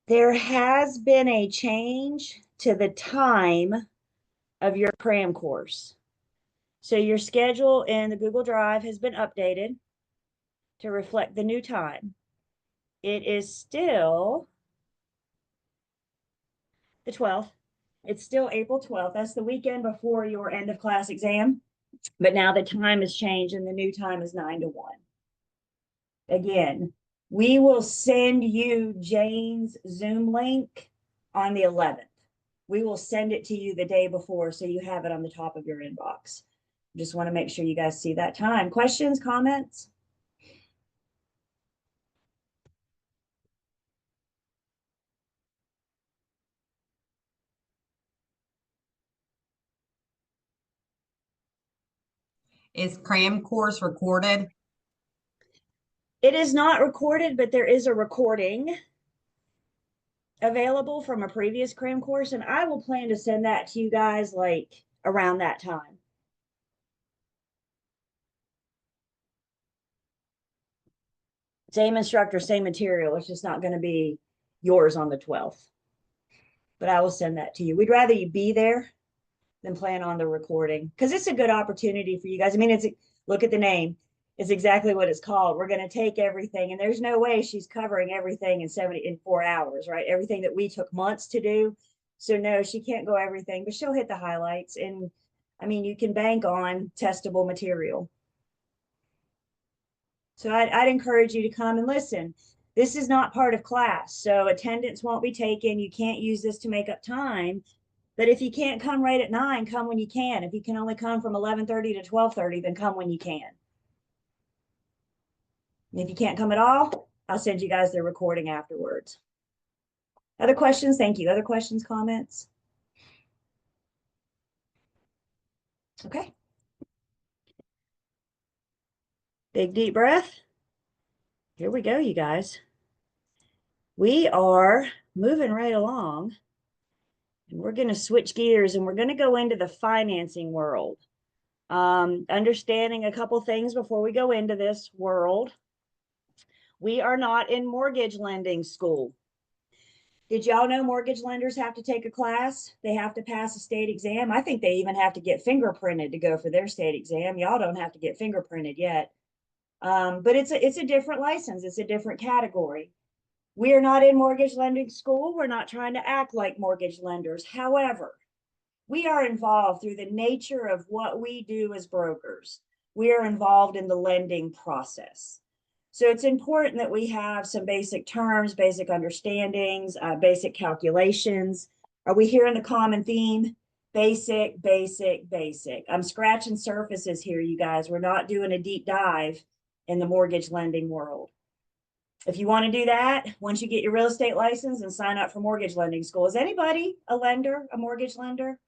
There has been a change to the time of your cram course. So your schedule in the Google Drive has been updated to reflect the new time. It is still the 12th. It's still April 12th. That's the weekend before your end of class exam. But now the time has changed and the new time is 9 to 1. Again, we will send you Jane's Zoom link on the 11th. We will send it to you the day before so you have it on the top of your inbox. Just want to make sure you guys see that time. Questions, comments? Is cram course recorded? It is not recorded, but there is a recording available from a previous cram course, and I will plan to send that to you guys like around that time. Same instructor, same material. It's just not going to be yours on the 12th. But I will send that to you. We'd rather you be there than plan on the recording because it's a good opportunity for you guys. I mean, look at the name. It's exactly what it's called. We're going to take everything, and there's no way she's covering everything in 4 hours, right? Everything that we took months to do. So no, she can't go everything, but she'll hit the highlights. And I mean, you can bank on testable material. So I'd encourage you to come and listen. This is not part of class, so attendance won't be taken. You can't use this to make up time. But if you can't come right at 9, come when you can. If you can only come from 11:30 to 12:30, then come when you can. And if you can't come at all, I'll send you guys the recording afterwards. Other questions? Thank you. Other questions, comments? Okay. Big deep breath. Here we go, you guys. We are moving right along. And we're going to switch gears and we're going to go into the financing world. Understanding a couple things before we go into this world. We are not in mortgage lending school. Did y'all know mortgage lenders have to take a class? They have to pass a state exam. I think they even have to get fingerprinted to go for their state exam. Y'all don't have to get fingerprinted yet. But it's a different license. It's a different category. We are not in mortgage lending school. We're not trying to act like mortgage lenders. However, we are involved through the nature of what we do as brokers. We are involved in the lending process. So it's important that we have some basic terms, basic understandings, basic calculations. Are we hearing the common theme? Basic, basic, basic. I'm scratching surfaces here, you guys. We're not doing a deep dive in the mortgage lending world. If you want to do that, once you get your real estate license and sign up for mortgage lending school, is anybody a lender, a mortgage lender?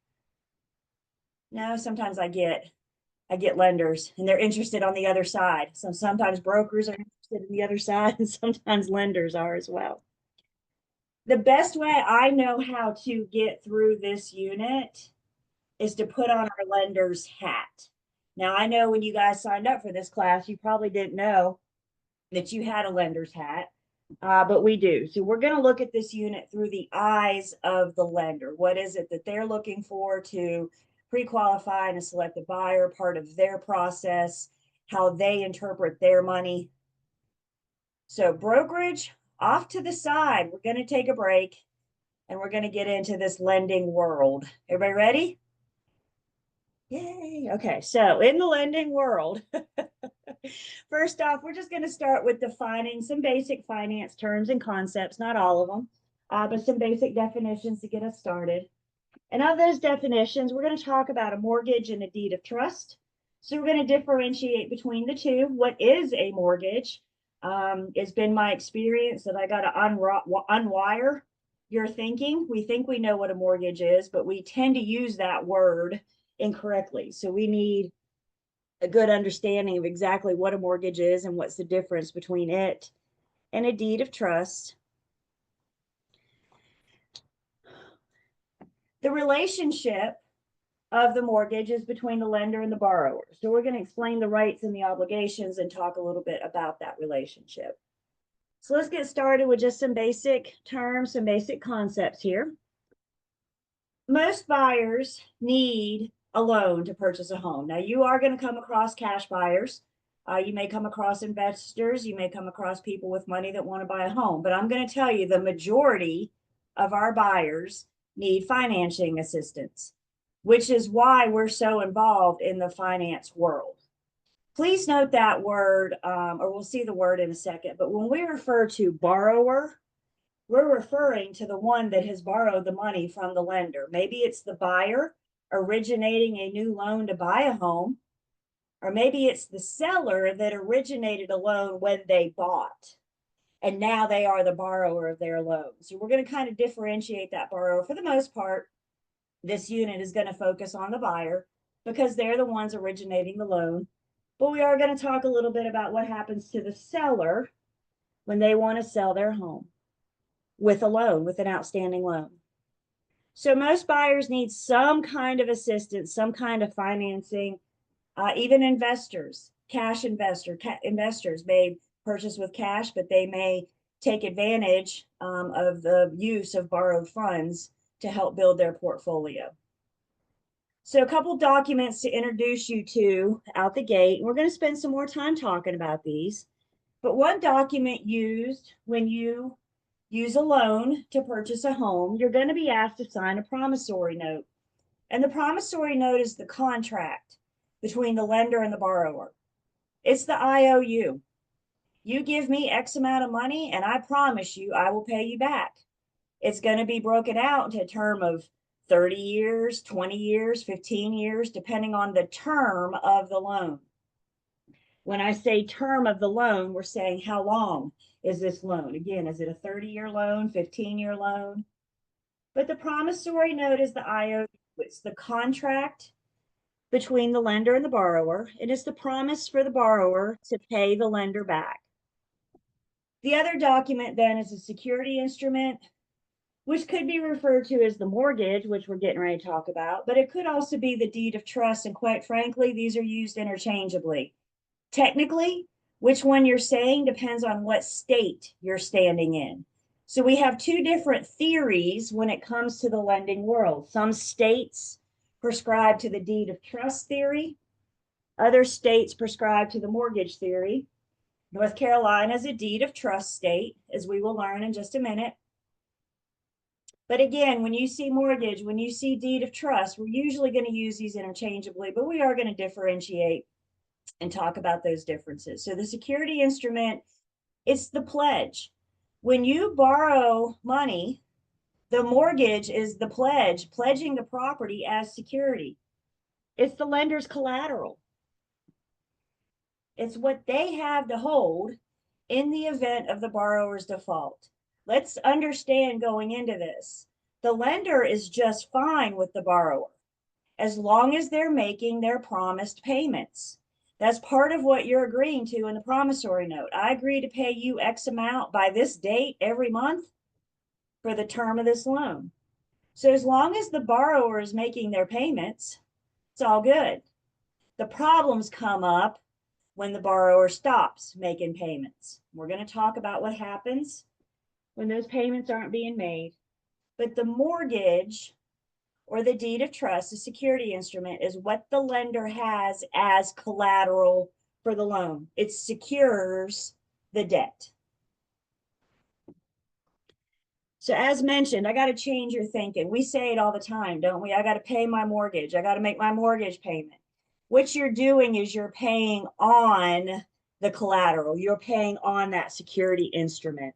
No, sometimes I get lenders and they're interested on the other side. So sometimes brokers are interested in the other side and sometimes lenders are as well. The best way I know how to get through this unit is to put on our lender's hat. Now, I know when you guys signed up for this class, you probably didn't know that you had a lender's hat, but we do. So we're going to look at this unit through the eyes of the lender. What is it that they're looking for to pre-qualify and select a buyer, part of their process, how they interpret their money. So brokerage off to the side. We're going to take a break and we're going to get into this lending world. Everybody ready? Yay. Okay, so in the lending world, first off, we're just going to start with defining some basic finance terms and concepts, not all of them, but some basic definitions to get us started. And of those definitions, we're going to talk about a mortgage and a deed of trust. So we're going to differentiate between the two. What is a mortgage? It's been my experience that I got to unwire your thinking. We think we know what a mortgage is, but we tend to use that word incorrectly. So we need a good understanding of exactly what a mortgage is and what's the difference between it and a deed of trust. The relationship of the mortgage is between the lender and the borrower. So we're going to explain the rights and the obligations and talk a little bit about that relationship. So let's get started with just some basic terms, some basic concepts here. Most buyers need a loan to purchase a home. Now, you are going to come across cash buyers. You may come across investors. You may come across people with money that want to buy a home. But I'm going to tell you the majority of our buyers need financing assistance, which is why we're so involved in the finance world. Please note that word, or we'll see the word in a second, but when we refer to borrower, we're referring to the one that has borrowed the money from the lender. Maybe it's the buyer originating a new loan to buy a home, or maybe it's the seller that originated a loan when they bought, and now they are the borrower of their loan. So we're going to kind of differentiate that borrower. For the most part, this unit is going to focus on the buyer because they're the ones originating the loan. But we are going to talk a little bit about what happens to the seller when they want to sell their home with a loan, with an outstanding loan. So most buyers need some kind of assistance, some kind of financing. Even investors, investors may purchase with cash, but they may take advantage of the use of borrowed funds to help build their portfolio. So a couple documents to introduce you to out the gate. We're going to spend some more time talking about these. But one document used when you use a loan to purchase a home, you're going to be asked to sign a promissory note. And the promissory note is the contract between the lender and the borrower. It's the IOU. You give me X amount of money and I promise you I will pay you back. It's going to be broken out into a term of 30 years, 20 years, 15 years, depending on the term of the loan. When I say term of the loan, we're saying how long is this loan? Again, is it a 30-year loan, 15-year loan? But the promissory note is the IOU. It's the contract between the lender and the borrower. It is the promise for the borrower to pay the lender back. The other document then is a security instrument, which could be referred to as the mortgage, which we're getting ready to talk about, but it could also be the deed of trust. And quite frankly, these are used interchangeably. Technically, which one you're saying depends on what state you're standing in. So we have two different theories when it comes to the lending world. Some states prescribe to the deed of trust theory. Other states prescribe to the mortgage theory. North Carolina is a deed of trust state, as we will learn in just a minute. But again, when you see mortgage, when you see deed of trust, we're usually going to use these interchangeably, but we are going to differentiate and talk about those differences. So the security instrument, it's the pledge. When you borrow money, the mortgage is the pledge, pledging the property as security. It's the lender's collateral. It's what they have to hold in the event of the borrower's default. Let's understand going into this, the lender is just fine with the borrower as long as they're making their promised payments. That's part of what you're agreeing to in the promissory note. I agree to pay you X amount by this date every month for the term of this loan. So as long as the borrower is making their payments, it's all good. The problems come up when the borrower stops making payments. We're going to talk about what happens when those payments aren't being made. But the mortgage or the deed of trust, the security instrument, is what the lender has as collateral for the loan. It secures the debt. So as mentioned, I got to change your thinking. We say it all the time, don't we? I got to pay my mortgage. I got to make my mortgage payment. What you're doing is you're paying on the collateral. You're paying on that security instrument.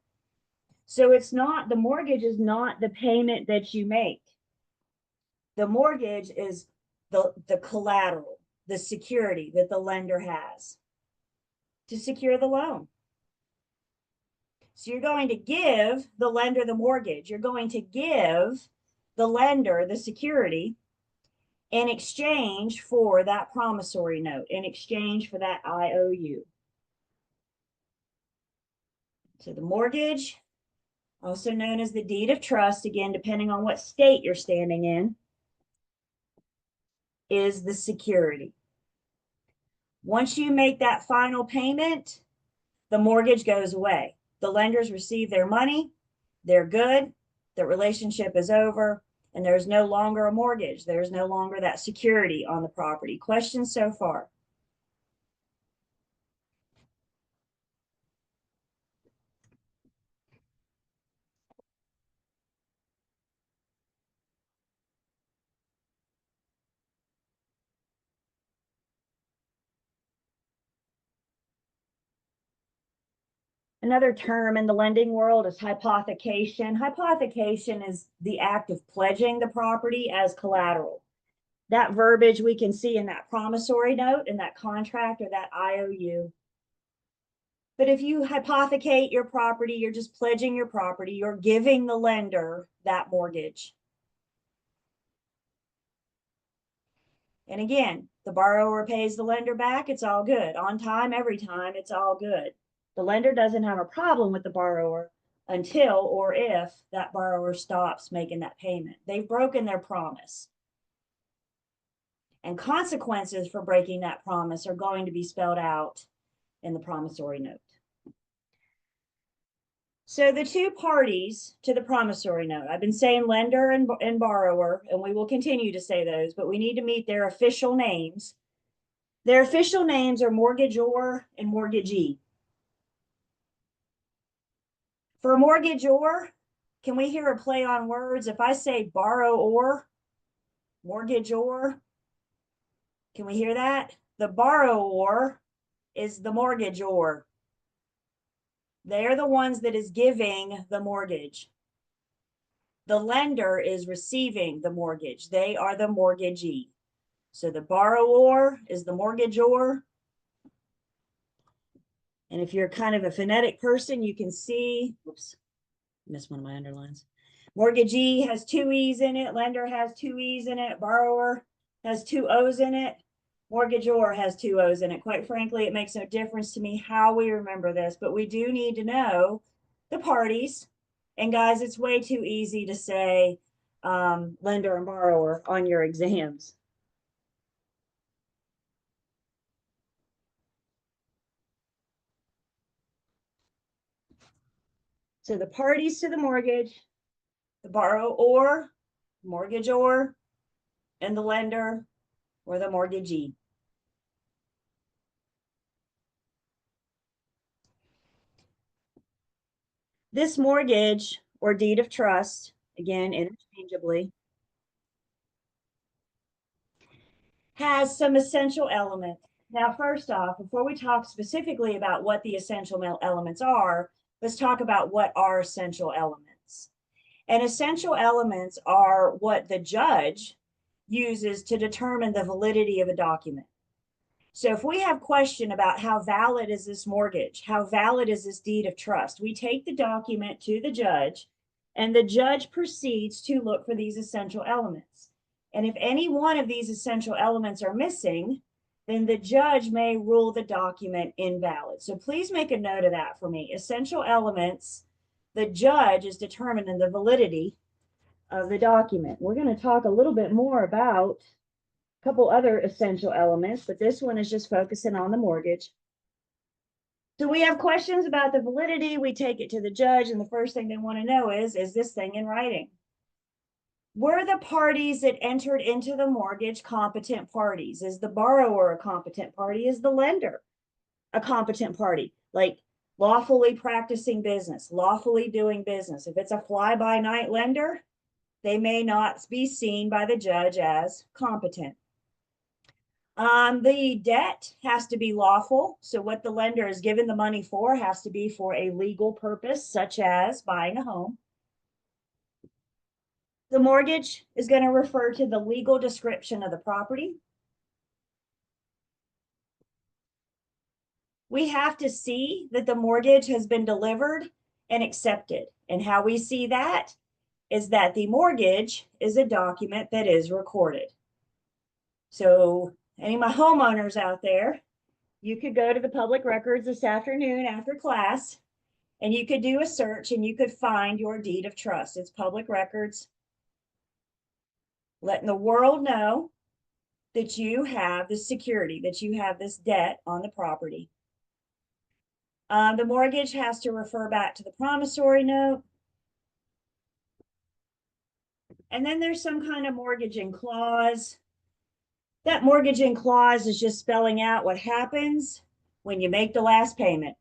So it's not, the mortgage is not the payment that you make. The mortgage is the collateral, the security that the lender has to secure the loan. So you're going to give the lender the mortgage. You're going to give the lender the security in exchange for that promissory note, in exchange for that IOU. So the mortgage, also known as the deed of trust, again, depending on what state you're standing in, is the security. Once you make that final payment, the mortgage goes away. the lenders receive their money, they're good, the relationship is over, and there's no longer a mortgage. There's no longer that security on the property. Questions so far? Another term in the lending world is hypothecation. Hypothecation is the act of pledging the property as collateral. That verbiage we can see in that promissory note, in that contract, or that IOU. But if you hypothecate your property, you're just pledging your property, you're giving the lender that mortgage. And again, the borrower pays the lender back, it's all good. On time, every time, it's all good. The lender doesn't have a problem with the borrower until or if that borrower stops making that payment. They've broken their promise. And consequences for breaking that promise are going to be spelled out in the promissory note. So the two parties to the promissory note, I've been saying lender and borrower, and we will continue to say those, but we need to meet their official names. Their official names are mortgagor and mortgagee. For mortgagor, can we hear a play on words? If I say borrower, mortgagor, can we hear that? The borrower is the mortgagor. They're the ones that is giving the mortgage. The lender is receiving the mortgage. They are the mortgagee. So the borrower is the mortgagor. And if you're kind of a phonetic person, you can see, whoops, missed one of my underlines. Mortgagee has two E's in it. Lender has two E's in it. Borrower has two O's in it. Mortgagor has two O's in it. Quite frankly, it makes no difference to me how we remember this, but we do need to know the parties. And guys, it's way too easy to say lender and borrower on your exams. So the parties to the mortgage, the borrower, mortgagor, and the lender or the mortgagee. This mortgage or deed of trust, again, interchangeably, has some essential elements. Now, first off, before we talk specifically about what the essential elements are, let's talk about what are essential elements. And essential elements are what the judge uses to determine the validity of a document. So if we have question about how valid is this mortgage, how valid is this deed of trust, we take the document to the judge, and the judge proceeds to look for these essential elements. And if any one of these essential elements are missing, then the judge may rule the document invalid. So please make a note of that for me. Essential elements, the judge is determining the validity of the document. We're going to talk a little bit more about a couple other essential elements, but this one is just focusing on the mortgage. So we have questions about the validity. We take it to the judge, and the first thing they want to know is this thing in writing? Were the parties that entered into the mortgage competent parties? Is the borrower a competent party? Is the lender a competent party? Like lawfully practicing business, lawfully doing business. If it's a fly-by-night lender, they may not be seen by the judge as competent. The debt has to be lawful. So what the lender is given the money for has to be for a legal purpose, such as buying a home. The mortgage is going to refer to the legal description of the property. We have to see that the mortgage has been delivered and accepted. And how we see that is that the mortgage is a document that is recorded. So any of my homeowners out there, you could go to the public records this afternoon after class, and you could do a search and you could find your deed of trust. It's public records, letting the world know that you have this security, that you have this debt on the property. The mortgage has to refer back to the promissory note. And then there's some kind of mortgaging clause. That mortgaging clause is just spelling out what happens when you make the last payment,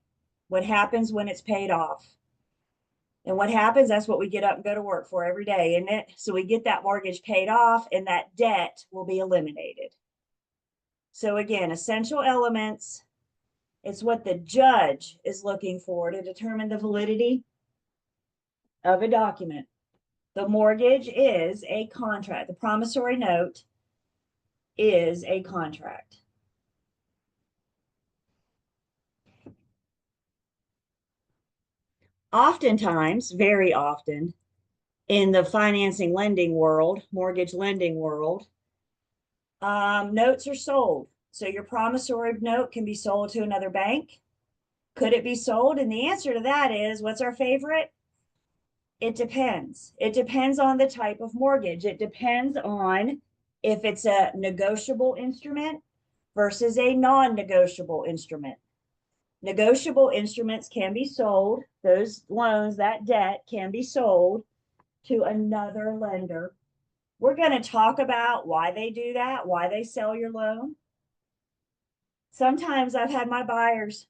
what happens when it's paid off. And what happens, that's what we get up and go to work for every day, isn't it? So we get that mortgage paid off and that debt will be eliminated. So again, essential elements, it's what the judge is looking for to determine the validity of a document. The mortgage is a contract. The promissory note is a contract. Oftentimes, very often, in the financing lending world, mortgage lending world, notes are sold. So your promissory note can be sold to another bank. Could it be sold? And the answer to that is, what's our favorite? It depends. It depends on the type of mortgage. It depends on if it's a negotiable instrument versus a non-negotiable instrument. Negotiable instruments can be sold. Those loans, that debt can be sold to another lender. We're going to talk about why they do that, why they sell your loan. Sometimes I've had my buyers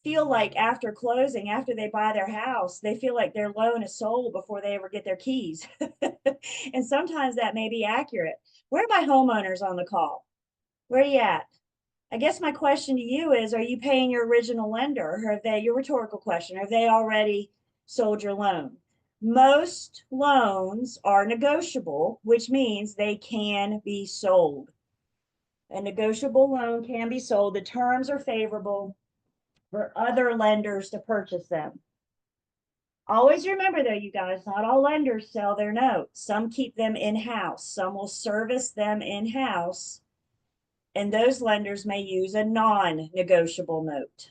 feel like after closing, after they buy their house, they feel like their loan is sold before they ever get their keys. And sometimes that may be accurate. Where are my homeowners on the call? Where are you at? I guess my question to you is, are you paying your original lender? Or have they, your rhetorical question, have they already sold your loan? Most loans are negotiable, which means they can be sold. A negotiable loan can be sold. The terms are favorable for other lenders to purchase them. Always remember though, you guys, not all lenders sell their notes. Some keep them in-house. Some will service them in-house. And those lenders may use a non-negotiable note.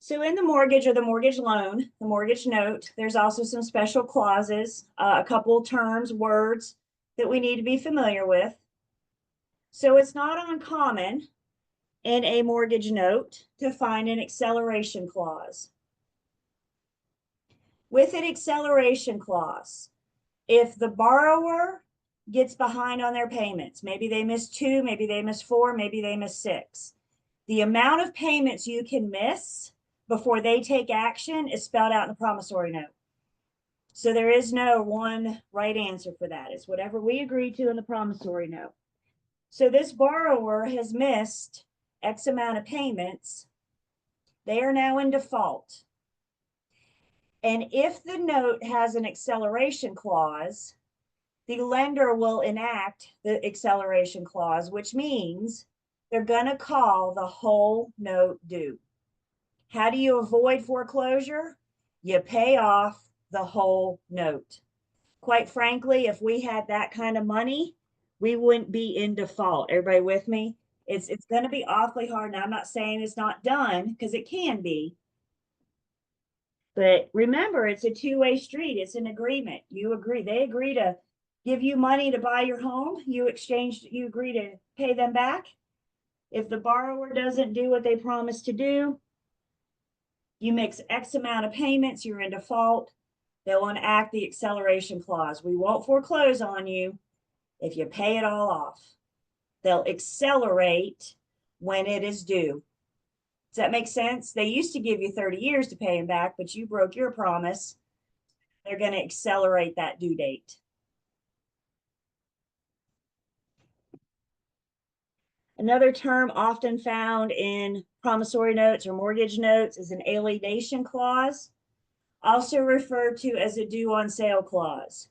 So in the mortgage or the mortgage loan, the mortgage note, there's also some special clauses, a couple terms, words that we need to be familiar with. So it's not uncommon in a mortgage note to find an acceleration clause. With an acceleration clause, if the borrower gets behind on their payments, maybe they miss 2, maybe they miss 4, maybe they miss 6, the amount of payments you can miss before they take action is spelled out in the promissory note. So there is no one right answer for that. It's whatever we agree to in the promissory note. So this borrower has missed X amount of payments. They are now in default. And if the note has an acceleration clause, the lender will enact the acceleration clause, which means they're going to call the whole note due. How do you avoid foreclosure? You pay off the whole note. Quite frankly, if we had that kind of money, we wouldn't be in default. Everybody with me? It's going to be awfully hard. Now, I'm not saying it's not done, because it can be. But remember, it's a two-way street. It's an agreement. You agree. They agree to give you money to buy your home. You agree to pay them back. If the borrower doesn't do what they promised to do, you mix X amount of payments, you're in default. They'll enact the acceleration clause. We won't foreclose on you if you pay it all off. They'll accelerate when it is due. Does that make sense? They used to give you 30 years to pay them back, but you broke your promise. They're going to accelerate that due date. Another term often found in promissory notes or mortgage notes is an alienation clause, also referred to as a due on sale clause.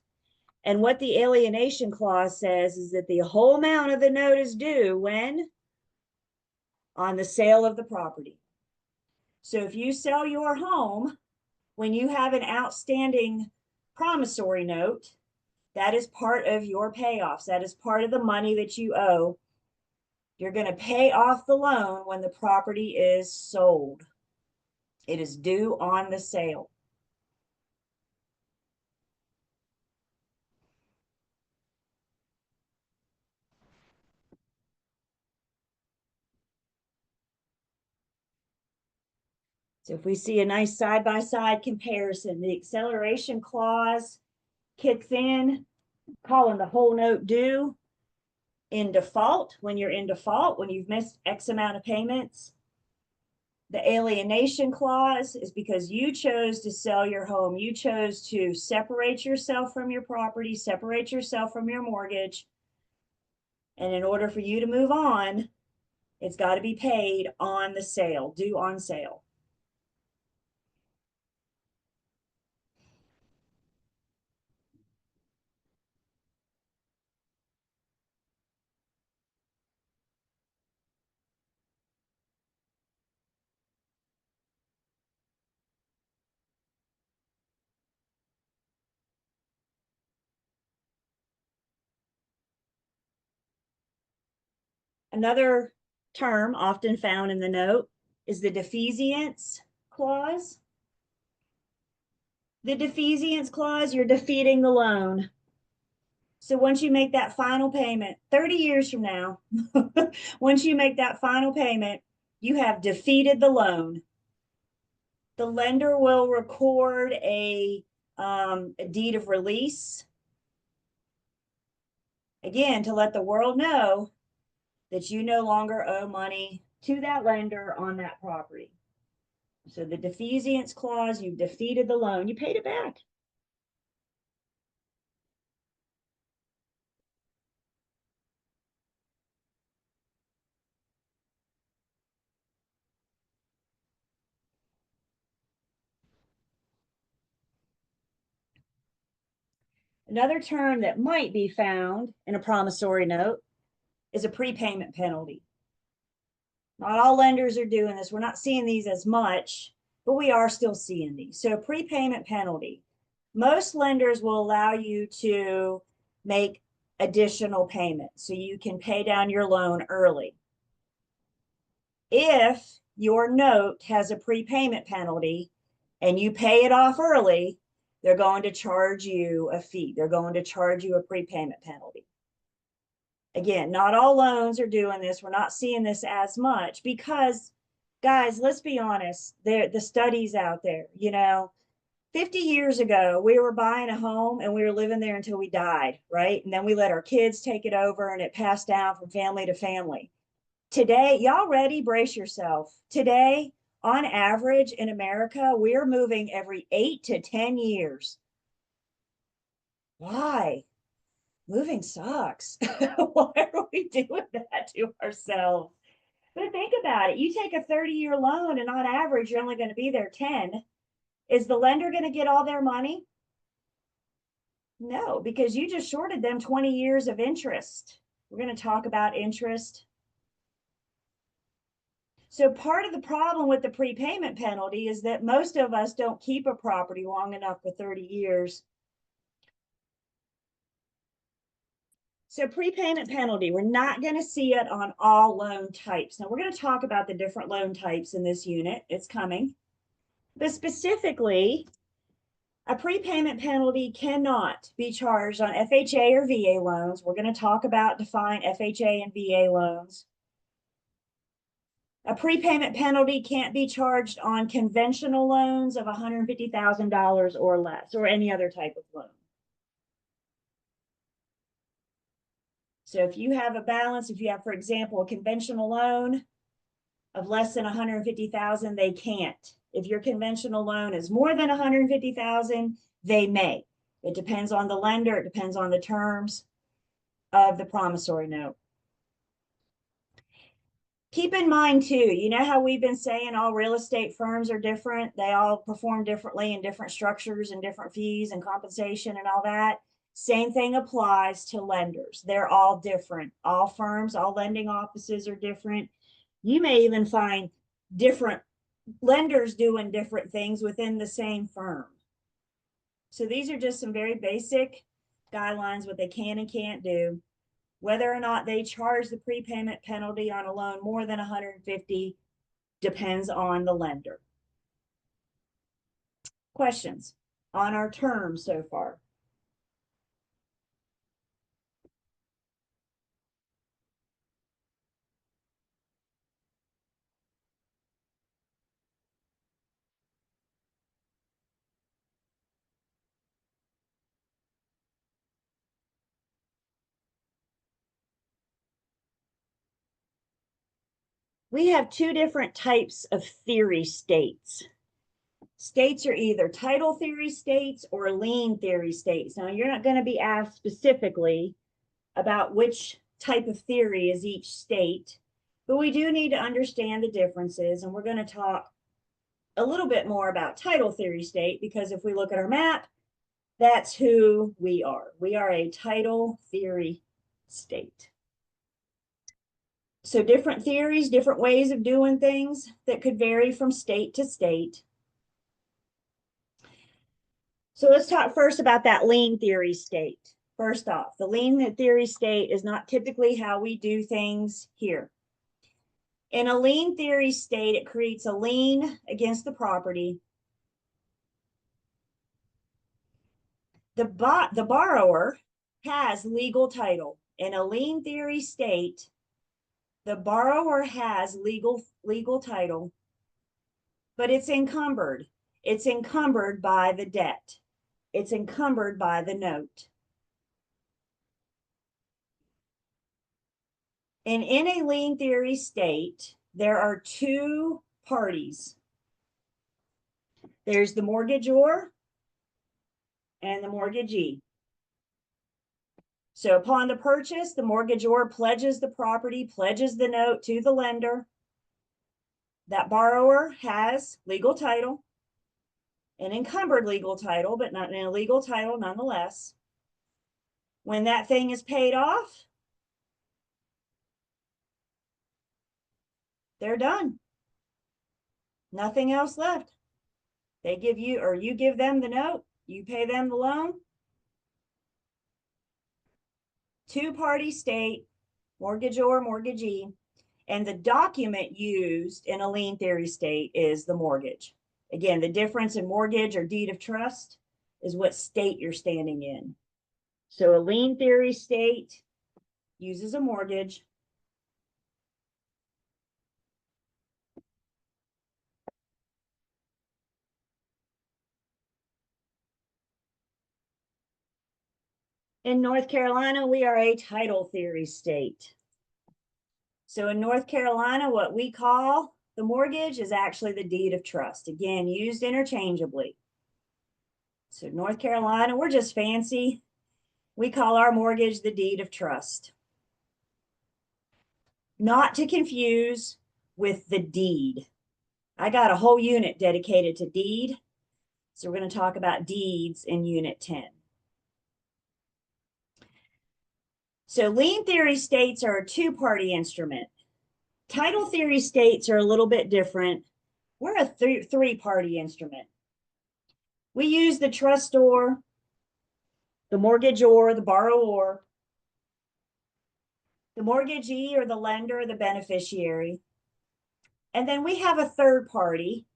And what the alienation clause says is that the whole amount of the note is due when? On the sale of the property. So if you sell your home, when you have an outstanding promissory note, that is part of your payoffs. That is part of the money that you owe You're going to pay off the loan when the property is sold. It is due on the sale. So if we see a nice side-by-side comparison, the acceleration clause kicks in, calling the whole note due in default, when you're in default, when you've missed X amount of payments. The alienation clause is because you chose to sell your home. You chose to separate yourself from your property, separate yourself from your mortgage. And in order for you to move on, it's got to be paid on the sale, due on sale. Another term often found in the note is the defeasance clause. The defeasance clause, you're defeating the loan. So once you make that final payment, 30 years from now, once you make that final payment, you have defeated the loan. The lender will record a deed of release, again, to let the world know that you no longer owe money to that lender on that property. So the defeasance clause, you've defeated the loan, you paid it back. Another term that might be found in a promissory note is a prepayment penalty. Not all lenders are doing this. We're not seeing these as much, but we are still seeing these. So prepayment penalty. Most lenders will allow you to make additional payments so you can pay down your loan early. If your note has a prepayment penalty and you pay it off early, they're going to charge you a fee. They're going to charge you a prepayment penalty. Again, not all loans are doing this. We're not seeing this as much because, guys, let's be honest, the studies out there, 50 years ago, we were buying a home and we were living there until we died, right? And then we let our kids take it over and it passed down from family to family. Today, y'all ready? Brace yourself. Today, on average in America, we're moving every 8 to 10 years. Why? Moving sucks. Why are we doing that to ourselves? But think about it. You take a 30-year loan and on average, you're only going to be there 10. Is the lender going to get all their money? No, because you just shorted them 20 years of interest. We're going to talk about interest. So part of the problem with the prepayment penalty is that most of us don't keep a property long enough for 30 years. So prepayment penalty, we're not going to see it on all loan types. Now we're going to talk about the different loan types in this unit. It's coming. But specifically, a prepayment penalty cannot be charged on FHA or VA loans. We're going to talk about define FHA and VA loans. A prepayment penalty can't be charged on conventional loans of $150,000 or less, or any other type of loan. So if you have a balance, if you have, for example, a conventional loan of less than 150,000, they can't. If your conventional loan is more than 150,000, they may. It depends on the lender. It depends on the terms of the promissory note. Keep in mind too, you know how we've been saying all real estate firms are different? They all perform differently in different structures and different fees and compensation and all that. Same thing applies to lenders. They're all different. All firms, all lending offices are different. You may even find different lenders doing different things within the same firm. So these are just some very basic guidelines, what they can and can't do. Whether or not they charge the prepayment penalty on a loan more than 150 depends on the lender. Questions on our terms so far? We have two different types of theory states. States are either title theory states or lien theory states. Now, you're not going to be asked specifically about which type of theory is each state, but we do need to understand the differences, and we're going to talk a little bit more about title theory state, because if we look at our map, that's who we are. We are a title theory state. So different theories, different ways of doing things that could vary from state to state. So let's talk first about that lien theory state. First off, the lien theory state is not typically how we do things here. In a lien theory state, it creates a lien against the property. The borrower has legal title. In a lien theory state, the borrower has legal title, but it's encumbered. It's encumbered by the debt. It's encumbered by the note. And in a lien theory state, there are two parties. There's the mortgagor and the mortgagee. So upon the purchase, the mortgagor pledges the property, pledges the note to the lender. That borrower has legal title, an encumbered legal title, but not an illegal title nonetheless. When that thing is paid off, they're done. Nothing else left. They give you, or you give them the note, you pay them the loan. Two-party state, mortgagor, mortgagee, and the document used in a lien theory state is the mortgage. Again, the difference in mortgage or deed of trust is what state you're standing in. So a lien theory state uses a mortgage. In North Carolina, we are a title theory state. So in North Carolina, what we call the mortgage is actually the deed of trust. Again, used interchangeably. So North Carolina, we're just fancy. We call our mortgage the deed of trust. Not to confuse with the deed. I got a whole unit dedicated to deed. So we're going to talk about deeds in Unit 10. So lien theory states are a two-party instrument. Title theory states are a little bit different. We're a three-party instrument. We use the trustor, the mortgagor, the borrower, the mortgagee or the lender or the beneficiary. And then we have a third party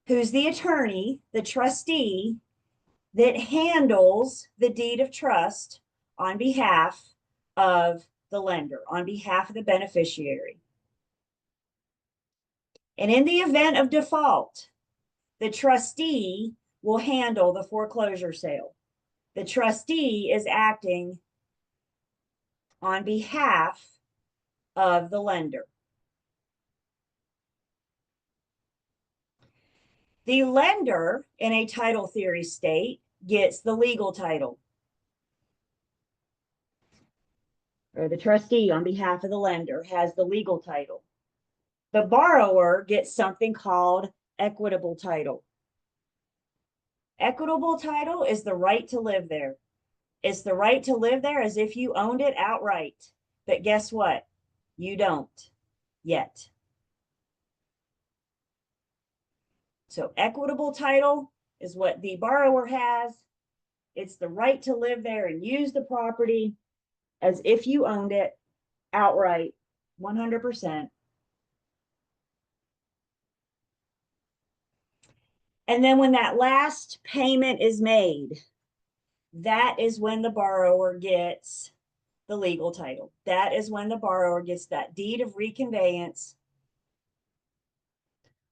who's the attorney, the trustee, that handles the deed of trust on behalf of the lender, on behalf of the beneficiary. And in the event of default, the trustee will handle the foreclosure sale. The trustee is acting on behalf of the lender. The lender in a title theory state gets the legal title, or the trustee on behalf of the lender has the legal title. The borrower gets something called equitable title. Equitable title is the right to live there. It's the right to live there as if you owned it outright. But guess what? You don't yet. So equitable title is what the borrower has. It's the right to live there and use the property. as if you owned it outright, 100%. And then when that last payment is made, that is when the borrower gets the legal title. That is when the borrower gets that deed of reconveyance,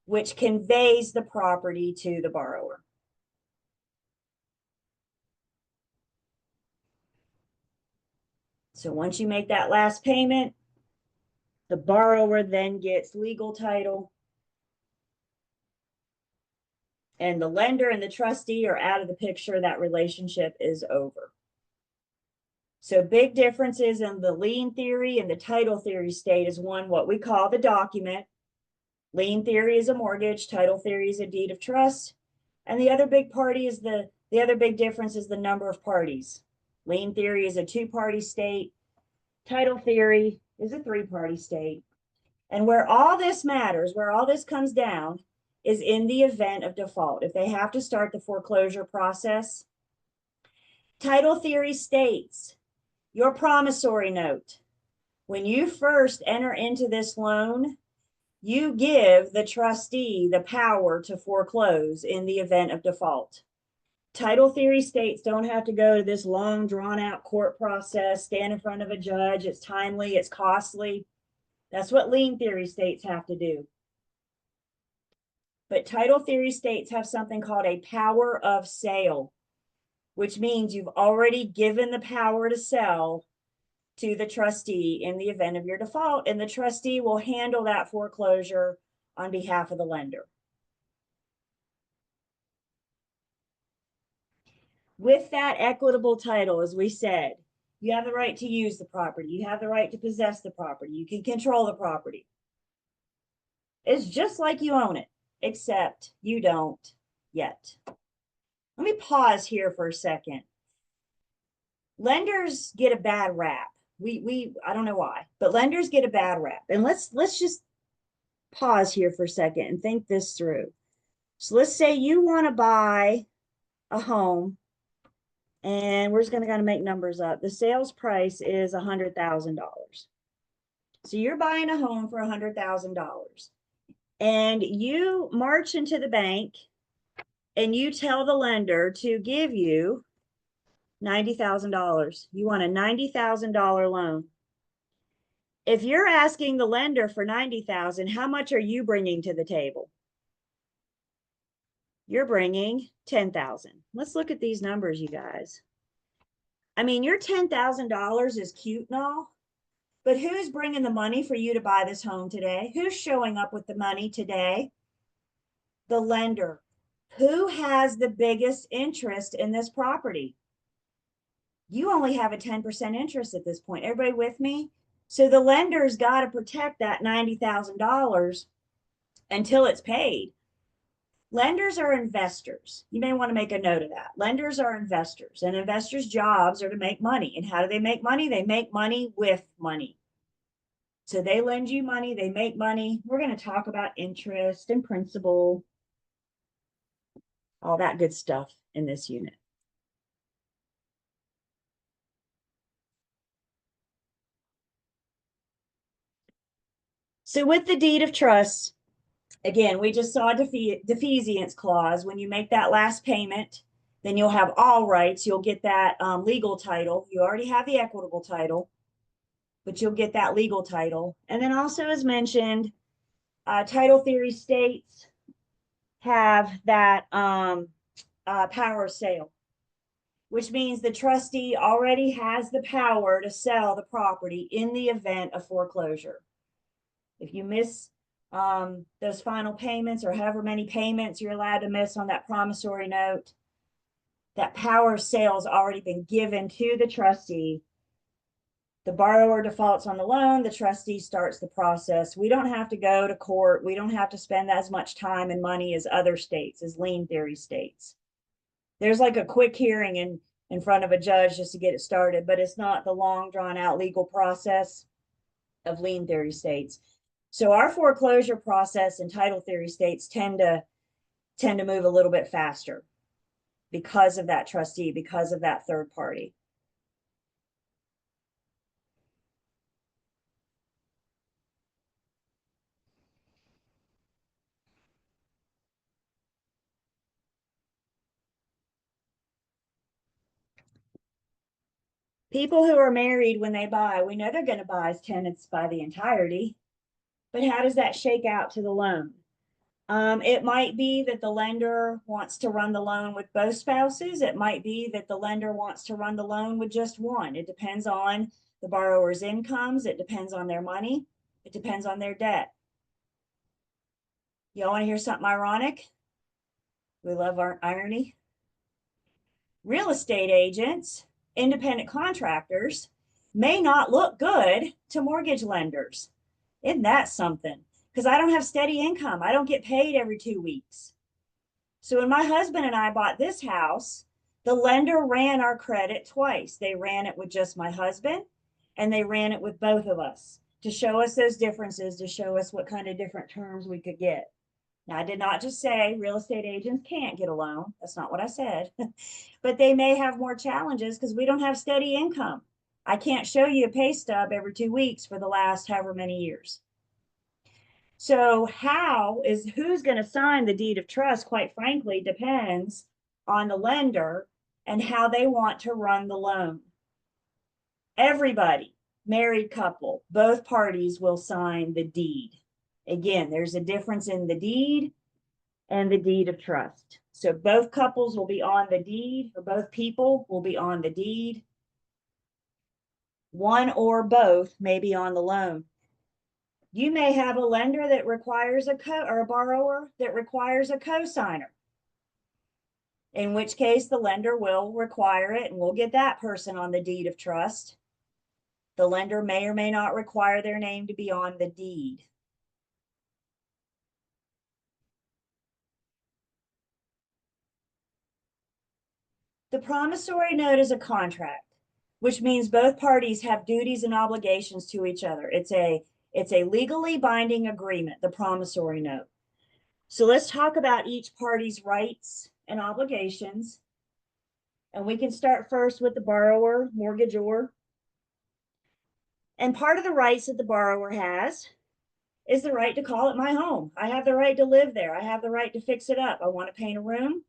which conveys the property to the borrower. So once you make that last payment, the borrower then gets legal title, and the lender and the trustee are out of the picture. That relationship is over. So big differences in the lien theory and the title theory state is one, what we call the document. Lien theory is a mortgage, title theory is a deed of trust. And the other big difference is the number of parties. Lien theory is a two-party state. Title theory is a three-party state. And where all this matters, where all this comes down, is in the event of default. If they have to start the foreclosure process, title theory states your promissory note. When you first enter into this loan, you give the trustee the power to foreclose in the event of default. Title theory states don't have to go to this long drawn out court process, stand in front of a judge. It's timely, it's costly. That's what lien theory states have to do. But title theory states have something called a power of sale, which means you've already given the power to sell to the trustee in the event of your default, and the trustee will handle that foreclosure on behalf of the lender. With that equitable title, as we said, you have the right to use the property. You have the right to possess the property. You can control the property. It's just like you own it, except you don't yet. Let me pause here for a second. Lenders get a bad rap. I don't know why, but lenders get a bad rap. And let's just pause here for a second and think this through. So let's say you want to buy a home, and we're just going to make numbers up. The sales price is $100,000. So you're buying a home for $100,000, and you march into the bank and you tell the lender to give you $90,000. You want a $90,000 loan. If you're asking the lender for $90,000, how much are you bringing to the table? You're bringing $10,000. Let's look at these numbers, you guys. I mean, your $10,000 is cute and all, but who's bringing the money for you to buy this home today? Who's showing up with the money today? The lender. Who has the biggest interest in this property? You only have a 10% interest at this point. Everybody with me? So the lender's got to protect that $90,000 until it's paid. Lenders are investors. You may want to make a note of that. Lenders are investors, and investors' jobs are to make money. And how do they make money? They make money with money. So they lend you money, they make money. We're going to talk about interest and principal, all that good stuff in this unit. So with the deed of trust, again, we just saw a defeasance clause. When you make that last payment, then you'll have all rights. You'll get that legal title. You already have the equitable title, but you'll get that legal title. And then also, as mentioned, title theory states have that power of sale, which means the trustee already has the power to sell the property in the event of foreclosure. If you miss those final payments, or however many payments you're allowed to miss on that promissory note, that power of sale has already been given to the trustee. The borrower defaults on the loan, the trustee starts the process. We don't have to go to court. We don't have to spend as much time and money as other states, as lien theory states. There's like a quick hearing in front of a judge just to get it started, but it's not the long drawn out legal process of lien theory states. So our foreclosure process in title theory states tend to move a little bit faster because of that trustee, because of that third party. People who are married when they buy, we know they're going to buy as tenants by the entirety, but how does that shake out to the loan? It might be that the lender wants to run the loan with both spouses. It might be that the lender wants to run the loan with just one. It depends on the borrower's incomes. It depends on their money. It depends on their debt. Y'all want to hear something ironic? We love our irony. Real estate agents, independent contractors, may not look good to mortgage lenders. Isn't that something? Because I don't have steady income. I don't get paid every 2 weeks. So when my husband and I bought this house, the lender ran our credit twice. They ran it with just my husband and they ran it with both of us to show us those differences, to show us what kind of different terms we could get. Now, I did not just say real estate agents can't get a loan. That's not what I said. But they may have more challenges because we don't have steady income. I can't show you a pay stub every 2 weeks for the last however many years. So who's going to sign the deed of trust, quite frankly, depends on the lender and how they want to run the loan. Everybody, married couple, both parties will sign the deed. Again, there's a difference in the deed and the deed of trust. So both couples will be on the deed, or both people will be on the deed. One or both may be on the loan. You may have a lender that requires or a borrower that requires a co-signer, in which case the lender will require it and we'll get that person on the deed of trust. The lender may or may not require their name to be on the deed. The promissory note is a contract, which means both parties have duties and obligations to each other. It's a legally binding agreement, the promissory note. So let's talk about each party's rights and obligations. And we can start first with the borrower, mortgagor. And part of the rights that the borrower has is the right to call it my home. I have the right to live there. I have the right to fix it up. I want to paint a room.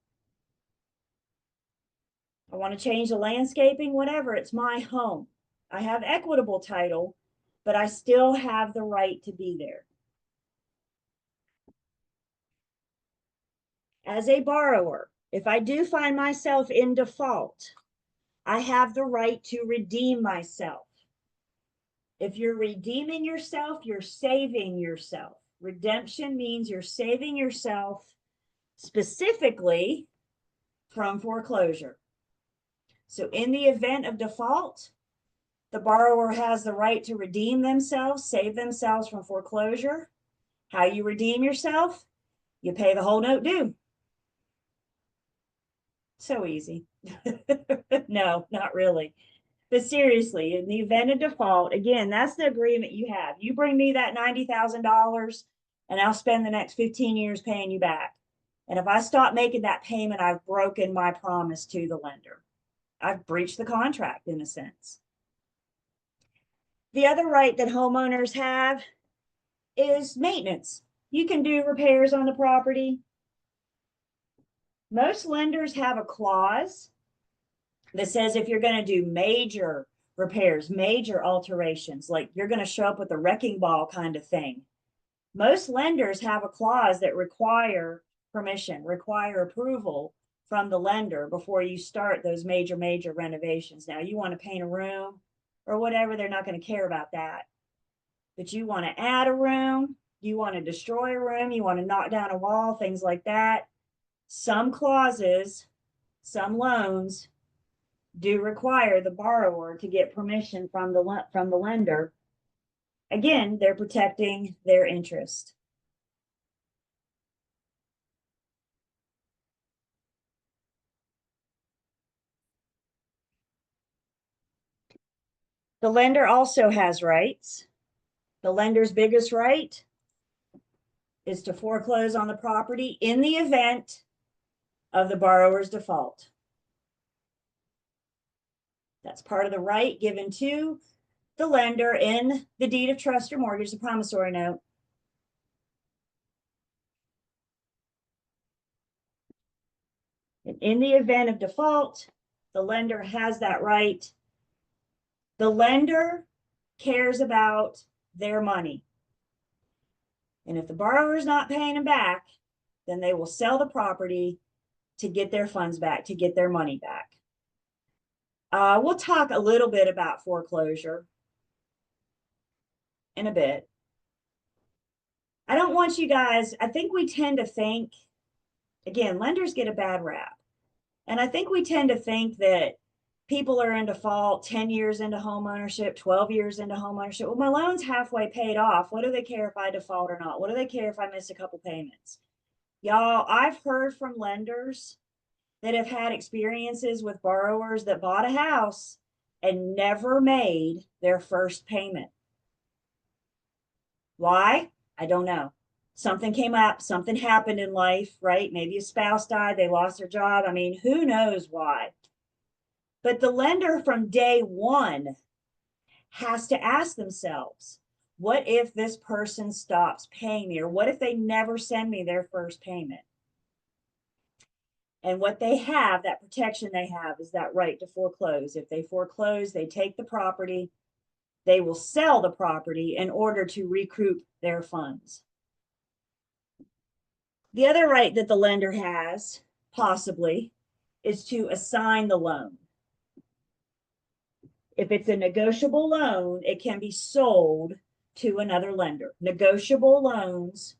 I want to change the landscaping, whatever. It's my home. I have equitable title, but I still have the right to be there. As a borrower, if I do find myself in default, I have the right to redeem myself. If you're redeeming yourself, you're saving yourself. Redemption means you're saving yourself specifically from foreclosure. So in the event of default, the borrower has the right to redeem themselves, save themselves from foreclosure. How you redeem yourself? You pay the whole note due. So easy. No, not really. But seriously, in the event of default, again, that's the agreement you have. You bring me that $90,000 and I'll spend the next 15 years paying you back. And if I stop making that payment, I've broken my promise to the lender. I've breached the contract in a sense. The other right that homeowners have is maintenance. You can do repairs on the property. Most lenders have a clause that says if you're going to do major repairs, major alterations, like you're going to show up with a wrecking ball kind of thing, most lenders have a clause that require permission, require approval from the lender before you start those major renovations. Now, you want to paint a room or whatever, they're not going to care about that. But you want to add a room, you want to destroy a room, you want to knock down a wall, things like that. Some clauses, some loans do require the borrower to get permission from the lender. Again, they're protecting their interest. The lender also has rights. The lender's biggest right is to foreclose on the property in the event of the borrower's default. That's part of the right given to the lender in the deed of trust or mortgage, the promissory note. And in the event of default, the lender has that right The lender cares about their money. And if the borrower is not paying them back, then they will sell the property to get their funds back, to get their money back. We'll talk a little bit about foreclosure in a bit. I don't want you guys, I think we tend to think, again, lenders get a bad rap. And I think we tend to think that people are in default 10 years into home ownership, 12 years into home ownership. Well, my loan's halfway paid off. What do they care if I default or not? What do they care if I miss a couple payments? Y'all, I've heard from lenders that have had experiences with borrowers that bought a house and never made their first payment. Why? I don't know. Something came up, something happened in life, right? Maybe a spouse died, they lost their job. I mean, who knows why? But the lender from day one has to ask themselves, what if this person stops paying me? Or what if they never send me their first payment? And what they have, that protection they have, is that right to foreclose. If they foreclose, they take the property, they will sell the property in order to recoup their funds. The other right that the lender has, possibly, is to assign the loan. If it's a negotiable loan, it can be sold to another lender. Negotiable loans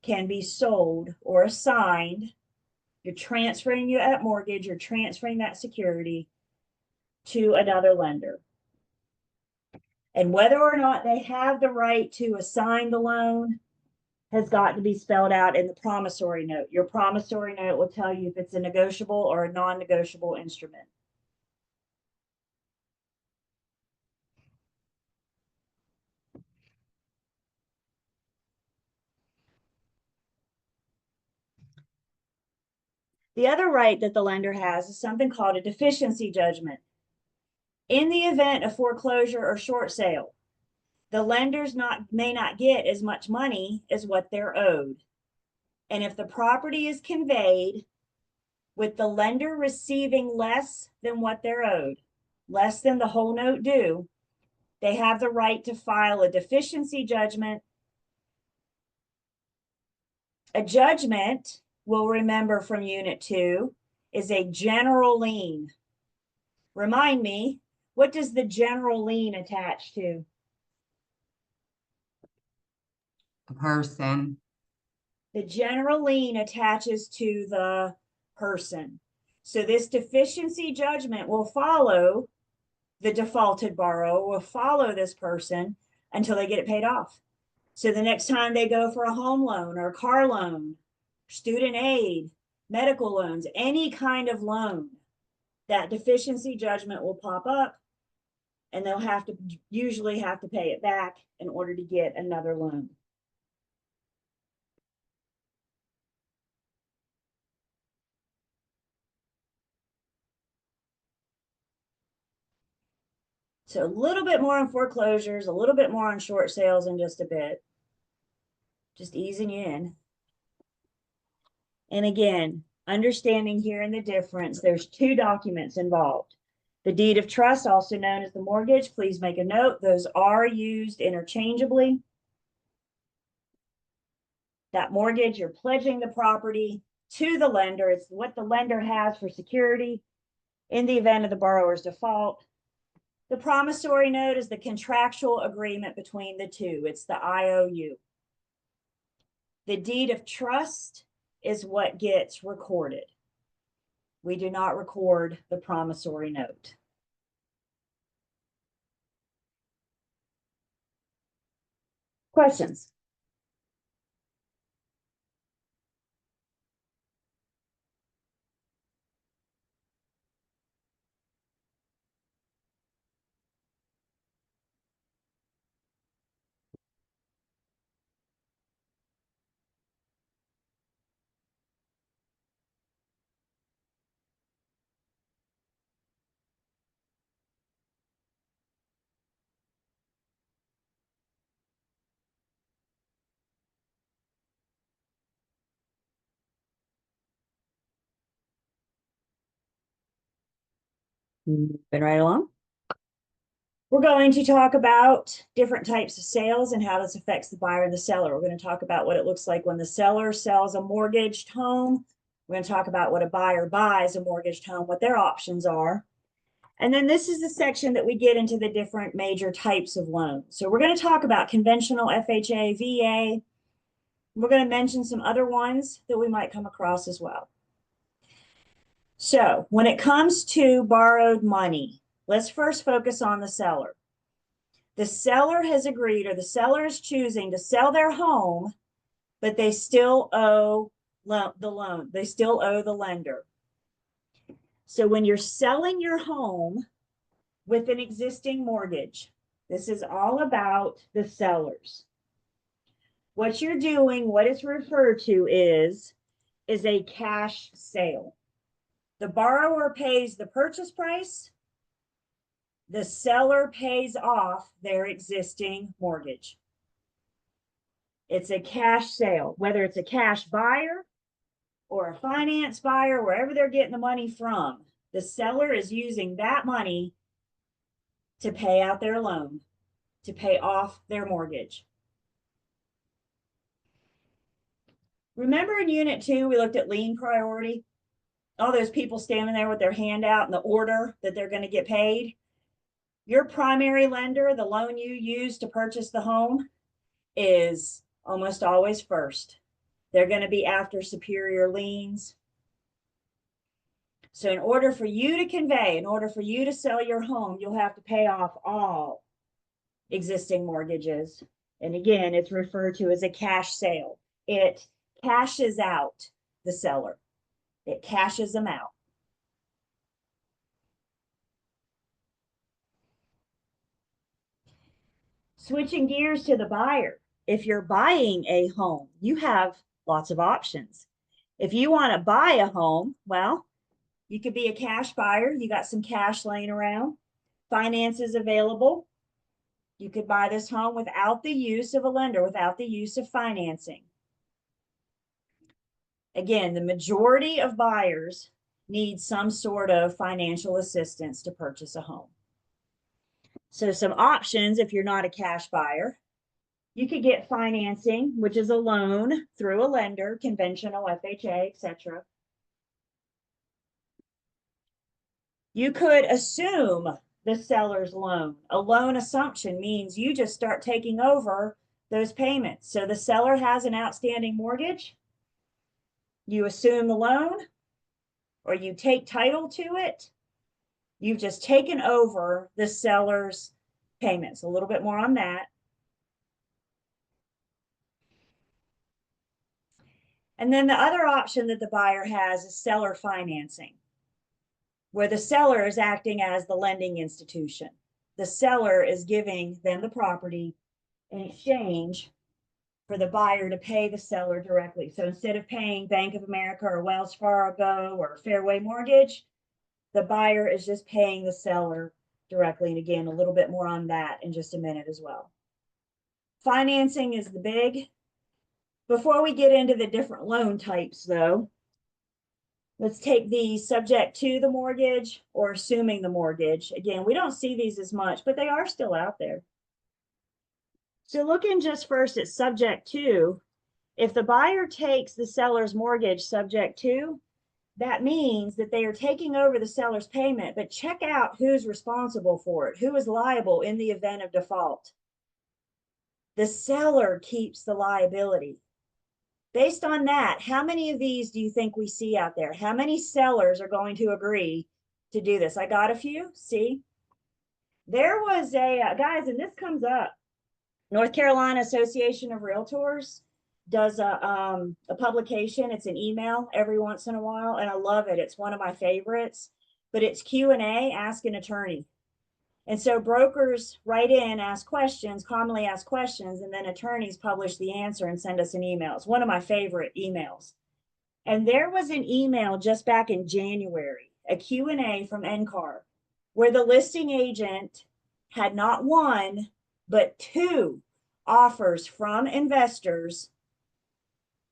can be sold or assigned. You're transferring that mortgage, you're transferring that security to another lender. And whether or not they have the right to assign the loan has got to be spelled out in the promissory note. Your promissory note will tell you if it's a negotiable or a non-negotiable instrument. The other right that the lender has is something called a deficiency judgment. In the event of foreclosure or short sale, the lenders may not get as much money as what they're owed. And if the property is conveyed with the lender receiving less than what they're owed, less than the whole note due, they have the right to file a deficiency judgment. A judgment, we'll remember from Unit 2, is a general lien. Remind me, what does the general lien attach to? A person. The general lien attaches to the person. So this deficiency judgment will follow the defaulted borrower, will follow this person until they get it paid off. So the next time they go for a home loan or a car loan, student aid, medical loans, any kind of loan, that deficiency judgment will pop up and they'll usually have to pay it back in order to get another loan. So a little bit more on foreclosures, a little bit more on short sales in just a bit. Just easing you in. And again, understanding here in the difference, there's two documents involved. The deed of trust, also known as the mortgage, please make a note, those are used interchangeably. That mortgage, you're pledging the property to the lender. It's what the lender has for security in the event of the borrower's default. The promissory note is the contractual agreement between the two. It's the IOU. The deed of trust is what gets recorded. We do not record the promissory note. Questions? Moving right along. We're going to talk about different types of sales and how this affects the buyer and the seller. We're going to talk about what it looks like when the seller sells a mortgaged home. We're going to talk about what a buyer buys a mortgaged home, what their options are. And then this is the section that we get into the different major types of loans. So we're going to talk about conventional FHA, VA. We're going to mention some other ones that we might come across as well. So when it comes to borrowed money, let's first focus on the seller. The seller has agreed, or the seller is choosing to sell their home, but they still owe the loan. They still owe the lender. So when you're selling your home with an existing mortgage, this is all about the sellers. What you're doing, what it's referred to is a cash sale. The borrower pays the purchase price. The seller pays off their existing mortgage. It's a cash sale, whether it's a cash buyer or a finance buyer, wherever they're getting the money from. The seller is using that money to pay out their loan, to pay off their mortgage. Remember in Unit 2, we looked at lien priority? All those people standing there with their hand out in the order that they're going to get paid. Your primary lender, the loan you use to purchase the home, is almost always first. They're going to be after superior liens. So in order for you to convey, in order for you to sell your home, you'll have to pay off all existing mortgages. And again, it's referred to as a cash sale. It cashes out the seller. It cashes them out. Switching gears to the buyer. If you're buying a home, you have lots of options. If you want to buy a home, well, you could be a cash buyer. You got some cash laying around. Finances available. You could buy this home without the use of a lender, without the use of financing. Again, the majority of buyers need some sort of financial assistance to purchase a home. So some options, if you're not a cash buyer, you could get financing, which is a loan through a lender, conventional, FHA, etc. You could assume the seller's loan. A loan assumption means you just start taking over those payments. So the seller has an outstanding mortgage. You assume the loan, or you take title to it. You've just taken over the seller's payments. A little bit more on that. And then the other option that the buyer has is seller financing, where the seller is acting as the lending institution. The seller is giving them the property in exchange for the buyer to pay the seller directly. So instead of paying Bank of America or Wells Fargo or Fairway Mortgage, the buyer is just paying the seller directly. And again, a little bit more on that in just a minute as well. Financing is the big. Before we get into the different loan types though, let's take the subject to the mortgage or assuming the mortgage. Again, we don't see these as much, but they are still out there. So looking just first at subject to, if the buyer takes the seller's mortgage subject to, that means that they are taking over the seller's payment, but check out who's responsible for it, who is liable in the event of default. The seller keeps the liability. Based on that, how many of these do you think we see out there? How many sellers are going to agree to do this? I got a few, see? There was guys, and this comes up, North Carolina Association of Realtors does a publication. It's an email every once in a while, and I love it. It's one of my favorites, but it's Q&A, Ask an Attorney. And so brokers write in, ask questions, commonly ask questions, and then attorneys publish the answer and send us an email. It's one of my favorite emails. And there was an email just back in January, a Q&A from NCAR, where the listing agent had not one, but two offers from investors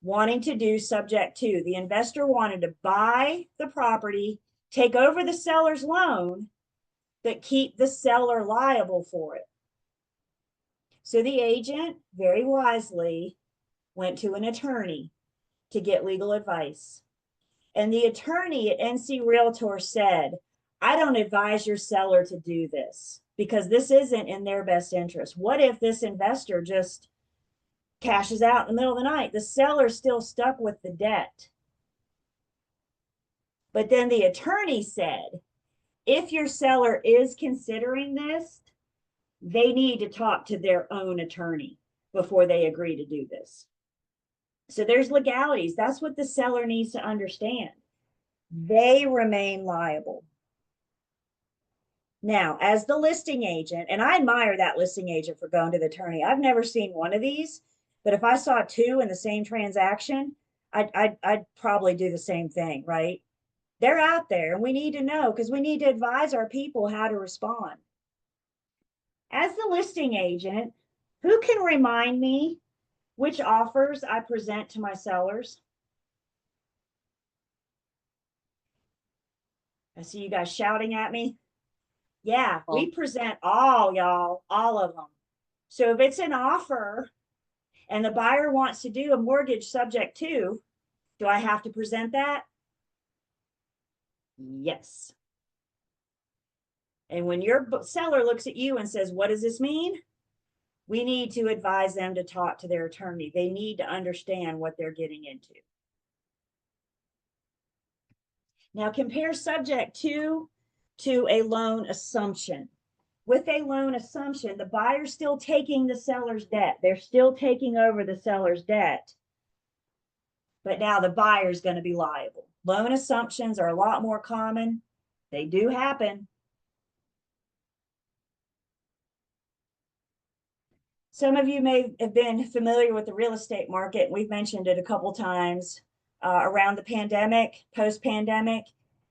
wanting to do subject to. The investor wanted to buy the property, take over the seller's loan, but keep the seller liable for it. So the agent very wisely went to an attorney to get legal advice. And the attorney at NC Realtor said, I don't advise your seller to do this because this isn't in their best interest. What if this investor just cashes out in the middle of the night? The seller's still stuck with the debt. But then the attorney said, if your seller is considering this, they need to talk to their own attorney before they agree to do this. So there's legalities. That's what the seller needs to understand. They remain liable. Now, as the listing agent, and I admire that listing agent for going to the attorney. I've never seen one of these, but if I saw two in the same transaction, I'd probably do the same thing, right? They're out there and we need to know because we need to advise our people how to respond. As the listing agent, who can remind me which offers I present to my sellers? I see you guys shouting at me. Yeah, we present all, y'all, all of them. So if it's an offer and the buyer wants to do a mortgage subject to, do I have to present that? Yes. And when your seller looks at you and says, what does this mean? We need to advise them to talk to their attorney. They need to understand what they're getting into. Now compare subject to a loan assumption. With a loan assumption, the buyer's still taking the seller's debt. They're still taking over the seller's debt. But now the buyer's going to be liable. Loan assumptions are a lot more common. They do happen. Some of you may have been familiar with the real estate market. We've mentioned it a couple times around the pandemic, post-pandemic.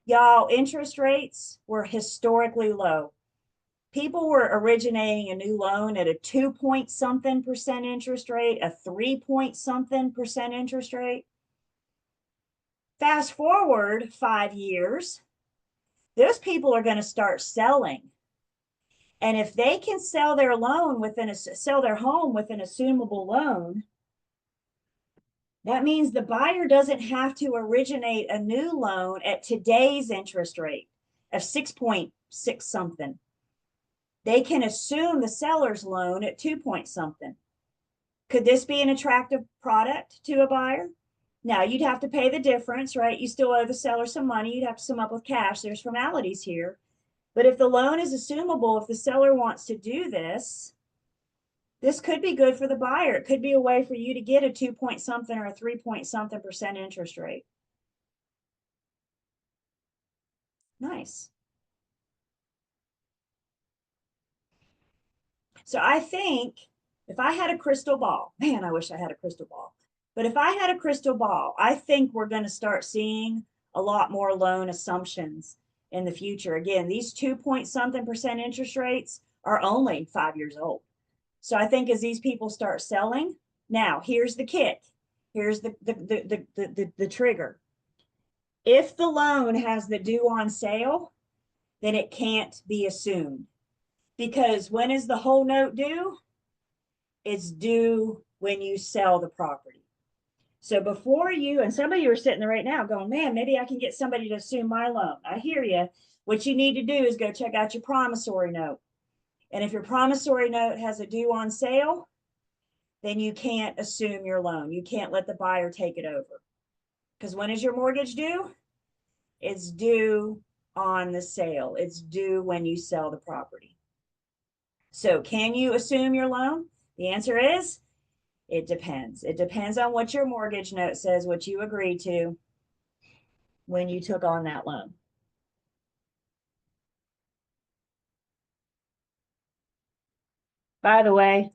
Y'all, interest rates were historically low. People were originating a new loan at a 2-point-something% interest rate, a 3-point-something% interest rate. Fast forward 5 years, those people are going to start selling. And if they can sell their home with an assumable loan, that means the buyer doesn't have to originate a new loan at today's interest rate of 6.6 something. They can assume the seller's loan at 2-point-something. Could this be an attractive product to a buyer? Now, you'd have to pay the difference, right? You still owe the seller some money. You'd have to sum up with cash. There's formalities here. But if the loan is assumable, if the seller wants to do this, this could be good for the buyer. It could be a way for you to get a 2-point-something or a 3-point-something% interest rate. Nice. So I think if I had a crystal ball, man, I wish I had a crystal ball. But if I had a crystal ball, I think we're going to start seeing a lot more loan assumptions in the future. Again, these 2-point-something% interest rates are only 5 years old. So I think as these people start selling, now here's the kick. Here's the trigger. If the loan has the due on sale, then it can't be assumed. Because when is the whole note due? It's due when you sell the property. So before you, and some of you are sitting there right now going, man, maybe I can get somebody to assume my loan. I hear you. What you need to do is go check out your promissory note. And if your promissory note has a due on sale, then you can't assume your loan. You can't let the buyer take it over. Because when is your mortgage due? It's due on the sale. It's due when you sell the property. So can you assume your loan? The answer is, it depends. It depends on what your mortgage note says, what you agreed to when you took on that loan. By the way,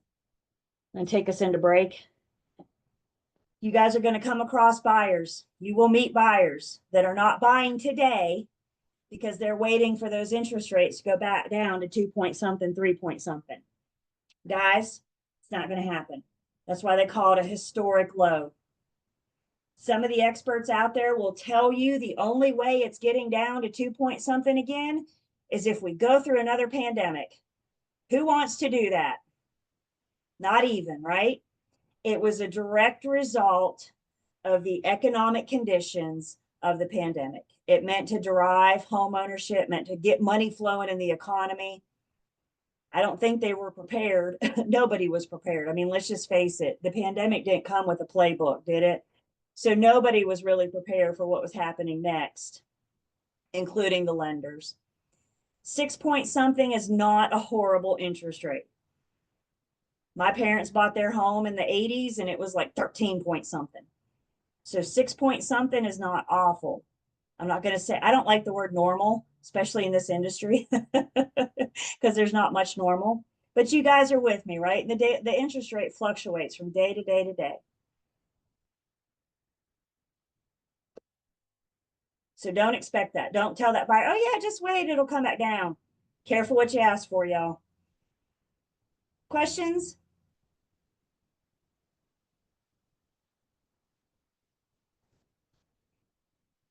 I'm going to take us into break. You guys are going to come across buyers. You will meet buyers that are not buying today because they're waiting for those interest rates to go back down to 2-point-something, 3-point-something. Guys, it's not going to happen. That's why they call it a historic low. Some of the experts out there will tell you the only way it's getting down to 2-point-something again is if we go through another pandemic. Who wants to do that? Not even, right? It was a direct result of the economic conditions of the pandemic. It meant to derive home ownership, meant to get money flowing in the economy. I don't think they were prepared. Nobody was prepared. I mean, let's just face it. The pandemic didn't come with a playbook, did it? So nobody was really prepared for what was happening next, including the lenders. 6 point something is not a horrible interest rate. My parents bought their home in the 80s and it was like 13 point something. So 6 point something is not awful. I'm not going to say, I don't like the word normal, especially in this industry, because there's not much normal. But you guys are with me, right? The interest rate fluctuates from day to day to day. So don't expect that. Don't tell that buyer, oh yeah, just wait, it'll come back down. Careful what you ask for, y'all. Questions?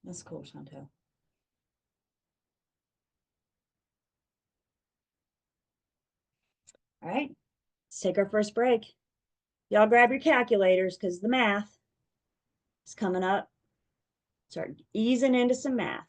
That's cool, Chantel. All right, let's take our first break. Y'all grab your calculators because the math is coming up. Start easing into some math.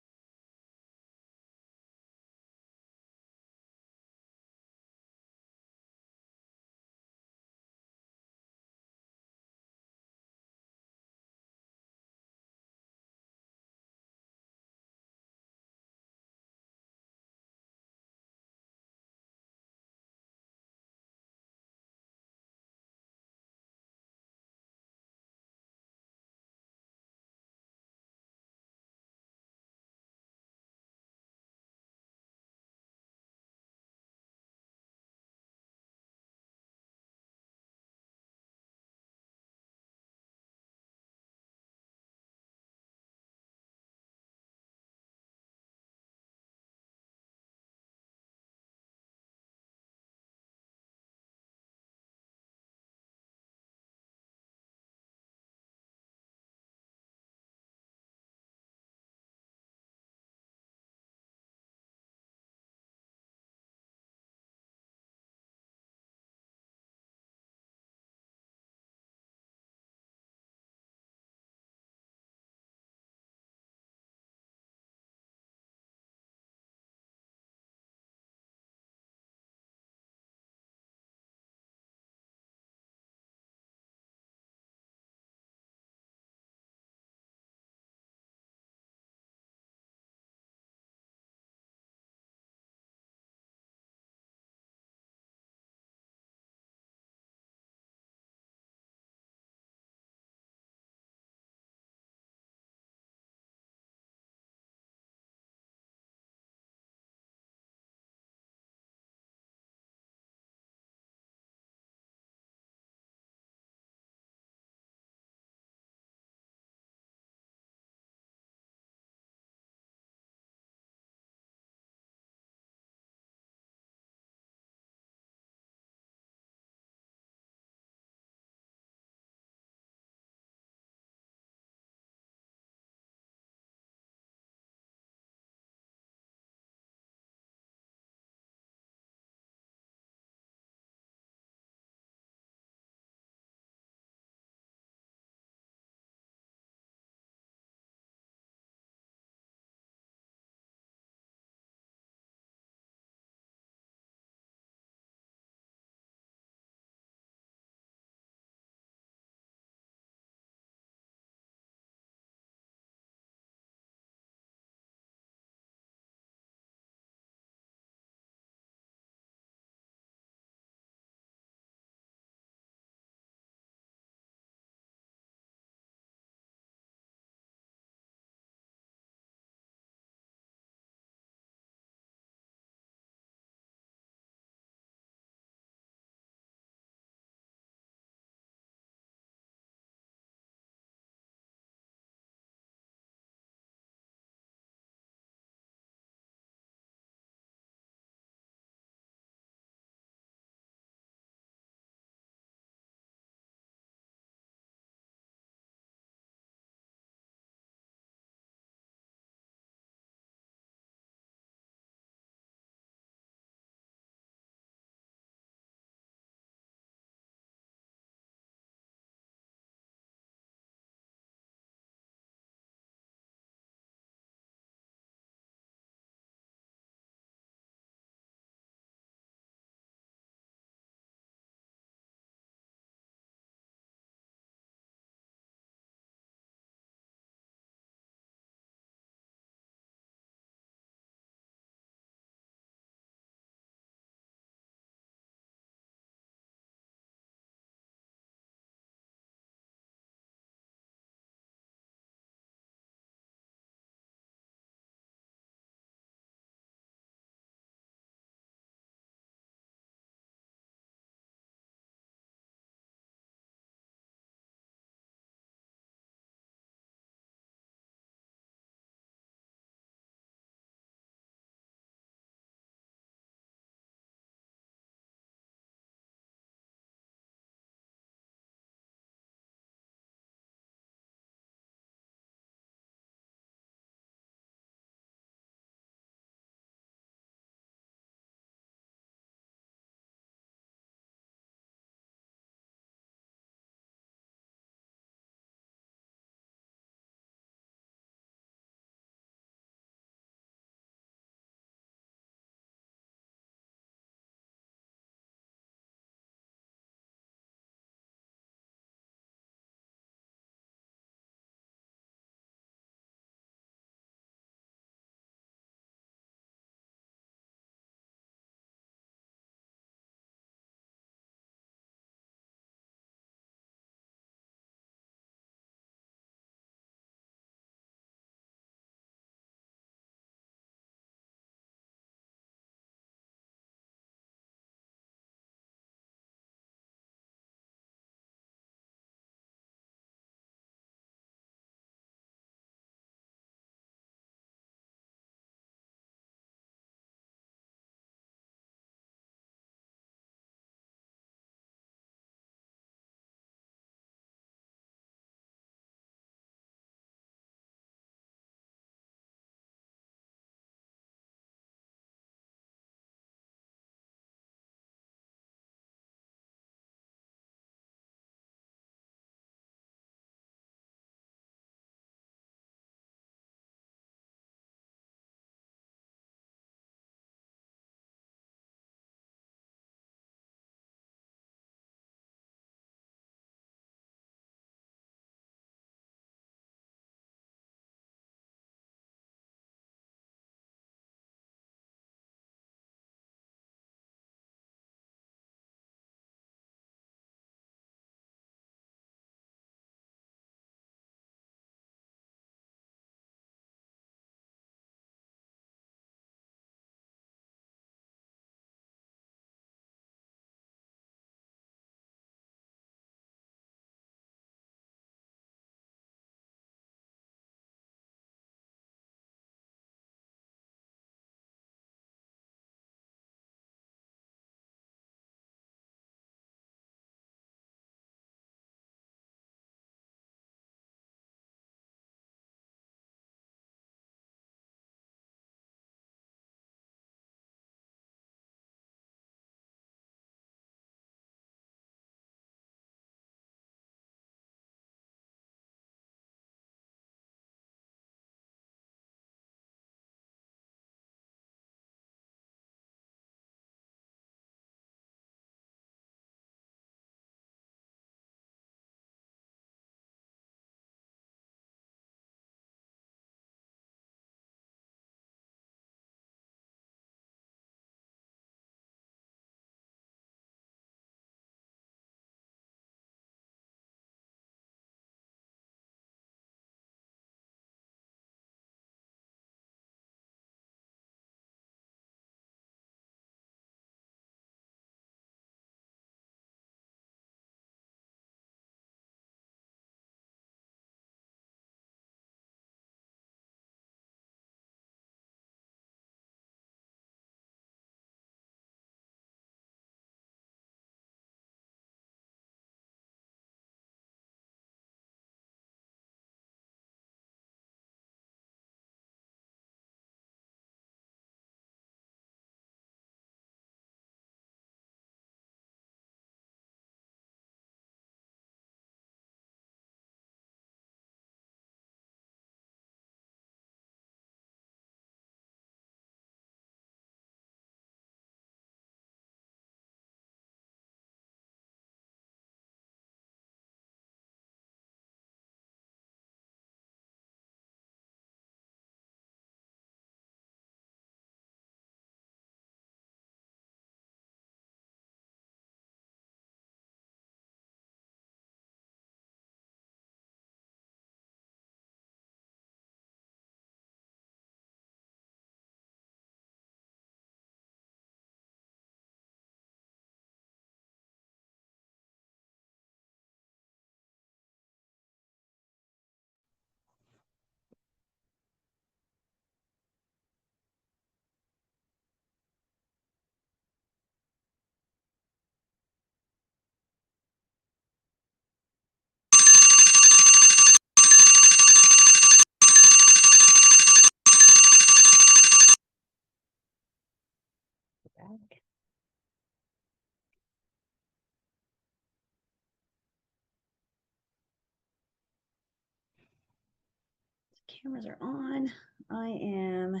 Cameras are on. I am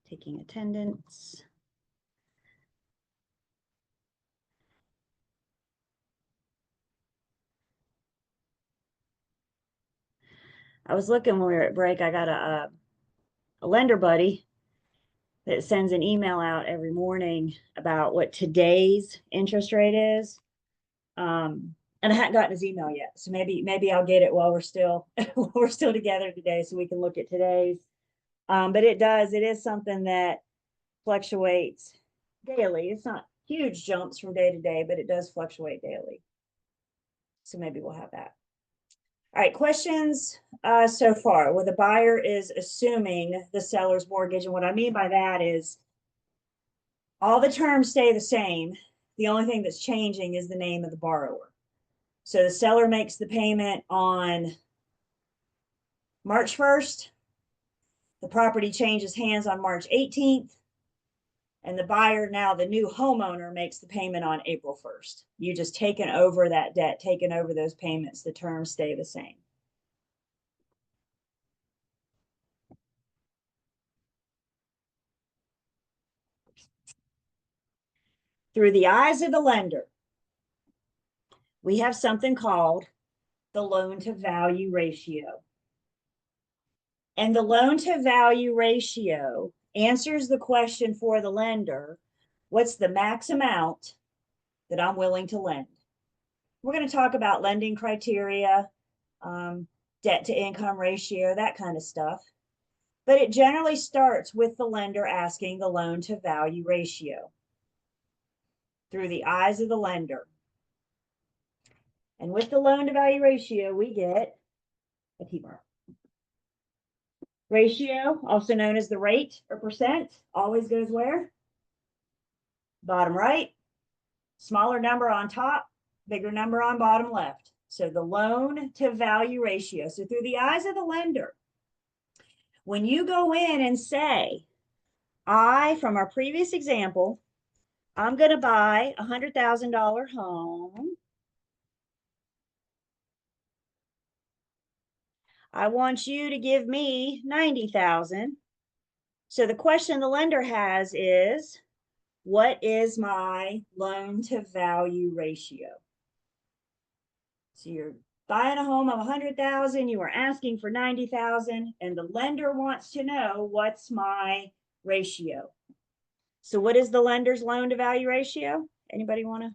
taking attendance. I was looking when we were at break. I got a lender buddy that sends an email out every morning about what today's interest rate is. And I hadn't gotten his email yet, so maybe I'll get it while we're still while we're still together today, so we can look at today's. But it is something that fluctuates daily. It's not huge jumps from day to day, but it does fluctuate daily. So maybe we'll have that. All right, questions so far. Well, the buyer is assuming the seller's mortgage, and what I mean by that is all the terms stay the same. The only thing that's changing is the name of the borrower. So the seller makes the payment on March 1st. The property changes hands on March 18th. And the buyer, now the new homeowner, makes the payment on April 1st. You just taken over that debt, taken over those payments. The terms stay the same. Through the eyes of the lender, we have something called the loan to value ratio. And the loan to value ratio answers the question for the lender, what's the max amount that I'm willing to lend? We're going to talk about lending criteria, debt to income ratio, that kind of stuff. But it generally starts with the lender asking the loan to value ratio through the eyes of the lender. And with the loan to value ratio, we get a T-bar. Ratio, also known as the rate or percent, always goes where? Bottom right. Smaller number on top, bigger number on bottom left. So the loan to value ratio. So through the eyes of the lender, when you go in and say, from our previous example, I'm going to buy a $100,000 home. I want you to give me 90,000. So the question the lender has is, what is my loan to value ratio? So you're buying a home of 100,000, you are asking for 90,000, and the lender wants to know what's my ratio. So what is the lender's loan to value ratio? Anybody want to?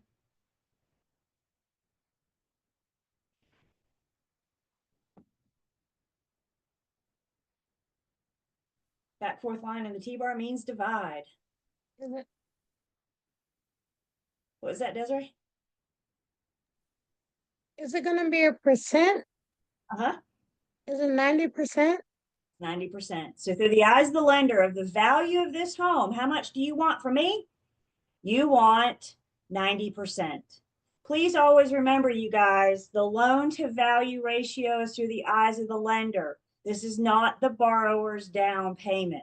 That fourth line in the T-bar means divide. What was that, Desiree? Is it gonna be a percent? Uh-huh. Is it 90%? 90%. So through the eyes of the lender of the value of this home, how much do you want from me? You want 90%. Please always remember, you guys, the loan to value ratio is through the eyes of the lender. This is not the borrower's down payment.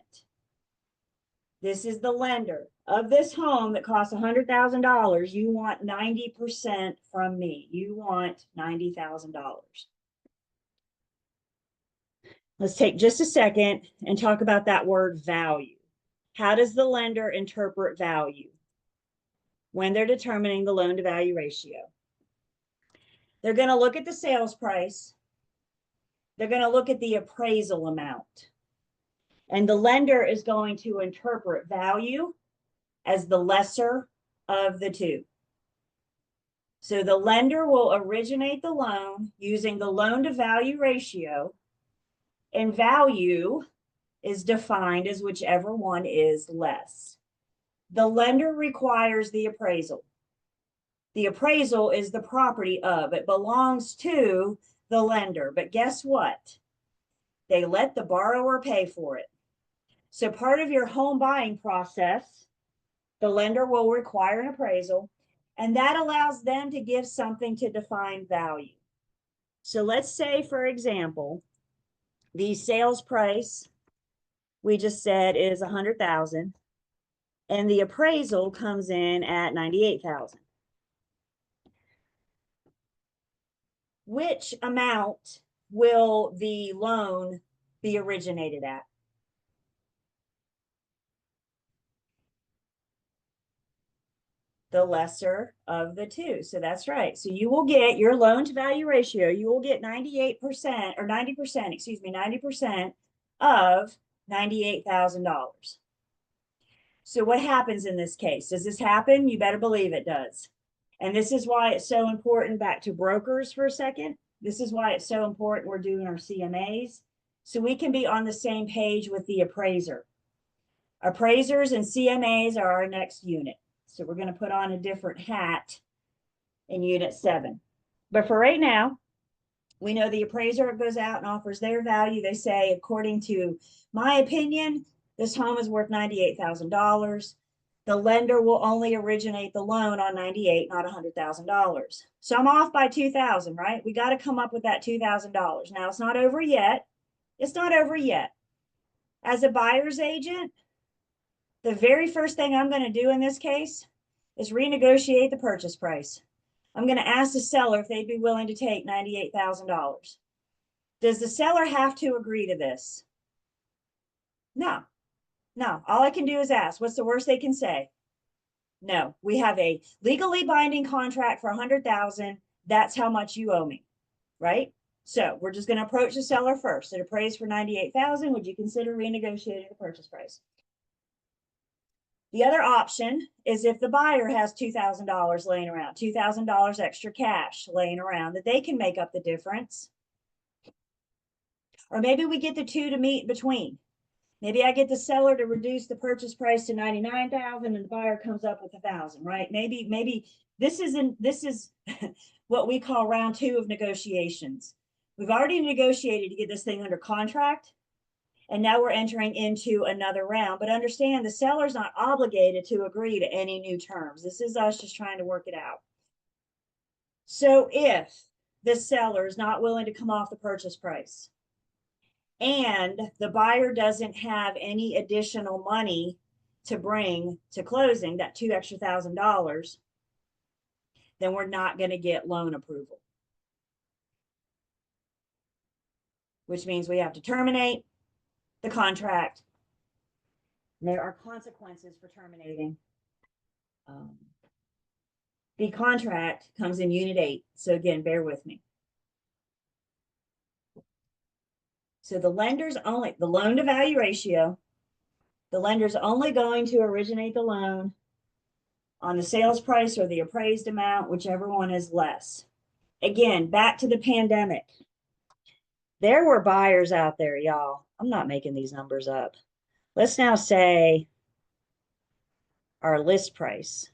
This is the lender of this home that costs $100,000. You want 90% from me. You want $90,000. Let's take just a second and talk about that word value. How does the lender interpret value when they're determining the loan to value ratio? They're going to look at the sales price. They're going to look at the appraisal amount. And the lender is going to interpret value as the lesser of the two. So the lender will originate the loan using the loan to value ratio, and value is defined as whichever one is less. The lender requires the appraisal. The appraisal is the property of, it belongs to the lender. But guess what? They let the borrower pay for it. So part of your home buying process, the lender will require an appraisal, and that allows them to give something to define value. So let's say, for example, the sales price we just said is 100,000, and the appraisal comes in at 98,000. Which amount will the loan be originated at? The lesser of the two. So that's right. So you will get your loan to value ratio, you will get 98% or 90%, excuse me, 90% of $98,000. So what happens in this case? Does this happen? You better believe it does. And this is why it's so important, back to brokers for a second. This is why it's so important we're doing our CMAs, so we can be on the same page with the appraiser. Appraisers and CMAs are our next unit. So we're going to put on a different hat in unit 7. But for right now, we know the appraiser goes out and offers their value. They say, according to my opinion, this home is worth $98,000. The lender will only originate the loan on 98, not $100,000. So I'm off by $2,000, right? We got to come up with that $2,000. Now it's not over yet. It's not over yet. As a buyer's agent, the very first thing I'm going to do in this case is renegotiate the purchase price. I'm going to ask the seller if they'd be willing to take $98,000. Does the seller have to agree to this? No. No. All I can do is ask. What's the worst they can say? No. We have a legally binding contract for $100,000. That's how much you owe me, right? So we're just going to approach the seller first. It appraised for $98,000. Would you consider renegotiating the purchase price? The other option is if the buyer has $2,000 laying around, $2,000 extra cash laying around, that they can make up the difference. Or maybe we get the two to meet between. Maybe I get the seller to reduce the purchase price to $99,000 and the buyer comes up with $1,000, right? Maybe this is what we call round 2 of negotiations. We've already negotiated to get this thing under contract. And now we're entering into another round. But understand, the seller's not obligated to agree to any new terms. This is us just trying to work it out. So if the seller is not willing to come off the purchase price and the buyer doesn't have any additional money to bring to closing, that $2,000 extra, then we're not going to get loan approval. Which means we have to terminate the contract. There are consequences for terminating. The contract comes in unit 8. So again, bear with me. So the lender's only, the loan to value ratio, the lender's only going to originate the loan on the sales price or the appraised amount, whichever one is less. Again, back to the pandemic. There were buyers out there, y'all. I'm not making these numbers up. Let's now say our list price.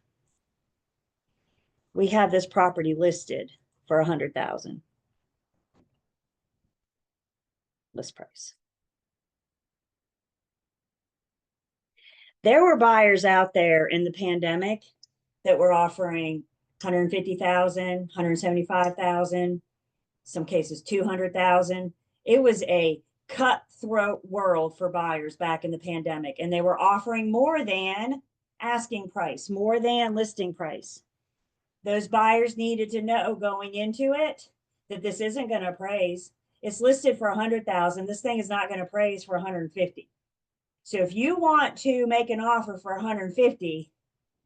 We have this property listed for $100,000. List price. There were buyers out there in the pandemic that were offering $150,000, $175,000, some cases $200,000. It was a cutthroat world for buyers back in the pandemic, and they were offering more than asking price, more than listing price. Those buyers needed to know going into it that this isn't going to appraise. It's listed for $100,000. This thing is not going to appraise for $150,000. So if you want to make an offer for $150,000,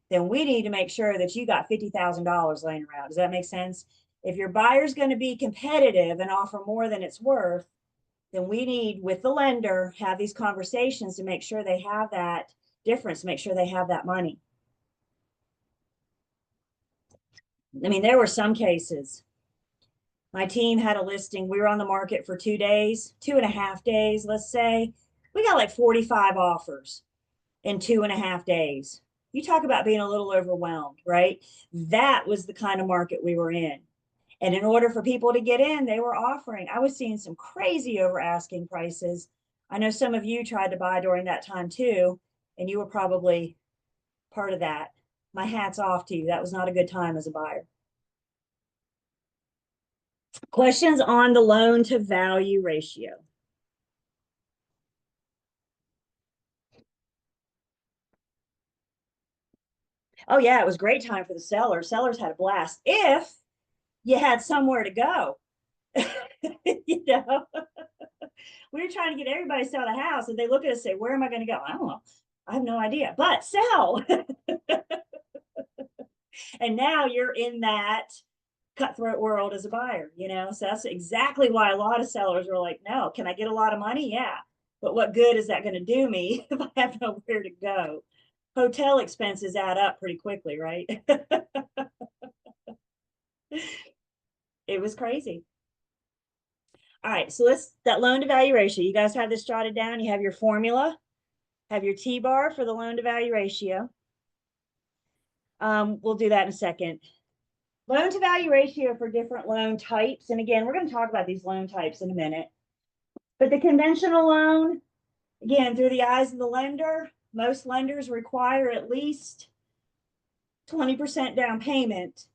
then we need to make sure that you got $50,000 laying around. Does that make sense? If your buyer's going to be competitive and offer more than it's worth, then we need, with the lender, have these conversations to make sure they have that difference, make sure they have that money. I mean, there were some cases. My team had a listing. We were on the market for 2 days, 2.5 days, let's say. We got like 45 offers in 2.5 days. You talk about being a little overwhelmed, right? That was the kind of market we were in. And in order for people to get in, they were offering, I was seeing some crazy over asking prices. I know some of you tried to buy during that time too, and you were probably part of that. My hat's off to you. That was not a good time as a buyer. Questions on the loan to value ratio? Oh yeah, it was a great time for the sellers. Sellers had a blast if you had somewhere to go. You know, we're trying to get everybody to sell the house, and they look at us and say, where am I going to go? I don't know. I have no idea, but sell. And now you're in that cutthroat world as a buyer, you know? So that's exactly why a lot of sellers are like, no, can I get a lot of money? Yeah. But what good is that going to do me if I have nowhere to go? Hotel expenses add up pretty quickly, right? It was crazy. All right, so that loan to value ratio. You guys have this jotted down. You have your formula, have your T-bar for the loan to value ratio. We'll do that in a second. Loan to value ratio for different loan types. And again, we're going to talk about these loan types in a minute. But the conventional loan, again, through the eyes of the lender, most lenders require at least 20% down payment,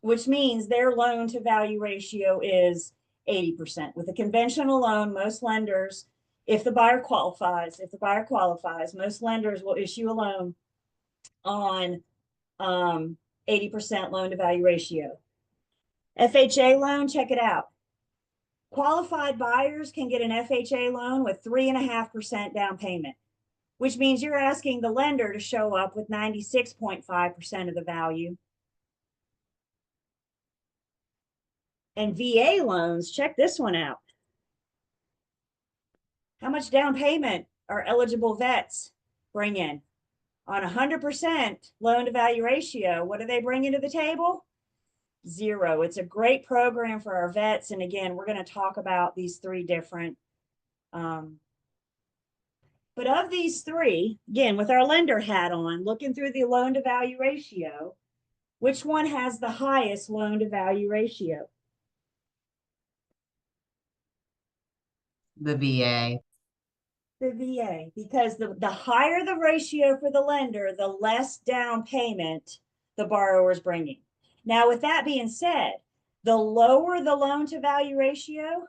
which means their loan to value ratio is 80%. With a conventional loan, most lenders, if the buyer qualifies, most lenders will issue a loan on 80% loan to value ratio. FHA loan, check it out. Qualified buyers can get an FHA loan with 3.5% down payment, which means you're asking the lender to show up with 96.5% of the value. And VA loans, check this one out. How much down payment are eligible vets bring in? On 100% loan to value ratio, what do they bring into the table? 0. It's a great program for our vets. And again, we're going to talk about these three different. But of these three, again, with our lender hat on, looking through the loan to value ratio, which one has the highest loan to value ratio? The VA. The VA, because the higher the ratio for the lender, the less down payment the borrower is bringing. Now, with that being said, the lower the loan to value ratio,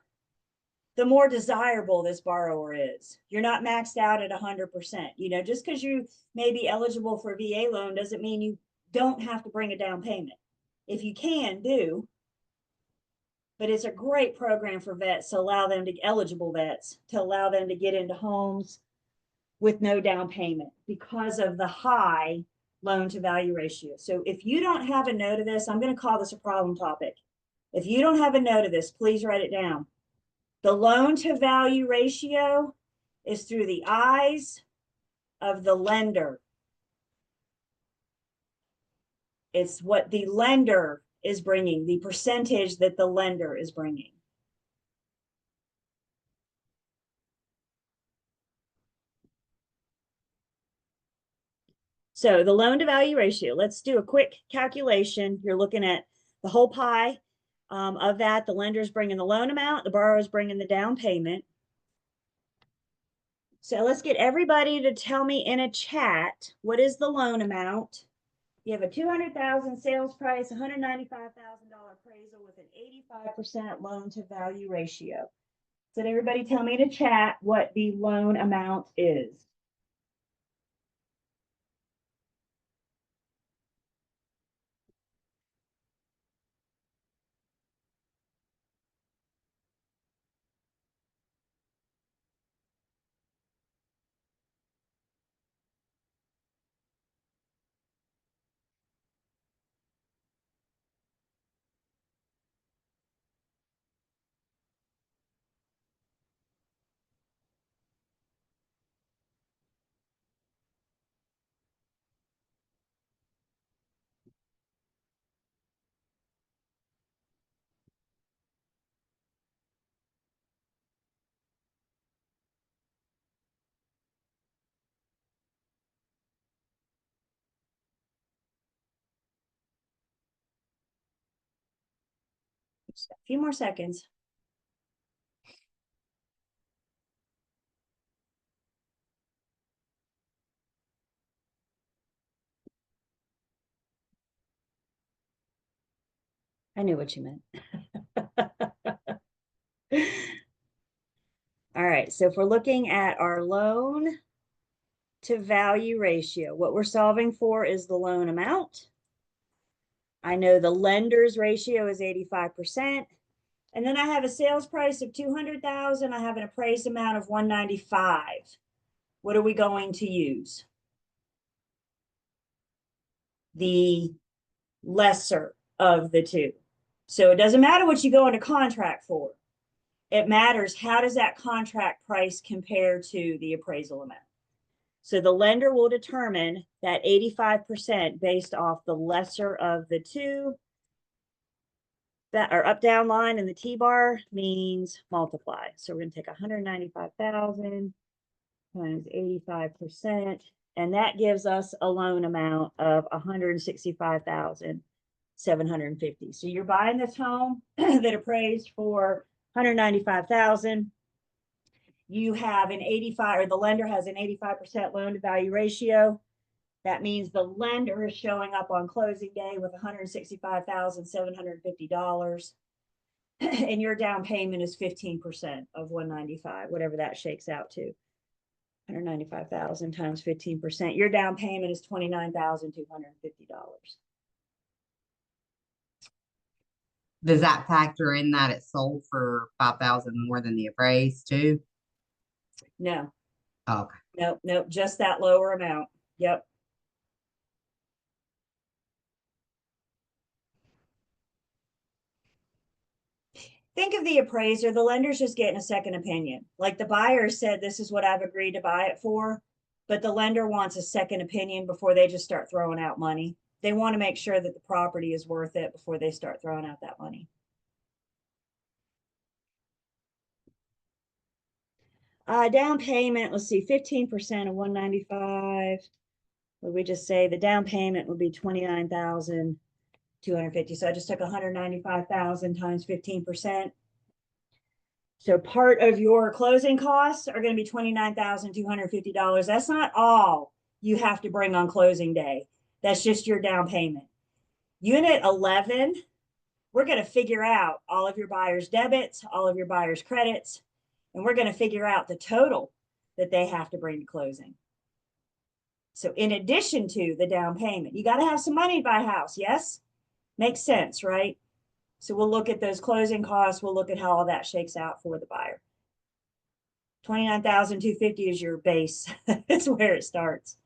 the more desirable this borrower is. You're not maxed out at 100%. You know, just because you may be eligible for a VA loan doesn't mean you don't have to bring a down payment. If you can, do. But it's a great program for vets to allow them to, eligible vets, to allow them to get into homes with no down payment because of the high loan to value ratio. So if you don't have a note of this, I'm going to call this a problem topic. If you don't have a note of this, please write it down. The loan to value ratio is through the eyes of the lender. It's what the lender is bringing, the percentage that the lender is bringing. So the loan to value ratio, let's do a quick calculation. You're looking at the whole pie of that. The lender's bringing the loan amount, the borrower's bringing the down payment. So let's get everybody to tell me in a chat, what is the loan amount? You have a $200,000 sales price, $195,000 appraisal with an 85% loan to value ratio. So everybody tell me in a chat what the loan amount is. Just a few more seconds. I knew what you meant. All right, so if we're looking at our loan to value ratio, what we're solving for is the loan amount. I know the lender's ratio is 85%. And then I have a sales price of 200,000. I have an appraised amount of 195. What are we going to use? The lesser of the two. So it doesn't matter what you go into contract for. It matters, how does that contract price compare to the appraisal amount? So the lender will determine that 85% based off the lesser of the two. That our up down line in the T-bar means multiply. So we're going to take 195,000 times 85%, and that gives us a loan amount of 165,750. So you're buying this home that appraised for 195,000. You have an 85, or the lender has an 85% loan to value ratio. That means the lender is showing up on closing day with $165,750. And your down payment is 15% of 195, whatever that shakes out to. 195,000 times 15%. Your down payment is $29,250. Does that factor in that it sold for 5,000 more than the appraised too? No, Okay. no, just that lower amount. Yep. Think of the appraiser, the lender's just getting a second opinion. Like the buyer said, this is what I've agreed to buy it for, but the lender wants a second opinion before they just start throwing out money. They want to make sure that the property is worth it before they start throwing out that money. Down payment, let's see, 15% of 195. Would we just say the down payment would be 29,250. So I just took 195,000 times 15%. So part of your closing costs are going to be $29,250. That's not all you have to bring on closing day. That's just your down payment. Unit 11, we're going to figure out all of your buyer's debits, all of your buyer's credits, and we're going to figure out the total that they have to bring to closing. So in addition to the down payment, you got to have some money to buy a house. Yes? Makes sense, right? So we'll look at those closing costs. We'll look at how all that shakes out for the buyer. 29,250 is your base. It's where it starts.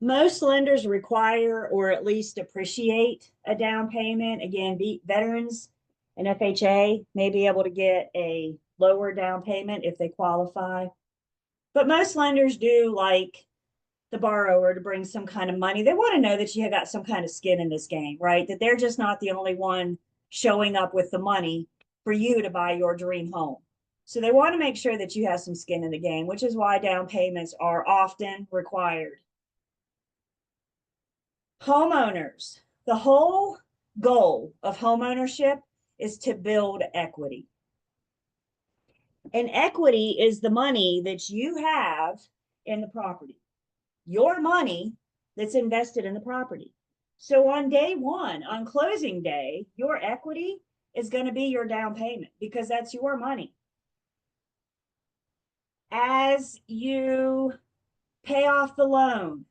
Most lenders require or at least appreciate a down payment. Again, veterans and FHA may be able to get a lower down payment if they qualify. But most lenders do like the borrower to bring some kind of money. They want to know that you have got some kind of skin in this game, right? That they're just not the only one showing up with the money for you to buy your dream home. So they want to make sure that you have some skin in the game, which is why down payments are often required. Homeowners, the whole goal of homeownership is to build equity. And equity is the money that you have in the property, your money that's invested in the property. So on day one, on closing day, your equity is going to be your down payment because that's your money. As you pay off the loan,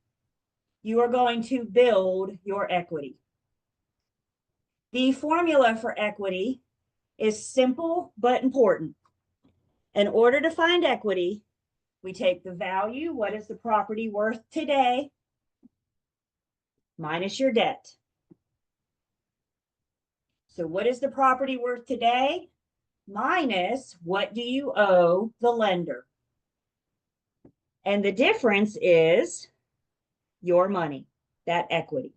you are going to build your equity. The formula for equity is simple but important. In order to find equity, we take the value, what is the property worth today, minus your debt. So what is the property worth today? Minus what do you owe the lender? And the difference is your money, that equity.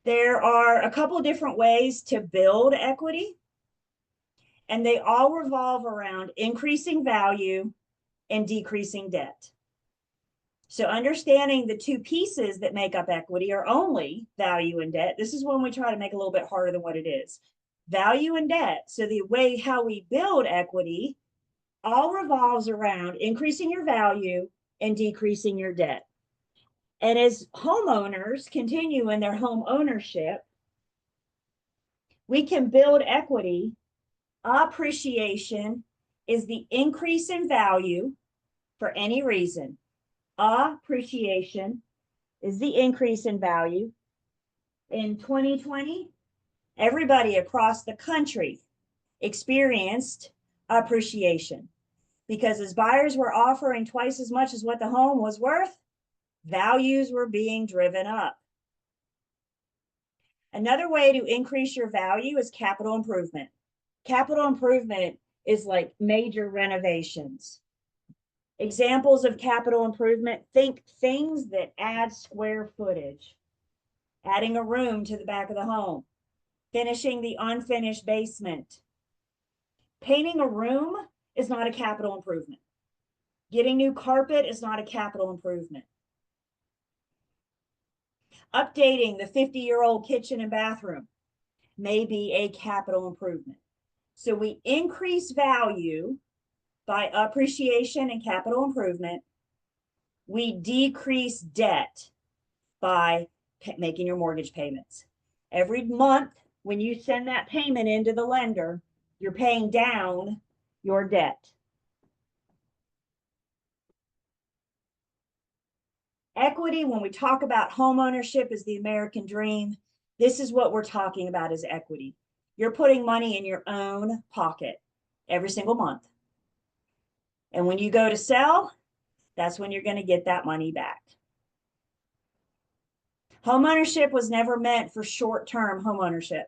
There are a couple different ways to build equity, and they all revolve around increasing value and decreasing debt. So understanding the two pieces that make up equity are only value and debt. This is when we try to make it a little bit harder than what it is. Value and debt. So the way how we build equity all revolves around increasing your value and decreasing your debt. And as homeowners continue in their home ownership, we can build equity. Appreciation is the increase in value for any reason, appreciation is the increase in value. In 2020, everybody across the country experienced appreciation because as buyers were offering twice as much as what the home was worth, values were being driven up. Another way to increase your value is capital improvement. Capital improvement is like major renovations. Examples of capital improvement, think things that add square footage. Adding a room to the back of the home, finishing the unfinished basement. Painting a room is not a capital improvement. Getting new carpet is not a capital improvement. Updating the 50-year-old kitchen and bathroom may be a capital improvement. So we increase value by appreciation and capital improvement. We decrease debt by making your mortgage payments. Every month, when you send that payment into the lender, you're paying down your debt. Equity, when we talk about home ownership as the American dream, this is what we're talking about as equity. You're putting money in your own pocket every single month. And when you go to sell, that's when you're going to get that money back. Home ownership was never meant for short-term home ownership.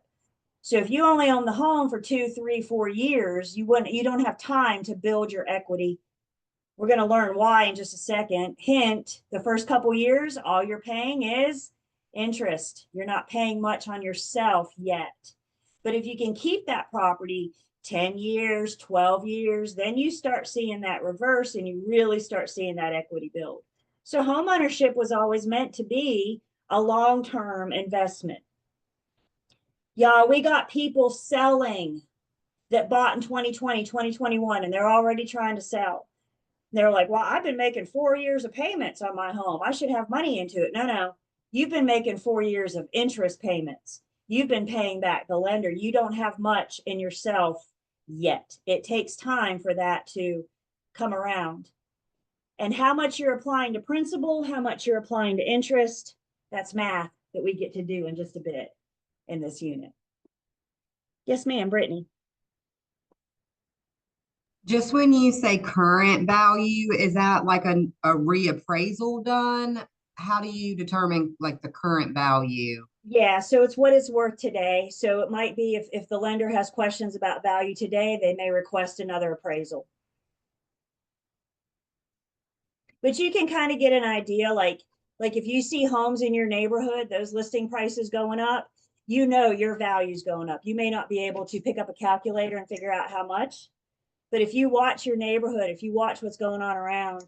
So if you only own the home for 2, 3, 4 years, you don't have time to build your equity. We're going to learn why in just a second. Hint, the first couple years, all you're paying is interest. You're not paying much on yourself yet. But if you can keep that property 10 years, 12 years, then you start seeing that reverse and you really start seeing that equity build. So home ownership was always meant to be a long-term investment. Y'all, we got people selling that bought in 2020, 2021, and they're already trying to sell. They're like, well, I've been making 4 years of payments on my home. I should have money into it. No. You've been making 4 years of interest payments. You've been paying back the lender. You don't have much in yourself yet. It takes time for that to come around. And how much you're applying to principal, how much you're applying to interest, that's math that we get to do in just a bit in this unit. Yes, ma'am, Brittany. Just when you say current value, is that like a reappraisal done? How do you determine like the current value? Yeah, so it's what it's worth today. So it might be if the lender has questions about value today, they may request another appraisal. But you can kind of get an idea, like if you see homes in your neighborhood, those listing prices going up, you know your value's going up. You may not be able to pick up a calculator and figure out how much, but if you watch your neighborhood, if you watch what's going on around,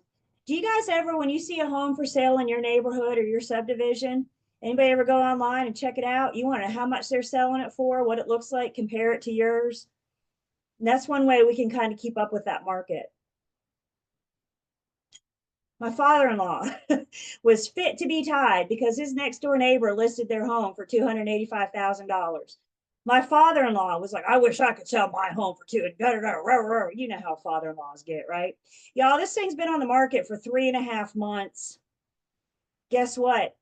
do you guys ever, when you see a home for sale in your neighborhood or your subdivision, anybody ever go online and check it out? You want to know how much they're selling it for, what it looks like, compare it to yours. And that's one way we can kind of keep up with that market. My father-in-law was fit to be tied because his next door neighbor listed their home for $285,000. My father-in-law was like, I wish I could sell my home for two. You know how father-in-laws get, right? Y'all, this thing's been on the market for 3.5 months. Guess what?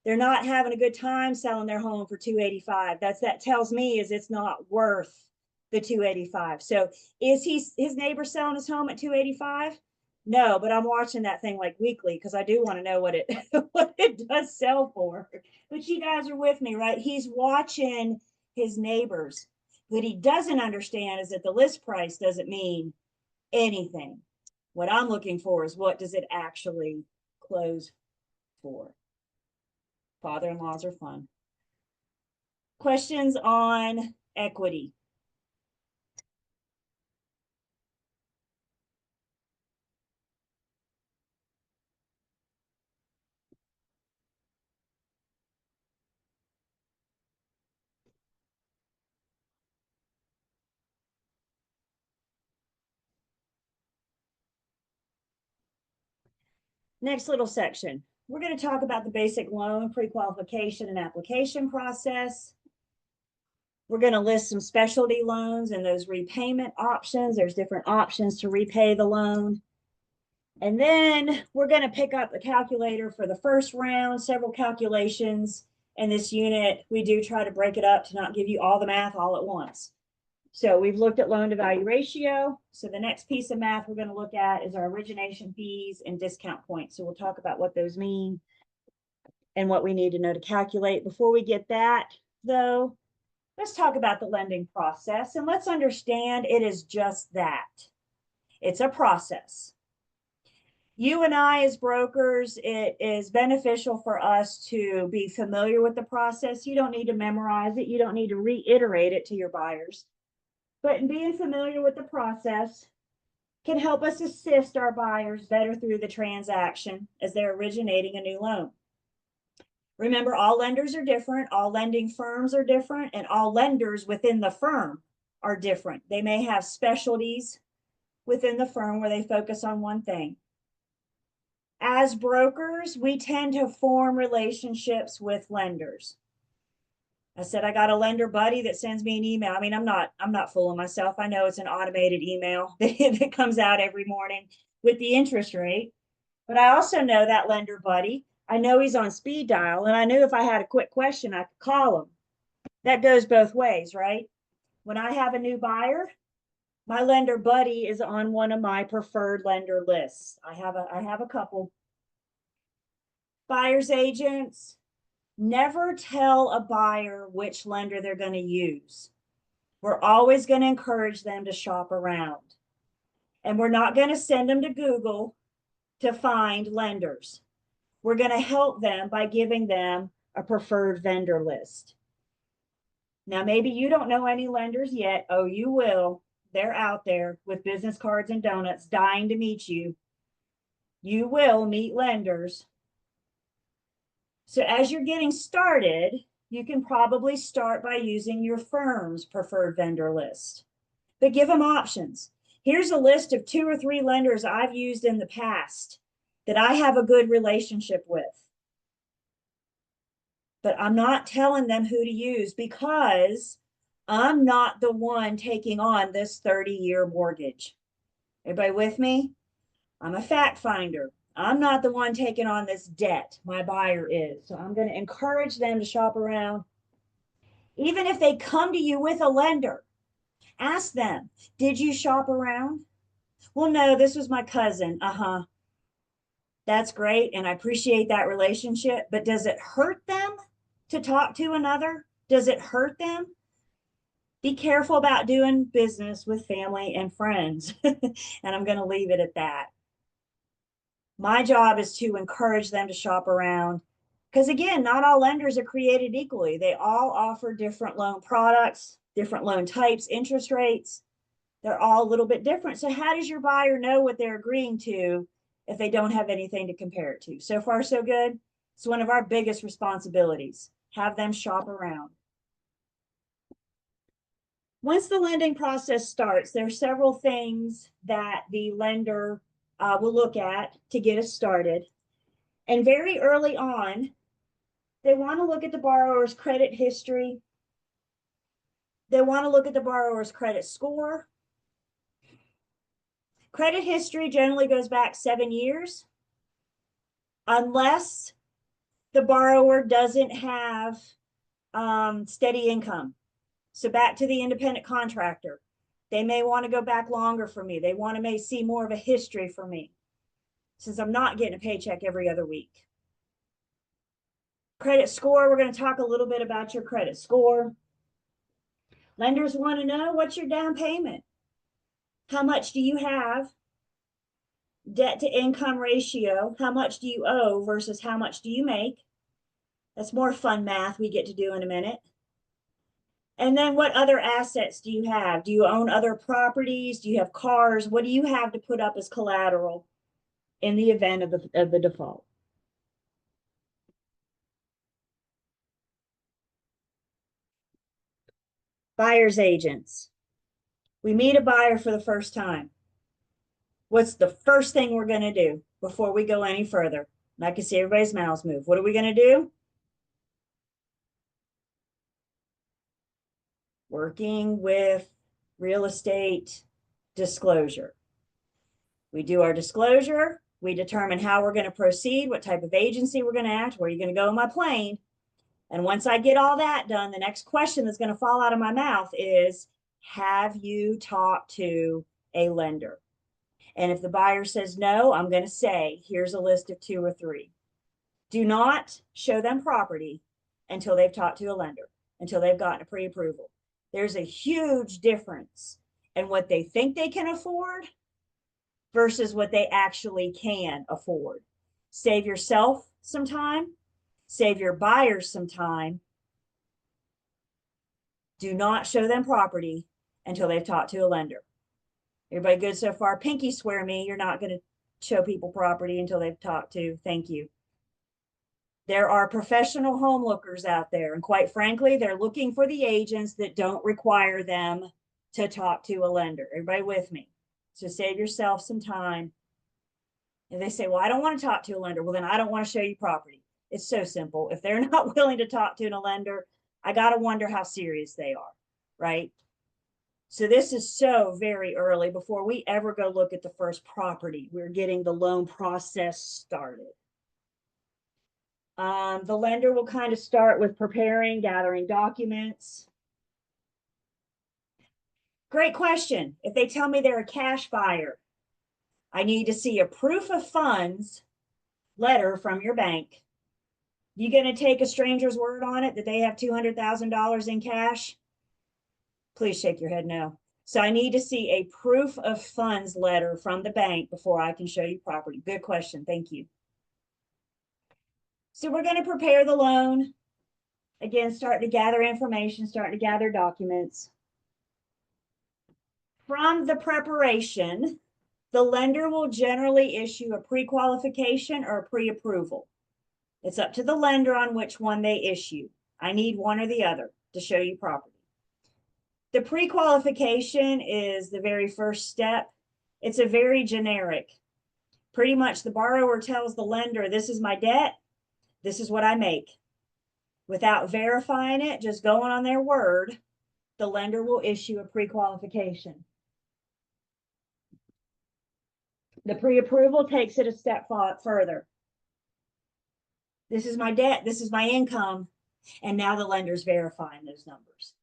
They're not having a good time selling their home for $285. That tells me is it's not worth the $285. So is his neighbor selling his home at $285? No, but I'm watching that thing like weekly because I do want to know what it does sell for. But you guys are with me, right? He's watching his neighbors. What he doesn't understand is that the list price doesn't mean anything. What I'm looking for is what does it actually close for? Father-in-laws are fun. Questions on equity? Next little section. We're going to talk about the basic loan pre-qualification and application process. We're going to list some specialty loans and those repayment options. There's different options to repay the loan. And then we're going to pick up the calculator for the first round, several calculations. In this unit, we do try to break it up to not give you all the math all at once. So we've looked at loan to value ratio. So the next piece of math we're going to look at is our origination fees and discount points. So we'll talk about what those mean and what we need to know to calculate. Before we get that, though, let's talk about the lending process, and let's understand it is just that. It's a process. You and I, as brokers, it is beneficial for us to be familiar with the process. You don't need to memorize it. You don't need to reiterate it to your buyers. But in being familiar with the process can help us assist our buyers better through the transaction as they're originating a new loan. Remember, all lenders are different, all lending firms are different, and all lenders within the firm are different. They may have specialties within the firm where they focus on one thing. As brokers, we tend to form relationships with lenders. I said, I got a lender buddy that sends me an email. I mean, I'm not fooling myself. I know it's an automated email that comes out every morning with the interest rate. But I also know that lender buddy. I know he's on speed dial, and I knew if I had a quick question, I could call him. That goes both ways, right? When I have a new buyer, my lender buddy is on one of my preferred lender lists. I have a couple. Buyer's agents, never tell a buyer which lender they're going to use. We're always going to encourage them to shop around. And we're not going to send them to Google to find lenders. We're going to help them by giving them a preferred vendor list. Now, maybe you don't know any lenders yet. Oh, you will. They're out there with business cards and donuts dying to meet you. You will meet lenders. So as you're getting started, you can probably start by using your firm's preferred vendor list, but give them options. Here's a list of 2 or 3 lenders I've used in the past that I have a good relationship with. But I'm not telling them who to use because I'm not the one taking on this 30-year mortgage. Everybody with me? I'm a fact finder. I'm not the one taking on this debt. My buyer is. So I'm going to encourage them to shop around. Even if they come to you with a lender, ask them, did you shop around? Well, no, this was my cousin. That's great. And I appreciate that relationship. But does it hurt them to talk to another? Does it hurt them? Be careful about doing business with family and friends. And I'm going to leave it at that. My job is to encourage them to shop around because, again, not all lenders are created equally. They all offer different loan products, different loan types, interest rates. They're all a little bit different. So how does your buyer know what they're agreeing to if they don't have anything to compare it to? So far, so good. It's one of our biggest responsibilities. Have them shop around. Once the lending process starts, there are several things that the lender will look at to get us started. And very early on, they want to look at the borrower's credit history. They want to look at the borrower's credit score. Credit history generally goes back 7 years, unless the borrower doesn't have steady income. So back to the independent contractor. They may want to go back longer for me. They want to may see more of a history for me, since I'm not getting a paycheck every other week. Credit score, we're going to talk a little bit about your credit score. Lenders want to know, what's your down payment? How much do you have? Debt to income ratio, how much do you owe versus how much do you make? That's more fun math we get to do in a minute. And then what other assets do you have? Do you own other properties? Do you have cars? What do you have to put up as collateral in the event of the default? Buyer's agents. We meet a buyer for the first time. What's the first thing we're going to do before we go any further? And I can see everybody's mouths move. What are we going to do? Working with real estate disclosure. We do our disclosure. We determine how we're going to proceed, what type of agency we're going to act, where you're going to go in my plane. And once I get all that done, the next question that's going to fall out of my mouth is, have you talked to a lender? And if the buyer says no, I'm going to say, here's a list of 2 or 3. Do not show them property until they've talked to a lender, until they've gotten a pre-approval. There's a huge difference in what they think they can afford versus what they actually can afford. Save yourself some time, save your buyers some time. Do not show them property until they've talked to a lender. Everybody good so far? Pinky swear me, you're not going to show people property until they've talked to. Thank you. There are professional home lookers out there, and quite frankly, they're looking for the agents that don't require them to talk to a lender. Everybody with me? So save yourself some time. And they say, well, I don't want to talk to a lender. Well, then I don't want to show you property. It's so simple. If they're not willing to talk to a lender, I got to wonder how serious they are, right? So this is so very early before we ever go look at the first property. We're getting the loan process started. The lender will kind of start with preparing, gathering documents. Great question. If they tell me they're a cash buyer, I need to see a proof of funds letter from your bank. You going to take a stranger's word on it that they have $200,000 in cash? Please shake your head no. So I need to see a proof of funds letter from the bank before I can show you property. Good question. Thank you. So we're going to prepare the loan. Again, start to gather information, start to gather documents. From the preparation, the lender will generally issue a pre-qualification or a pre-approval. It's up to the lender on which one they issue. I need one or the other to show you property. The pre-qualification is the very first step. It's a very generic. Pretty much the borrower tells the lender, this is my debt, this is what I make. Without verifying it, just going on their word, the lender will issue a pre-qualification. The pre-approval takes it a step further. This is my debt, this is my income, and now the lender's verifying those numbers.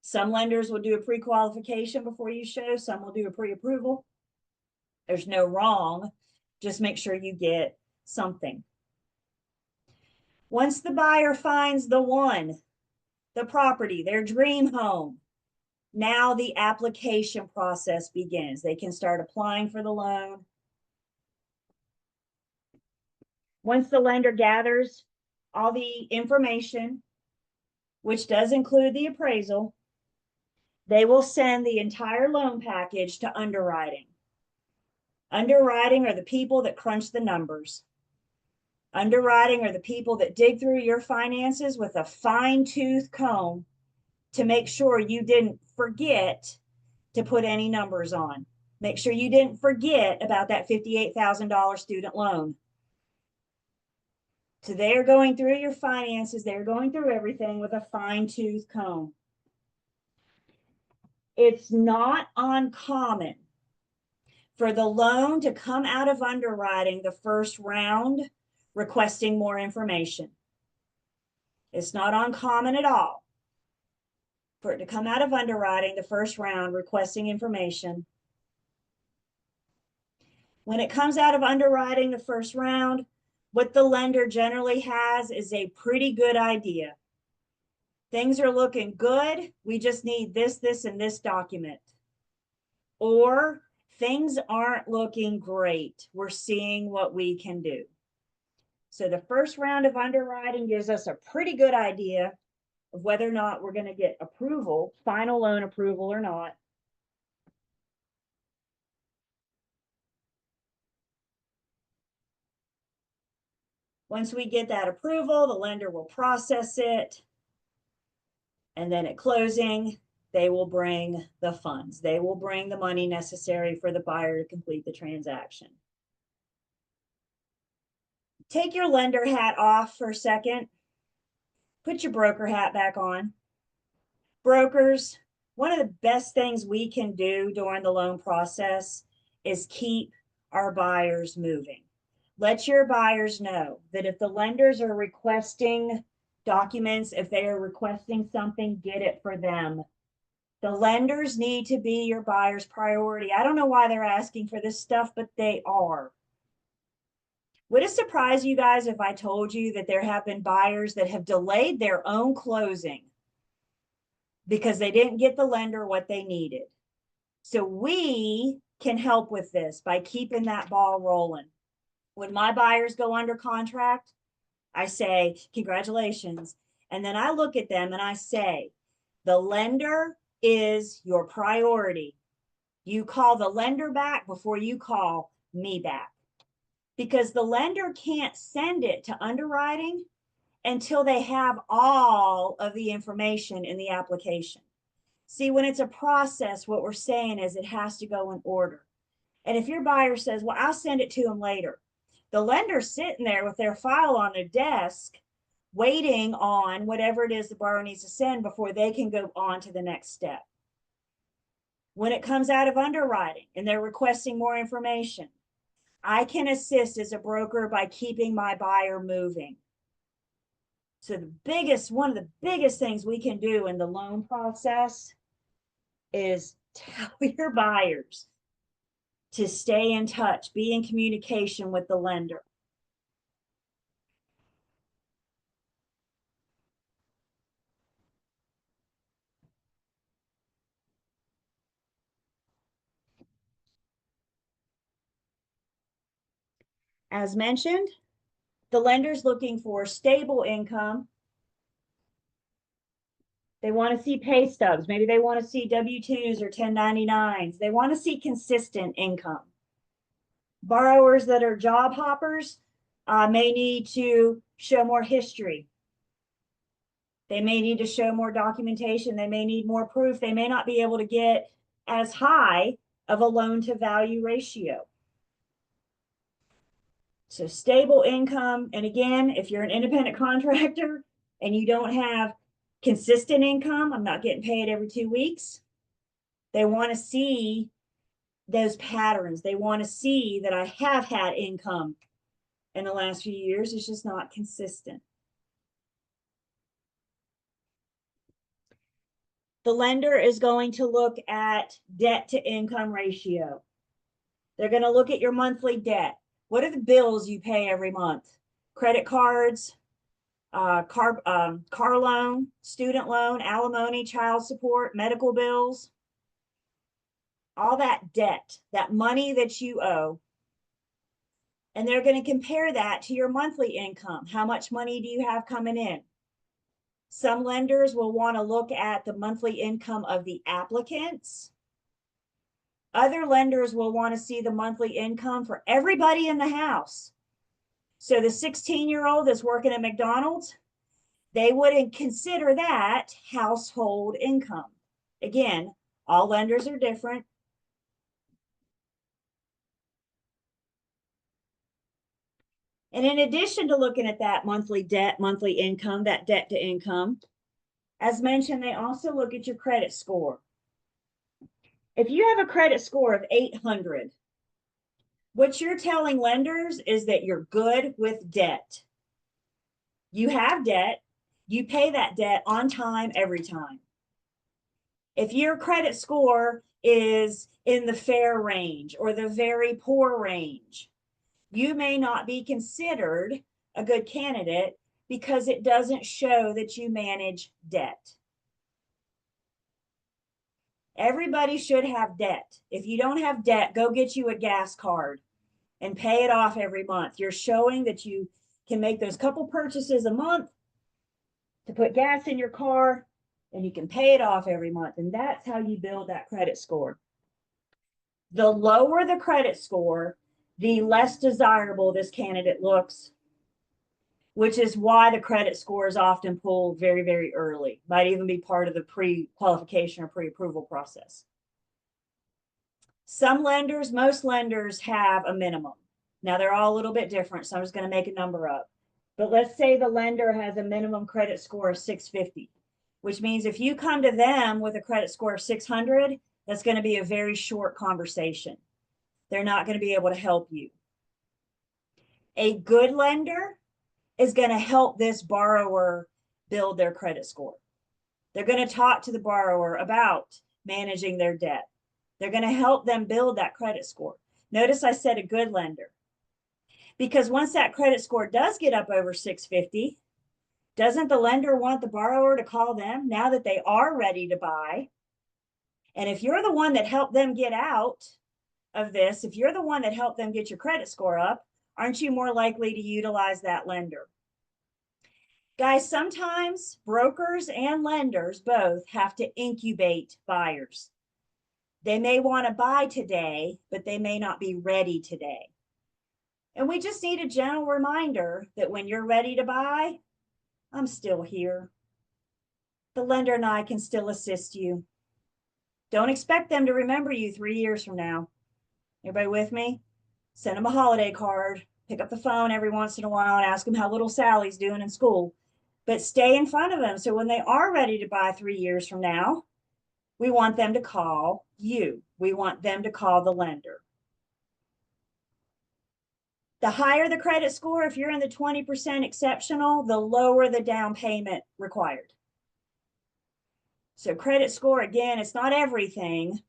Some lenders will do a pre-qualification before you show, some will do a pre-approval. There's no wrong, just make sure you get something. Once the buyer finds the one, the property, their dream home, now the application process begins. They can start applying for the loan. Once the lender gathers all the information, which does include the appraisal, they will send the entire loan package to underwriting. Underwriting are the people that crunch the numbers. Underwriting are the people that dig through your finances with a fine-tooth comb to make sure you didn't forget to put any numbers on. Make sure you didn't forget about that $58,000 student loan. So they're going through your finances, they're going through everything with a fine-tooth comb. It's not uncommon for the loan to come out of underwriting the first round requesting more information. It's not uncommon at all for it to come out of underwriting the first round requesting information. When it comes out of underwriting the first round, what the lender generally has is a pretty good idea. Things are looking good. We just need this, this, and this document. Or things aren't looking great. We're seeing what we can do. So the first round of underwriting gives us a pretty good idea of whether or not we're going to get approval, final loan approval or not. Once we get that approval, the lender will process it. And then at closing, they will bring the funds. They will bring the money necessary for the buyer to complete the transaction. Take your lender hat off for a second. Put your broker hat back on. Brokers, one of the best things we can do during the loan process is keep our buyers moving. Let your buyers know that if the lenders are requesting documents, if they are requesting something, get it for them. The lenders need to be your buyer's priority. I don't know why they're asking for this stuff, but they are. Would it surprise you guys if I told you that there have been buyers that have delayed their own closing because they didn't get the lender what they needed? So we can help with this by keeping that ball rolling. When my buyers go under contract, I say, congratulations. And then I look at them and I say, the lender is your priority. You call the lender back before you call me back, because the lender can't send it to underwriting until they have all of the information in the application. See, when it's a process, what we're saying is it has to go in order. And if your buyer says, well, I'll send it to them later, the lender's sitting there with their file on their desk, waiting on whatever it is the borrower needs to send before they can go on to the next step. When it comes out of underwriting and they're requesting more information, I can assist as a broker by keeping my buyer moving. So one of the biggest things we can do in the loan process is tell your buyers to stay in touch, be in communication with the lender. As mentioned, the lender's looking for stable income. They want to see pay stubs. Maybe they want to see W-2s or 1099s. They want to see consistent income. Borrowers that are job hoppers may need to show more history. They may need to show more documentation. They may need more proof. They may not be able to get as high of a loan to value ratio. So stable income. And again, if you're an independent contractor and you don't have consistent income, I'm not getting paid every 2 weeks. They want to see those patterns. They want to see that I have had income in the last few years. It's just not consistent. The lender is going to look at debt to income ratio. They're going to look at your monthly debt. What are the bills you pay every month? Credit cards, car loan, student loan, alimony, child support, medical bills, all that debt, that money that you owe. And they're going to compare that to your monthly income. How much money do you have coming in? Some lenders will want to look at the monthly income of the applicants. Other lenders will want to see the monthly income for everybody in the house. So the 16-year-old that's working at McDonald's, they wouldn't consider that household income. Again, all lenders are different. And in addition to looking at that monthly debt, monthly income, that debt to income, as mentioned, they also look at your credit score. If you have a credit score of 800, what you're telling lenders is that you're good with debt. You have debt, you pay that debt on time every time. If your credit score is in the fair range or the very poor range, you may not be considered a good candidate because it doesn't show that you manage debt. Everybody should have debt. If you don't have debt, go get you a gas card and pay it off every month. You're showing that you can make those couple purchases a month to put gas in your car, and you can pay it off every month. And that's how you build that credit score. The lower the credit score, the less desirable this candidate looks, which is why the credit score is often pulled very, very early. Might even be part of the pre-qualification or pre-approval process. Some lenders, most lenders have a minimum. Now they're all a little bit different, so I'm just going to make a number up. But let's say the lender has a minimum credit score of 650, which means if you come to them with a credit score of 600, that's going to be a very short conversation. they're not going to be able to help you. A good lender is going to help this borrower build their credit score. They're going to talk to the borrower about managing their debt. They're going to help them build that credit score. Notice I said a good lender. Because once that credit score does get up over 650, doesn't the lender want the borrower to call them now that they are ready to buy? And if you're the one that helped them get out of this, if you're the one that helped them get your credit score up, aren't you more likely to utilize that lender? Guys, sometimes brokers and lenders both have to incubate buyers. They may want to buy today, but they may not be ready today. And we just need a gentle reminder that when you're ready to buy, I'm still here. The lender and I can still assist you. Don't expect them to remember you 3 years from now. Everybody with me? Send them a holiday card, pick up the phone every once in a while and ask them how little Sally's doing in school. But stay in front of them so when they are ready to buy 3 years from now, we want them to call you. We want them to call the lender. The higher the credit score, if you're in the 20% exceptional, the lower the down payment required. So credit score, again, it's not everything,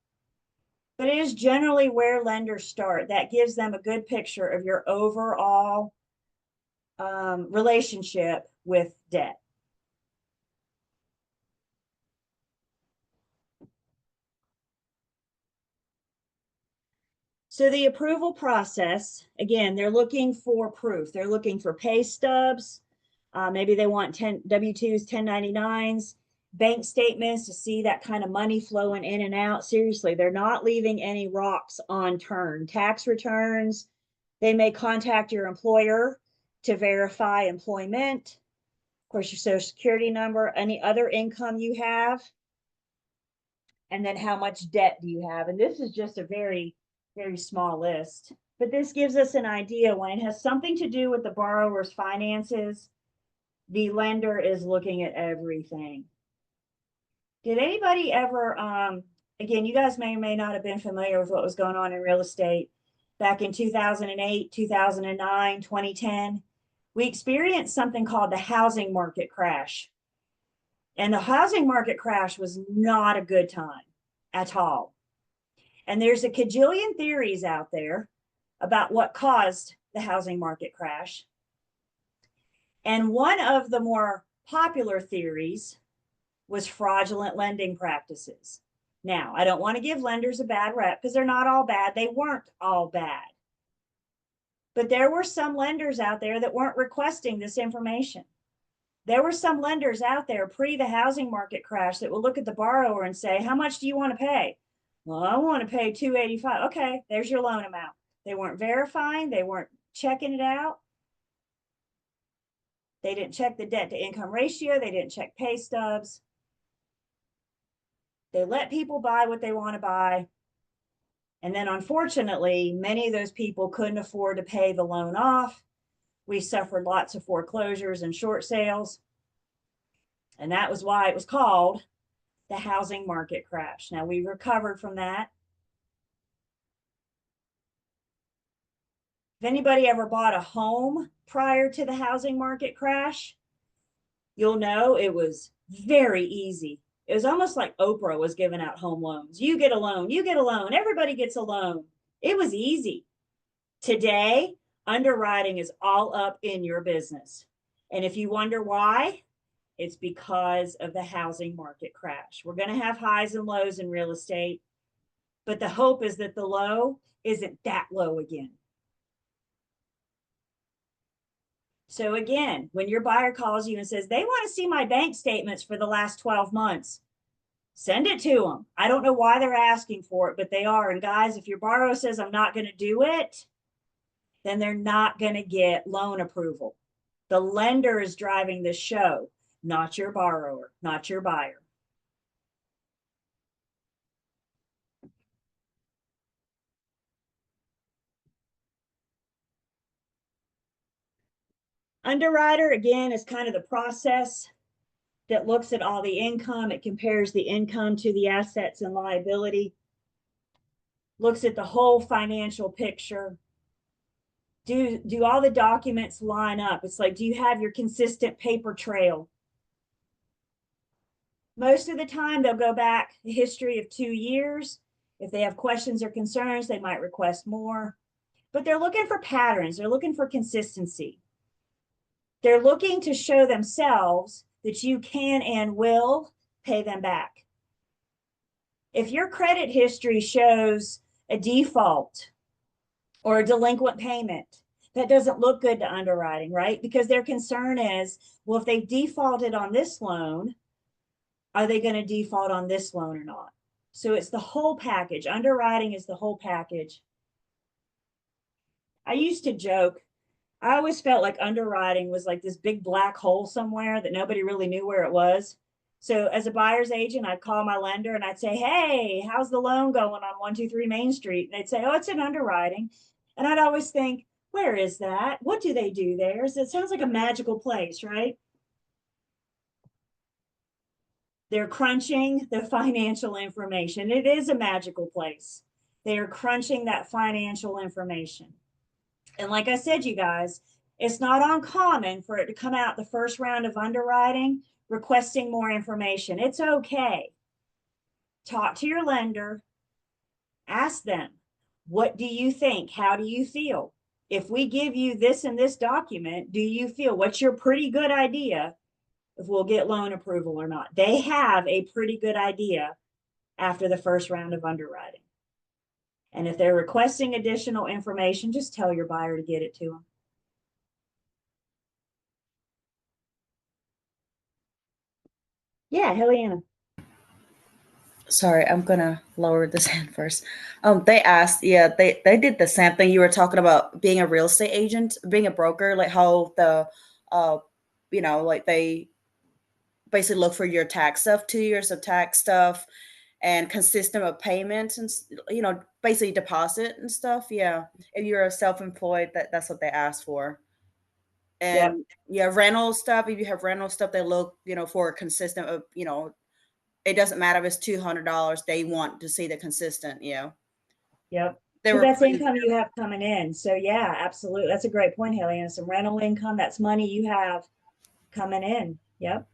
but it is generally where lenders start. That gives them a good picture of your overall relationship with debt. So the approval process, again, they're looking for proof. They're looking for pay stubs. Maybe they want W-2s, 1099s, bank statements to see that kind of money flowing in and out. Seriously, they're not leaving any rocks unturned. Tax returns, they may contact your employer to verify employment. Of course, your social security number, any other income you have, and then how much debt do you have. And this is just a very small list, but this gives us an idea when it has something to do with the borrower's finances, the lender is looking at everything. Did anybody ever, again, you guys may or may not have been familiar with what was going on in real estate back in 2008, 2009, 2010. We experienced something called the housing market crash. And the housing market crash was not a good time at all. And there's a cajillion theories out there about what caused the housing market crash. And one of the more popular theories was fraudulent lending practices. Now, I don't want to give lenders a bad rep because they're not all bad. They weren't all bad. But there were some lenders out there that weren't requesting this information. There were some lenders out there pre the housing market crash that will look at the borrower and say, how much do you want to pay? Well, I want to pay $285. Okay, there's your loan amount. They weren't verifying. They weren't checking it out. They didn't check the debt to income ratio. They didn't check pay stubs. They let people buy what they want to buy. And then unfortunately, many of those people couldn't afford to pay the loan off. We suffered lots of foreclosures and short sales. And that was why it was called the housing market crash. Now we recovered from that. If anybody ever bought a home prior to the housing market crash, you'll know it was very easy. It was almost like Oprah was giving out home loans. You get a loan, you get a loan, everybody gets a loan. It was easy. Today, underwriting is all up in your business. And if you wonder why, it's because of the housing market crash. We're going to have highs and lows in real estate, but the hope is that the low isn't that low again. So again, when your buyer calls you and says, they want to see my bank statements for the last 12 months, send it to them. I don't know why they're asking for it, but they are. And guys, if your borrower says, I'm not going to do it, then they're not going to get loan approval. The lender is driving the show, not your borrower, not your buyer. Underwriter, again, is kind of the process that looks at all the income. It compares the income to the assets and liability. looks at the whole financial picture. Do all the documents line up? It's like, do you have your consistent paper trail? Most of the time, they'll go back a history of 2 years. If they have questions or concerns, they might request more. But they're looking for patterns, they're looking for consistency. They're looking to show themselves that you can and will pay them back. If your credit history shows a default or a delinquent payment, that doesn't look good to underwriting, right? Because their concern is, well, if they defaulted on this loan, are they going to default on this loan or not? So it's the whole package. Underwriting is the whole package. I used to joke, I always felt like underwriting was like this big black hole somewhere that nobody really knew where it was. So as a buyer's agent, I'd call my lender and I'd say, hey, how's the loan going on 123 Main Street? And they'd say, oh, it's in underwriting. And I'd always think, where is that? What do they do there? So it sounds like a magical place, right? They're crunching the financial information. It is a magical place. They are crunching that financial information. And like I said, you guys, it's not uncommon for it to come out the first round of underwriting requesting more information. It's okay. Talk to your lender, ask them, what do you think? How do you feel? If we give you this and this document, do you feel, what's your pretty good idea if we'll get loan approval or not? They have a pretty good idea after the first round of underwriting. And if they're requesting additional information, just tell your buyer to get it to them. Yeah, Helena. Sorry, I'm gonna lower this hand first. They asked, yeah, they did the same thing. You were talking about being a real estate agent, being a broker, like how uh, like they basically look for your tax stuff, 2 years of tax stuff, and consistent of payments, and basically deposit and stuff. Yeah, if you're a self-employed, that's what they ask for. Yep. And yeah, rental stuff. If you have rental stuff, they look, for consistent of, it doesn't matter if it's $200. They want to see the consistent. Yep. They Because were that's pretty. income you have coming in. So yeah, absolutely. That's a great point, Helena. Some rental income, that's money you have coming in. Yep.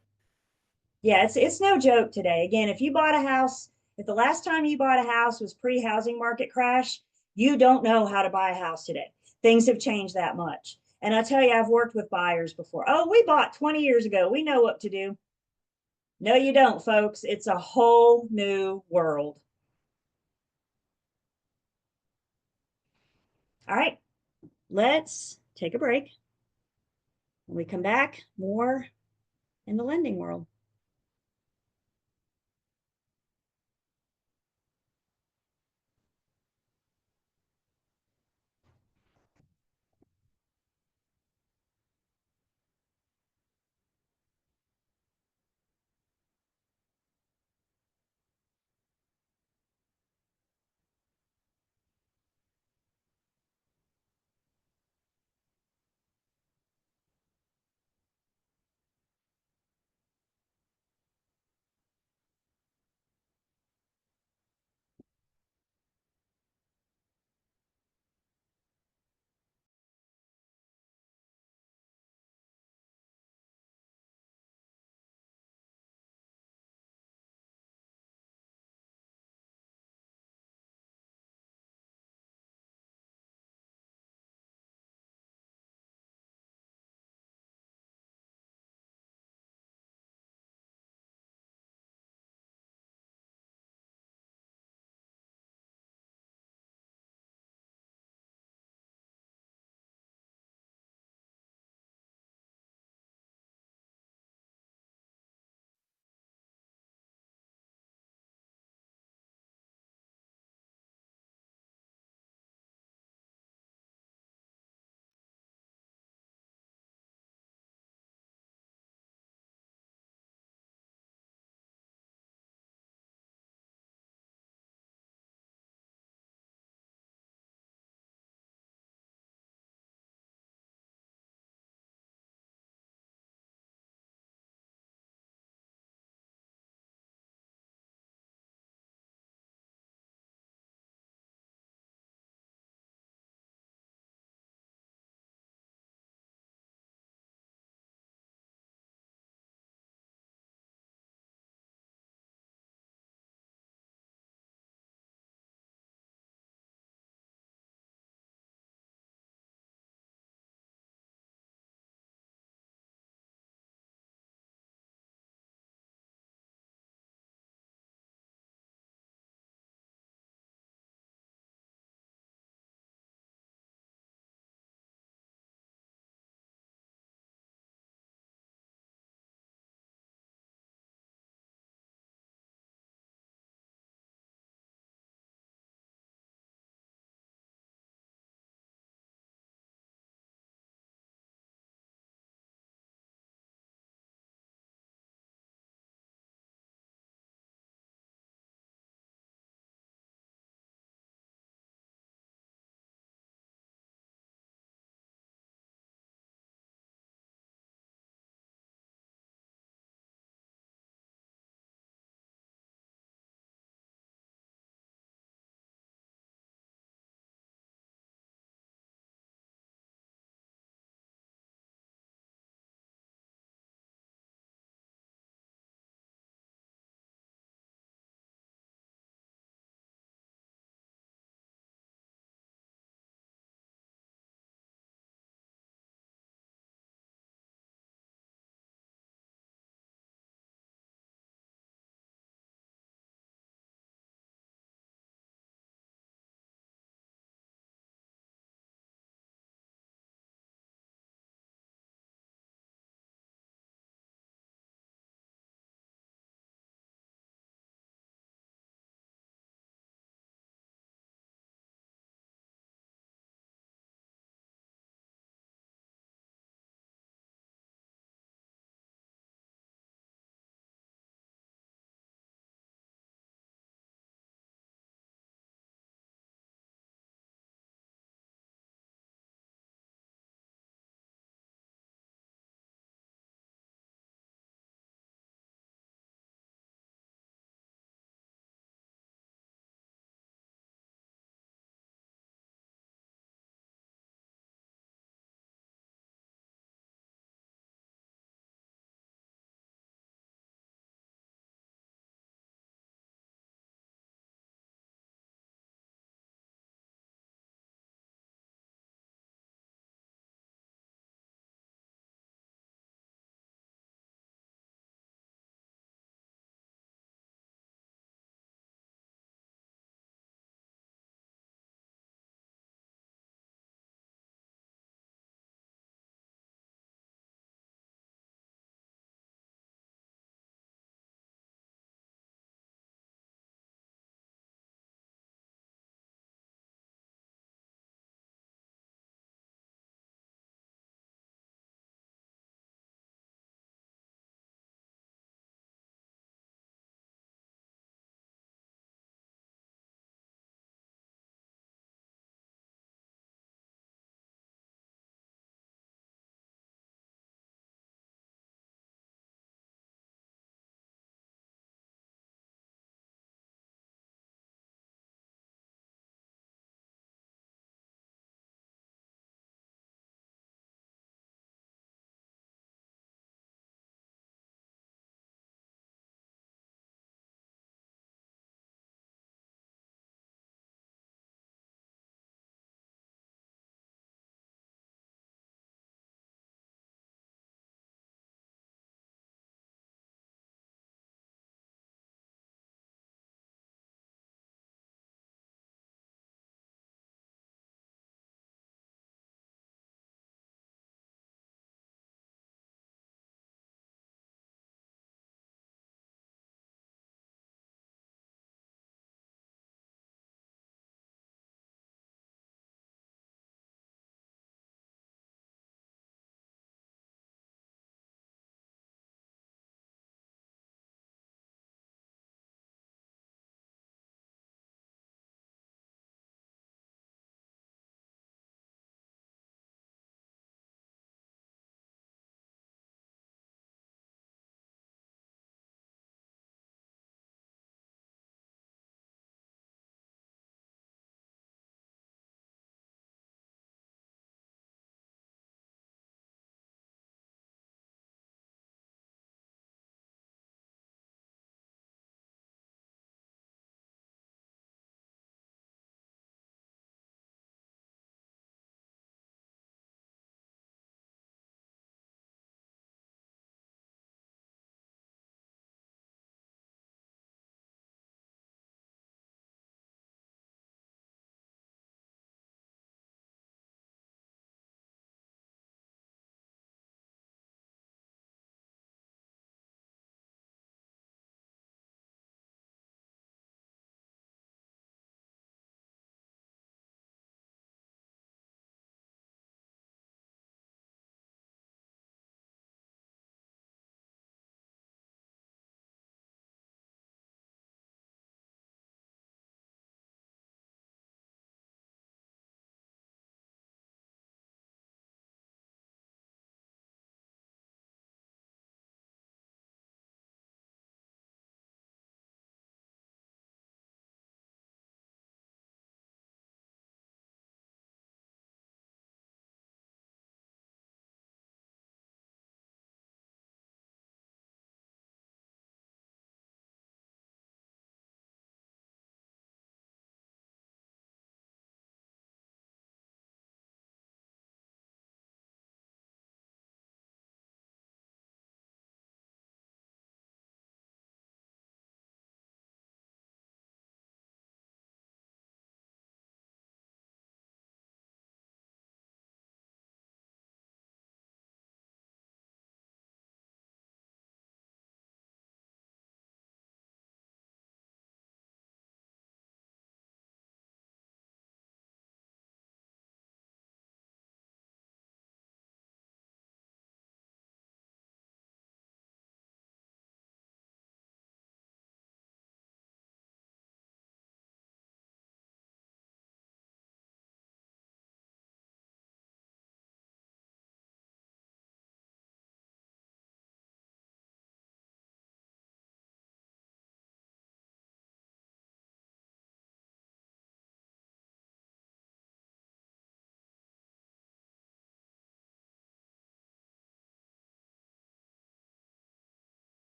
Yeah, it's no joke today. Again, if you bought a house, if the last time you bought a house was pre-housing market crash, you don't know how to buy a house today. Things have changed that much. And I tell you, I've worked with buyers before. Oh, we bought 20 years ago. We know what to do. No, you don't, folks. It's a whole new world. All right, let's take a break. When we come back, more in the lending world.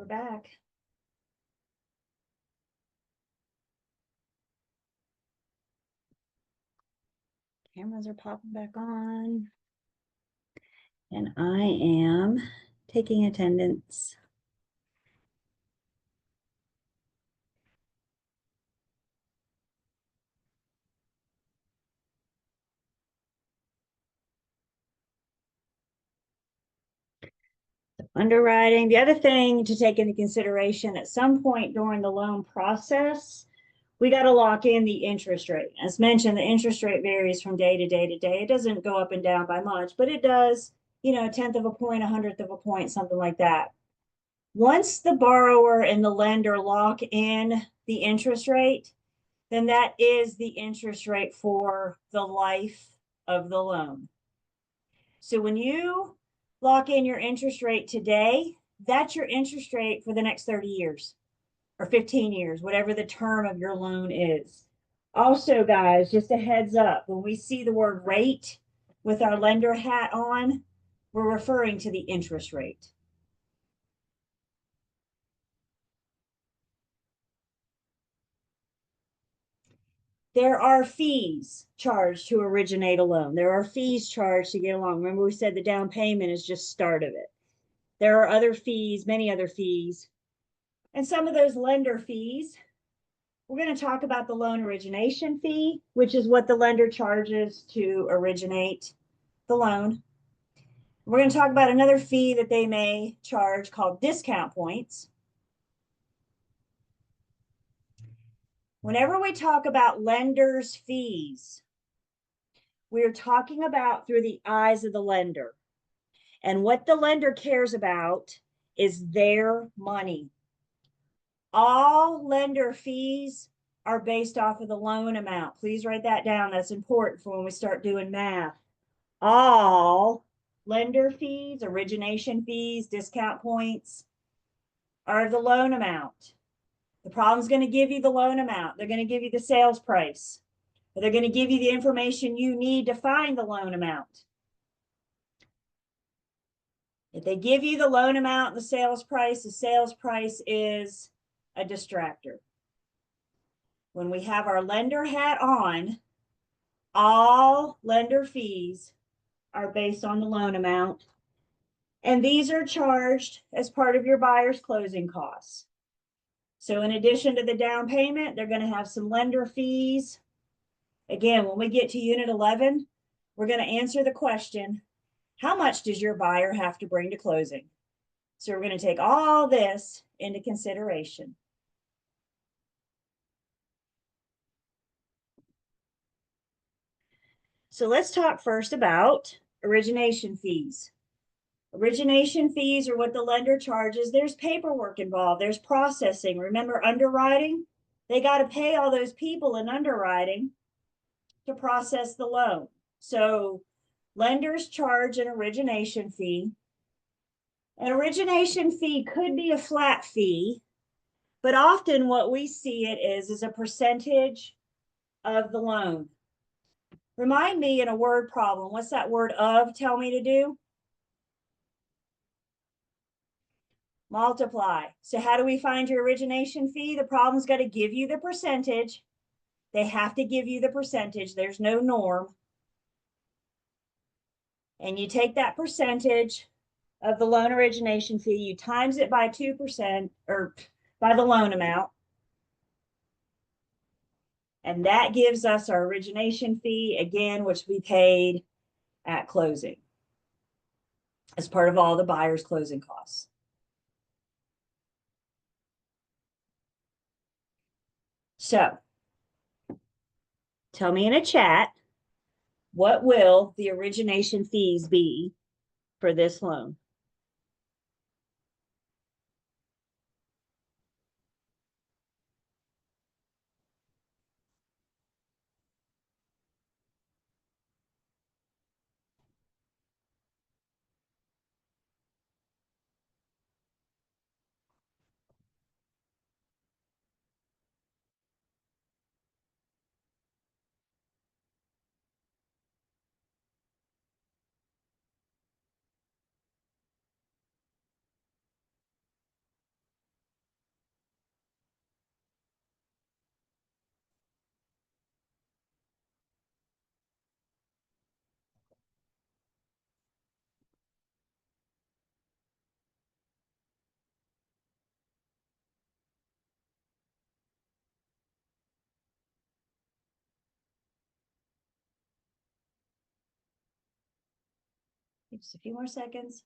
we're back. Cameras are popping back on. And I am taking attendance. Underwriting. The other thing to take into consideration at some point during the loan process, we got to lock in the interest rate. As mentioned, the interest rate varies from day to day to day. It doesn't go up and down by much, but it does, you know, a tenth of a point, a hundredth of a point, something like that. Once the borrower and the lender lock in the interest rate, then that is the interest rate for the life of the loan. So when you lock in your interest rate today, that's your interest rate for the next 30 years or 15 years, whatever the term of your loan is. Also, guys, just a heads up, when we see the word rate with our lender hat on, we're referring to the interest rate. There are fees charged to originate a loan. There are fees charged to get a loan. Remember, we said the down payment is just start of it. There are other fees, many other fees. And some of those lender fees, we're going to talk about the loan origination fee, which is what the lender charges to originate the loan. We're going to talk about another fee that they may charge called discount points. Whenever we talk about lenders' fees, we're talking about through the eyes of the lender. And what the lender cares about is their money. All lender fees are based off of the loan amount. Please write that down. That's important for when we start doing math. All lender fees, origination fees, discount points are the loan amount. The problem's going to give you the loan amount. They're going to give you the sales price. Or they're going to give you the information you need to find the loan amount. If they give you the loan amount and the sales price is a distractor. When we have our lender hat on, all lender fees are based on the loan amount. And these are charged as part of your buyer's closing costs. So in addition to the down payment, they're going to have some lender fees. Again, when we get to Unit 11, we're going to answer the question, how much does your buyer have to bring to closing? So we're going to take all this into consideration. So let's talk first about origination fees. Origination fees are what the lender charges. There's paperwork involved. There's processing. Remember underwriting? They got to pay all those people in underwriting to process the loan. So lenders charge an origination fee. An origination fee could be a flat fee, but often what we see it is a percentage of the loan. Remind me in a word problem, what's that word of tell me to do? Multiply. So how do we find your origination fee? The problem's got to give you the percentage. They have to give you the percentage. There's no norm. And you take that percentage of the loan origination fee, you times it by 2% or by the loan amount. And that gives us our origination fee, again, which we paid at closing as part of all the buyer's closing costs. So tell me in a chat, what will the origination fees be for this loan? Just a few more seconds.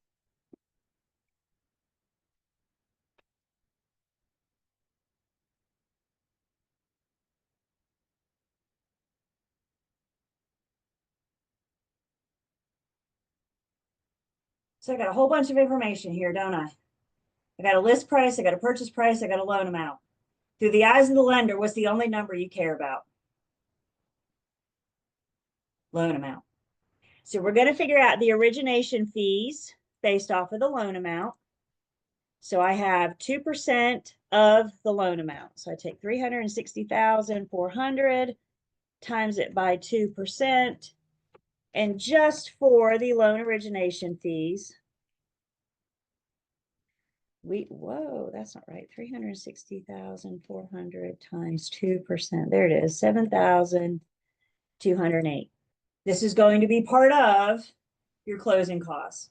So I got a whole bunch of information here, don't I? I got a list price, I got a purchase price, I got a loan amount. Through the eyes of the lender, what's the only number you care about? Loan amount. So we're going to figure out the origination fees based off of the loan amount. So I have 2% of the loan amount. So I take 360,400 times it by 2%. And just for the loan origination fees, whoa, that's not right. 360,400 times 2%. There it is, 7,208. This is going to be part of your closing costs.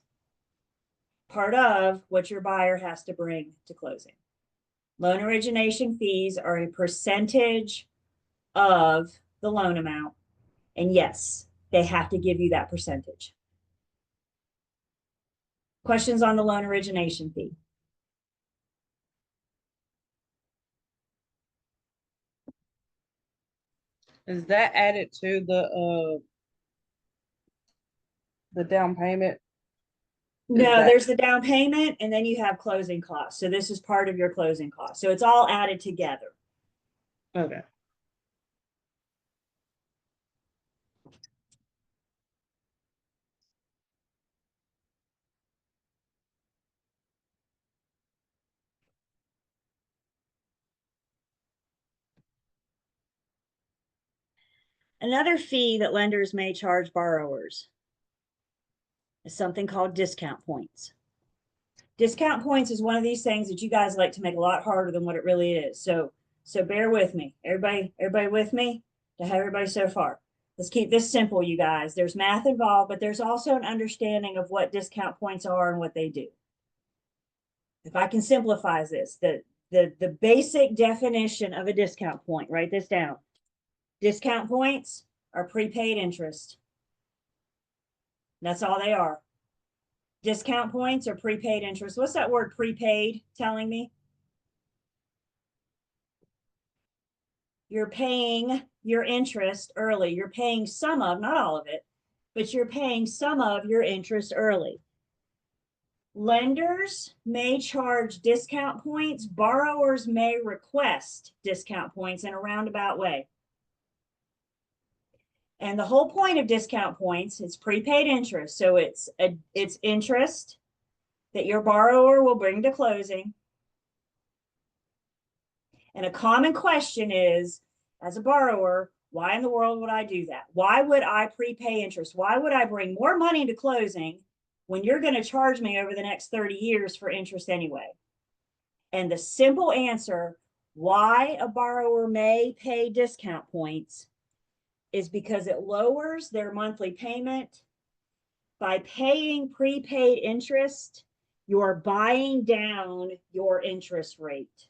Part of what your buyer has to bring to closing. Loan origination fees are a percentage of the loan amount. And yes, they have to give you that percentage. Questions on the loan origination fee? Is that added to the down payment? No, that- there's the down payment and then you have closing costs. So this is part of your closing costs. So it's all added together. Okay. Another fee that lenders may charge borrowers is something called discount points. Discount points is one of these things that you guys like to make a lot harder than what it really is. So bear with me. Everybody with me? To have everybody so far. Let's keep this simple, you guys. There's math involved, but there's also an understanding of what discount points are and what they do. If I can simplify this, the basic definition of a discount point, write this down. Discount points are prepaid interest. That's all they are. Discount points are prepaid interest. What's that word prepaid telling me? You're paying your interest early. You're paying some of, not all of it, but you're paying some of your interest early. Lenders may charge discount points. Borrowers may request discount points in a roundabout way. And the whole point of discount points is prepaid interest. So it's interest that your borrower will bring to closing. And a common question is, as a borrower, why in the world would I do that? Why would I prepay interest? Why would I bring more money to closing when you're going to charge me over the next 30 years for interest anyway? And the simple answer, why a borrower may pay discount points, is because it lowers their monthly payment. By paying prepaid interest, you're buying down your interest rate.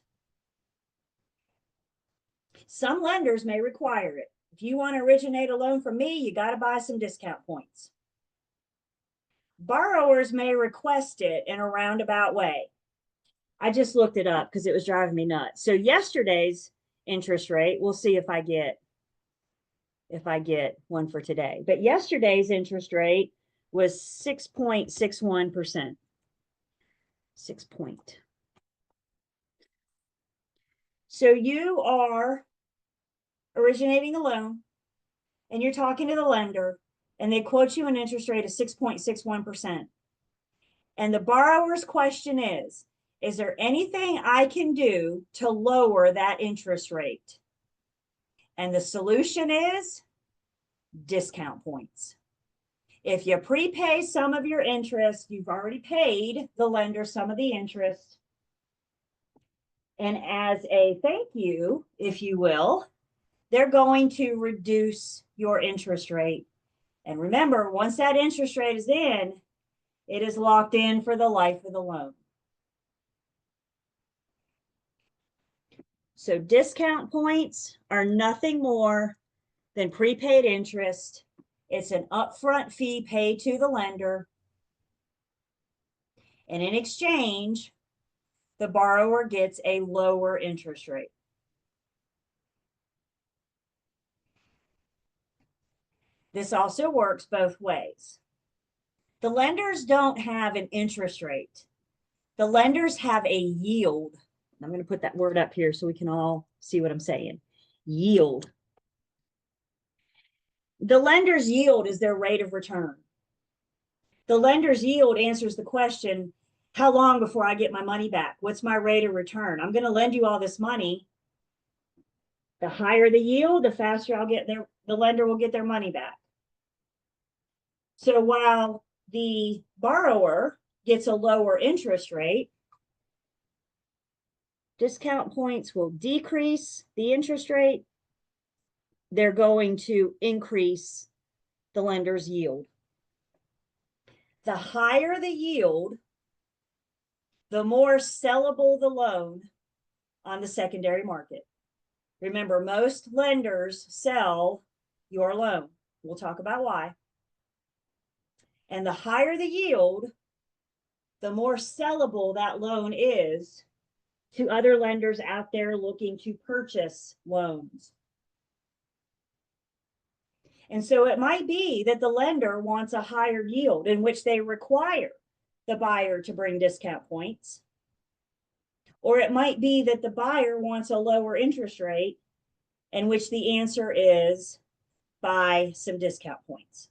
Some lenders may require it. If you want to originate a loan from me, you got to buy some discount points. Borrowers may request it in a roundabout way. I just looked it up because it was driving me nuts. So yesterday's interest rate, we'll see if I get one for today. But yesterday's interest rate was 6.61%. 6 point. So you are originating a loan and you're talking to the lender and they quote you an interest rate of 6.61%. And the borrower's question is there anything I can do to lower that interest rate? And the solution is discount points. If you prepay some of your interest, you've already paid the lender some of the interest. And as a thank you, if you will, they're going to reduce your interest rate. And remember, once that interest rate is in, it is locked in for the life of the loan. So discount points are nothing more than prepaid interest. It's an upfront fee paid to the lender. And in exchange, the borrower gets a lower interest rate. This also works both ways. The lenders don't have an interest rate. The lenders have a yield. I'm going to put that word up here so we can all see what I'm saying. Yield. The lender's yield is their rate of return. The lender's yield answers the question, how long before I get my money back? What's my rate of return? I'm going to lend you all this money. The higher the yield, the faster the lender will get their money back. So while the borrower gets a lower interest rate, discount points will decrease the interest rate. They're going to increase the lender's yield. The higher the yield, the more sellable the loan on the secondary market. Remember, most lenders sell your loan. We'll talk about why. And the higher the yield, the more sellable that loan is to other lenders out there looking to purchase loans. And so it might be that the lender wants a higher yield in which they require the buyer to bring discount points. Or it might be that the buyer wants a lower interest rate in which the answer is buy some discount points.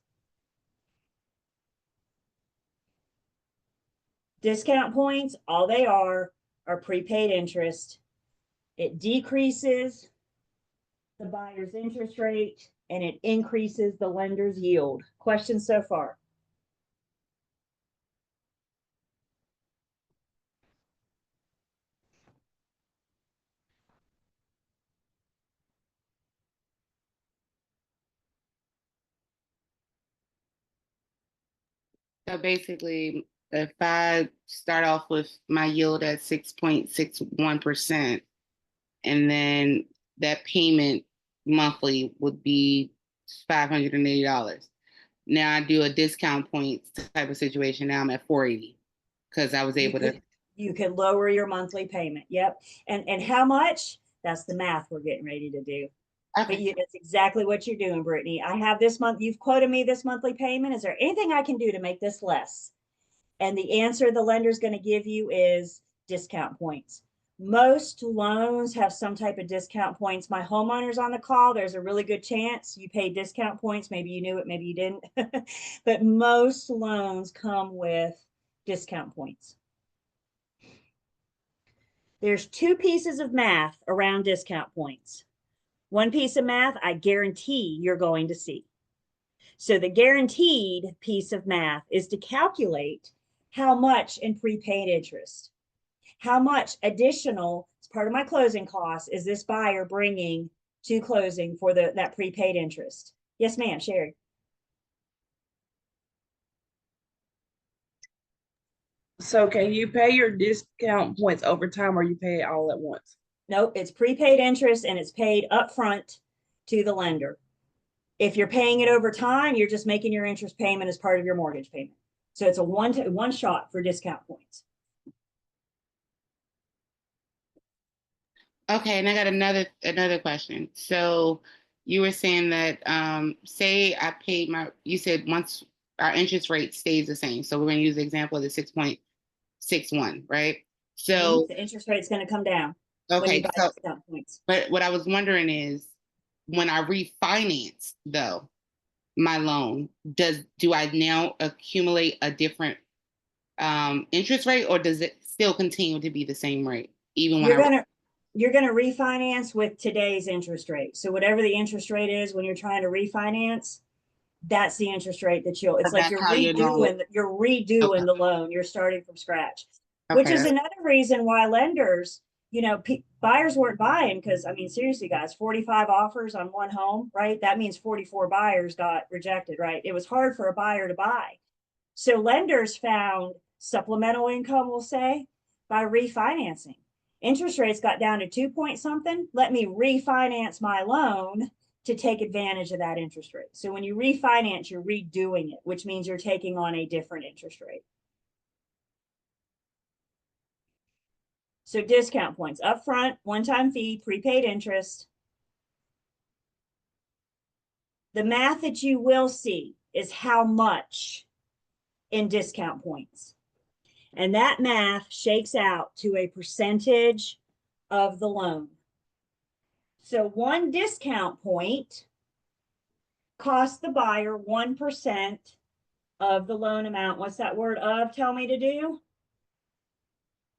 Discount points, all they are prepaid interest. It decreases the buyer's interest rate and it increases the lender's yield. Questions so far? So basically, if I start off with my yield at 6.61%, and then that payment monthly would be $580. Now I do a discount points type of situation. Now I'm at 480 because I was able to. You could lower your monthly payment. Yep. And how much? That's the math we're getting ready to do. But that's exactly what you're doing, Brittany. I have this month, you've quoted me this monthly payment. Is there anything I can do to make this less? And the answer the lender's going to give you is discount points. Most loans have some type of discount points. My homeowner's on the call. There's a really good chance you pay discount points. Maybe you knew it, maybe you didn't. But most loans come with discount points. There's two pieces of math around discount points. One piece of math I guarantee you're going to see. So the guaranteed piece of math is to calculate how much in prepaid interest, how much additional, as part of my closing costs, is this buyer bringing to closing for that prepaid interest. Yes, ma'am, Sherry. So can you pay your discount points over time or you pay it all at once? Nope, it's prepaid interest and it's paid upfront to the lender. If you're paying it over time, you're just making your interest payment as part of your mortgage payment. So it's a one shot for discount points. Okay, and I got another question. So you were saying that say I paid you said once our interest rate stays the same. So we're going to use the example of the 6.61, right? So the interest rate is going to come down. Okay, so points. But what I was wondering is when I refinance though my loan, do I now accumulate a different interest rate, or does it still continue to be the same rate even when you're gonna refinance with today's interest rate? So whatever the interest rate is when you're trying to refinance, that's the interest rate that it's like you're redoing the loan. You're starting from scratch, which is another reason why lenders, buyers weren't buying, because I mean, seriously guys, 45 offers on one home, right? That means 44 buyers got rejected, right? It was hard for a buyer to buy. So lenders found supplemental income, we'll say, by refinancing. Interest rates got down to 2 point something. Let me refinance my loan to take advantage of that interest rate. So when you refinance, you're redoing it, which means you're taking on a different interest rate. So discount points, upfront, one-time fee, prepaid interest. The math that you will see is how much in discount points. And that math shakes out to a percentage of the loan. So one discount point costs the buyer 1% of the loan amount. What's that word of tell me to do?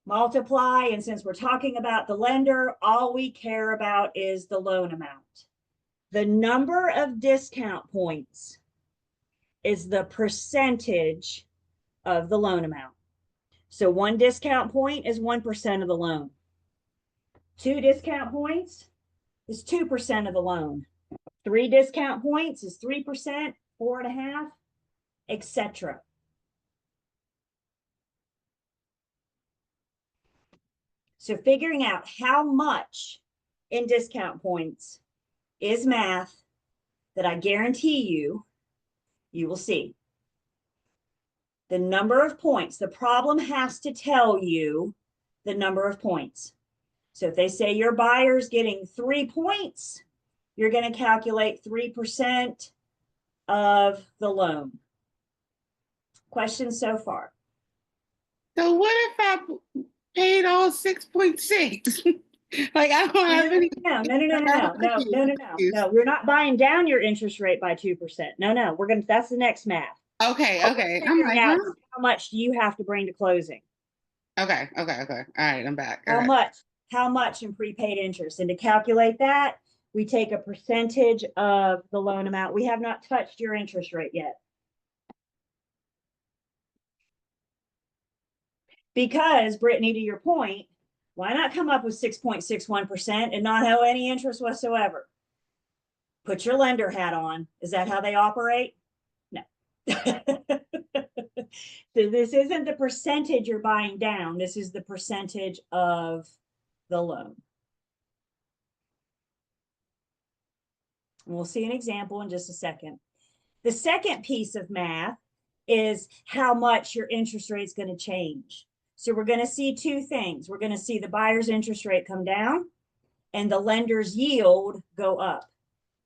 Multiply. And since we're talking about the lender, all we care about is the loan amount. The number of discount points is the percentage of the loan amount. So one discount point is 1% of the loan. 2 discount points is 2% of the loan. 3 discount points is 3%, 4.5%, etc. So figuring out how much in discount points is math that I guarantee you will see. The number of points, the problem has to tell you the number of points. So if they say your buyer's getting 3 points, you're going to calculate 3% of the loan. Questions so far? So what if I paid all 6.6? Like I don't have any. No. We're not buying down your interest rate by 2%. No. That's the next math. Okay. I'm Figuring like, out huh? how much do you have to bring to closing? Okay. All right, I'm back. All right. How much in prepaid interest? And to calculate that, we take a percentage of the loan amount. We have not touched your interest rate yet. Because, Brittany, to your point, why not come up with 6.61% and not have any interest whatsoever? Put your lender hat on. Is that how they operate? No. So this isn't the percentage you're buying down. This is the percentage of the loan. And we'll see an example in just a second. The second piece of math is how much your interest rate is going to change. So we're going to see 2 things. We're going to see the buyer's interest rate come down and the lender's yield go up.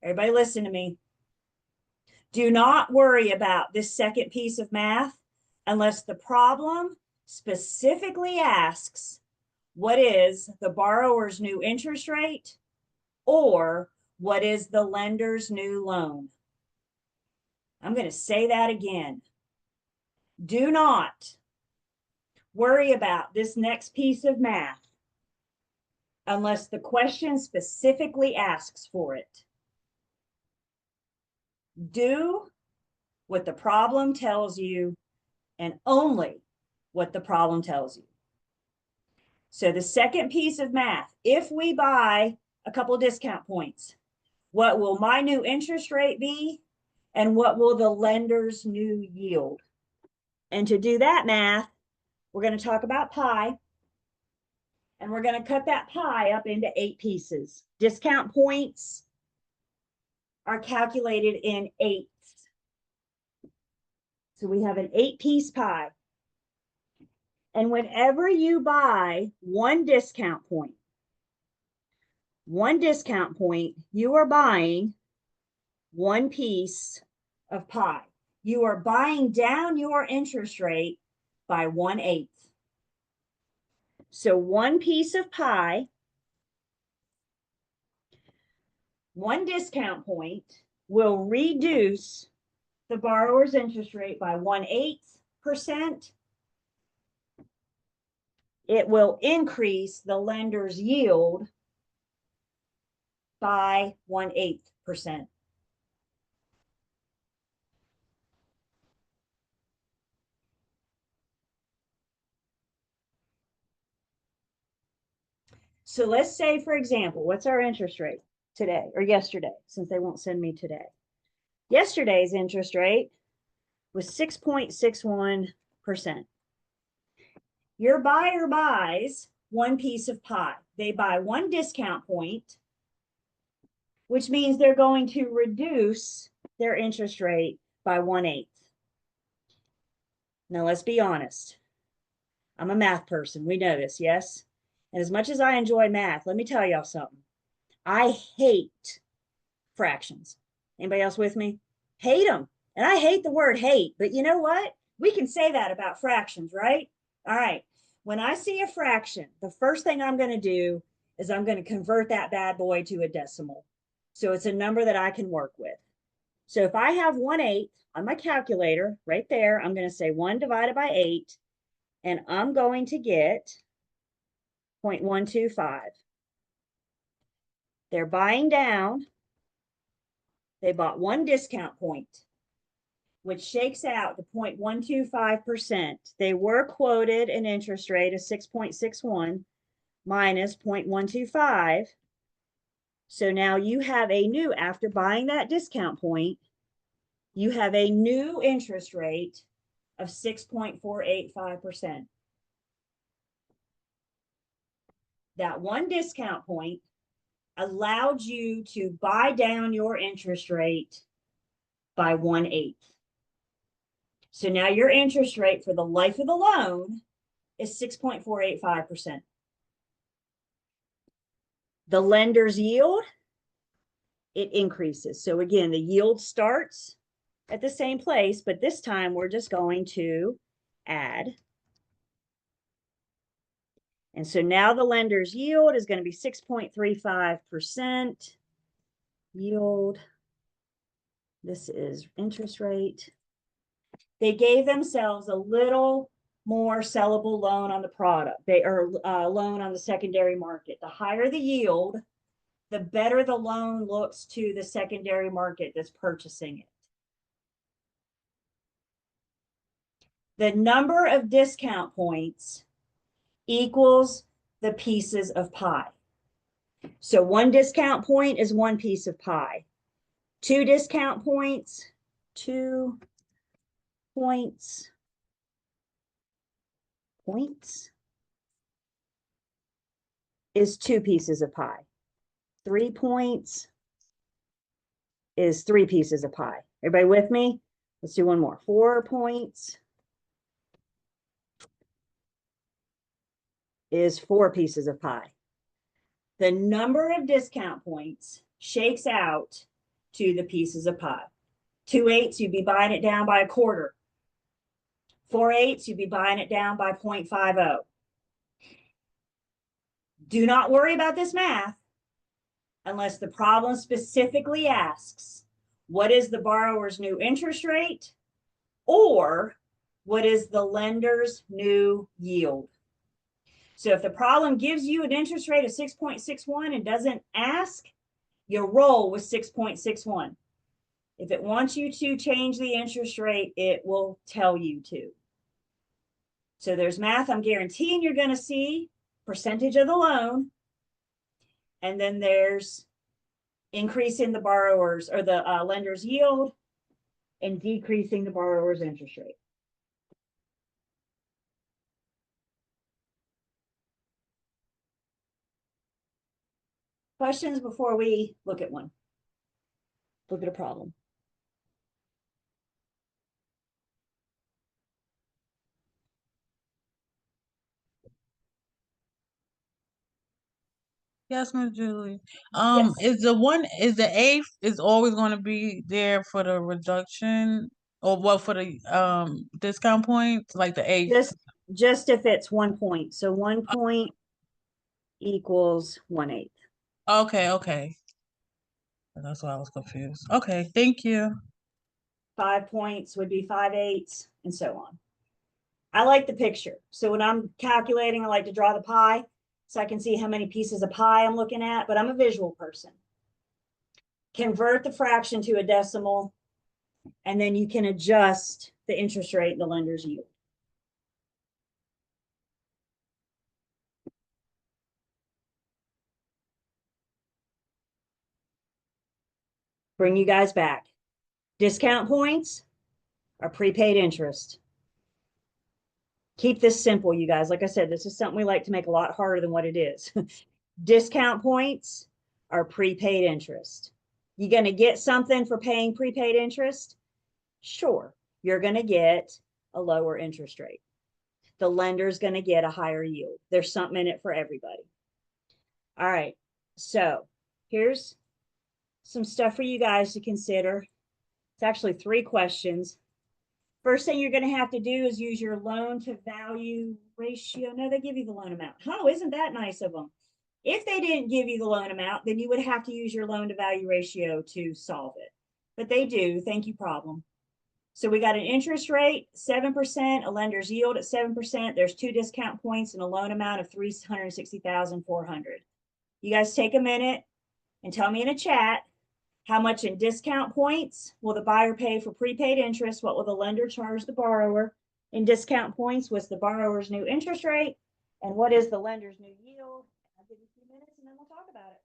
Everybody listen to me. Do not worry about this second piece of math unless the problem specifically asks what is the borrower's new interest rate or what is the lender's new loan. I'm going to say that again. Do not worry about this next piece of math unless the question specifically asks for it. Do what the problem tells you and only what the problem tells you. So the second piece of math, if we buy a couple discount points, what will my new interest rate be? And what will the lender's new yield? And to do that math, we're going to talk about pie. And we're going to cut that pie up into 8 pieces. Discount points are calculated in 8ths. So we have an 8-piece pie. And whenever you buy one discount point, you are buying 1 piece of pie. You are buying down your interest rate by 1/8. So 1 piece of pie, 1 discount point will reduce the borrower's interest rate by 1/8%. It will increase the lender's yield by 1/8%. So let's say, for example, what's our interest rate today or yesterday, since they won't send me today? Yesterday's interest rate was 6.61%. Your buyer buys 1 piece of pie. They buy 1 discount point, which means they're going to reduce their interest rate by 1/8. Now, let's be honest. I'm a math person. We know this, yes? And as much as I enjoy math, let me tell y'all something. I hate fractions. Anybody else with me? Hate them. And I hate the word hate, but you know what? We can say that about fractions, right? All right. When I see a fraction, the first thing I'm going to do is I'm going to convert that bad boy to a decimal. So it's a number that I can work with. So if I have 1/8 on my calculator right there, I'm going to say 1 divided by 8, and I'm going to get 0.125. They're buying down. They bought one discount point, which shakes out to 0.125%. They were quoted an interest rate of 6.61 minus 0.125. So now you have a new, after buying that discount point, you have a new interest rate of 6.485%. That one discount point allowed you to buy down your interest rate by 1/8. So now your interest rate for the life of the loan is 6.485%. The lender's yield, it increases. So again, the yield starts at the same place, but this time we're just going to add. And so now the lender's yield is going to be 6.35%. Yield. This is interest rate. They gave themselves a little more sellable loan on the product. They are loan on the secondary market. The higher the yield, the better the loan looks to the secondary market that's purchasing it. The number of discount points equals the pieces of pie. So one discount point is one piece of pie. 2 discount points, 2 points is 2 pieces of pie. 3 points is 3 pieces of pie. Everybody with me? Let's do one more. 4 points is 4 pieces of pie. The number of discount points shakes out to the pieces of pie. 2/8, you'd be buying it down by 1/4. 4/8, you'd be buying it down by 0.50. Do not worry about this math unless the problem specifically asks, what is the borrower's new interest rate, or what is the lender's new yield? So if the problem gives you an interest rate of 6.61 and doesn't ask, you roll with 6.61. If it wants you to change the interest rate, it will tell you to. So there's math I'm guaranteeing you're going to see, percentage of the loan, and then there's increasing the borrower's or the lender's yield and decreasing the borrower's interest rate. Questions before we look at one? Look at a problem. Yes, Miss Julie. Yes. Is the eighth is always going to be there for the reduction or what for the discount points, like the eighth? Just if it's 1 point. So 1 point equals 1/8. Okay. That's why I was confused. Okay, thank you. 5 points would be 5/8, and so on. I like the picture. So when I'm calculating, I like to draw the pie so I can see how many pieces of pie I'm looking at, but I'm a visual person. Convert the fraction to a decimal, and then you can adjust the interest rate and the lender's yield. Bring you guys back. Discount points are prepaid interest. Keep this simple, you guys. Like I said, this is something we like to make a lot harder than what it is. Discount points are prepaid interest. You going to get something for paying prepaid interest? Sure, you're going to get a lower interest rate. the lender's going to get a higher yield. There's something in it for everybody. All right. So here's some stuff for you guys to consider. It's actually 3 questions. First thing you're going to have to do is use your loan to value ratio. No, they give you the loan amount. Oh, isn't that nice of them? If they didn't give you the loan amount, then you would have to use your loan to value ratio to solve it. But they do. Thank you, problem. So we got an interest rate, 7%, a lender's yield at 7%. There's 2 discount points and a loan amount of $360,400. You guys take a minute and tell me in a chat, how much in discount points will the buyer pay for prepaid interest? What will the lender charge the borrower in discount points? What's the borrower's new interest rate? And what is the lender's new yield? I'll give you a few minutes and then we'll talk about it.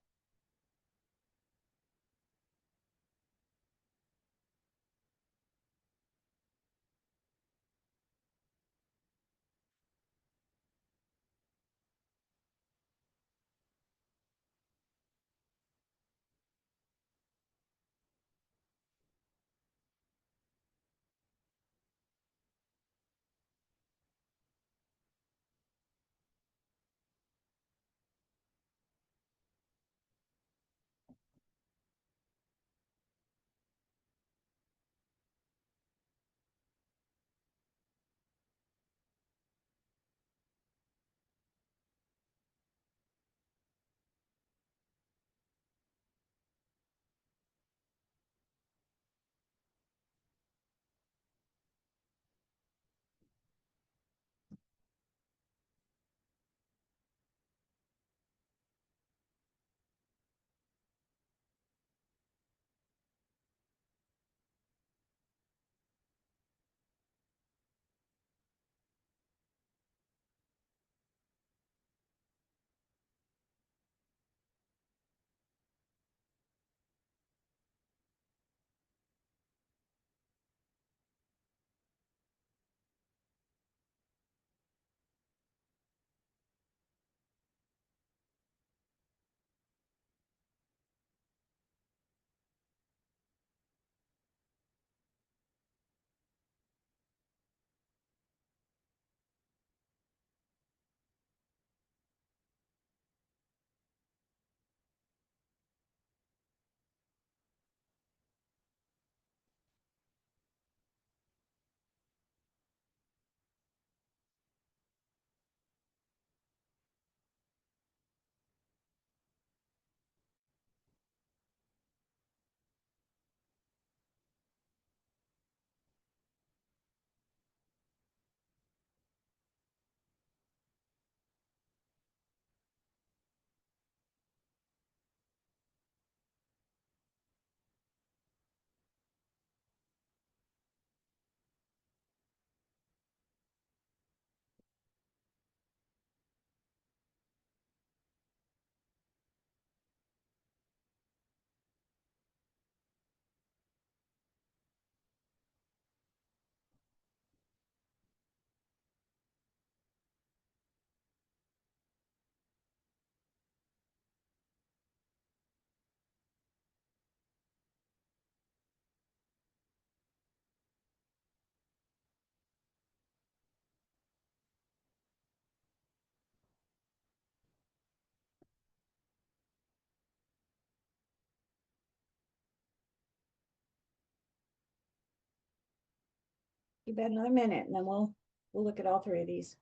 Give that another minute and then we'll look at all 3 of these.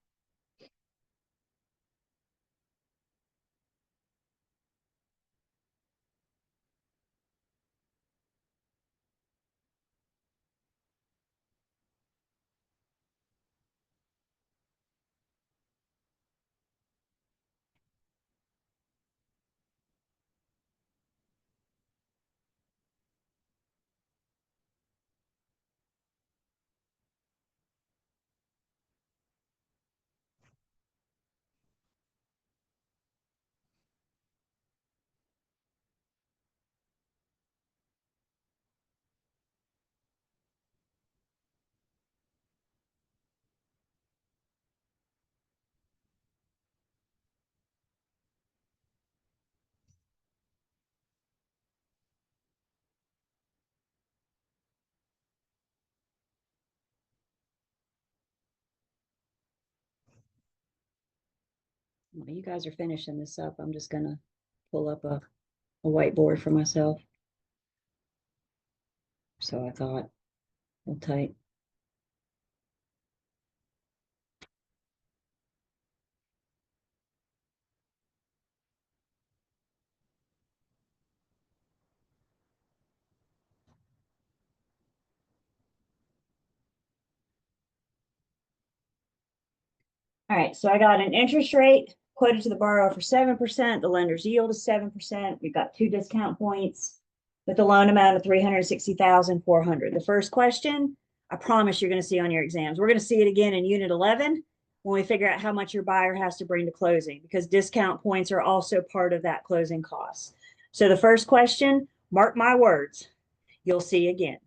While you guys are finishing this up, I'm just gonna pull up a whiteboard for myself. So I thought, hold tight. All right, so I got an interest rate quoted to the borrower for 7%. The lender's yield is 7%. We've got 2 discount points with a loan amount of $360,400. The first question, I promise you're going to see on your exams. We're going to see it again in Unit 11 when we figure out how much your buyer has to bring to closing, because discount points are also part of that closing cost. So the first question, mark my words, you'll see again.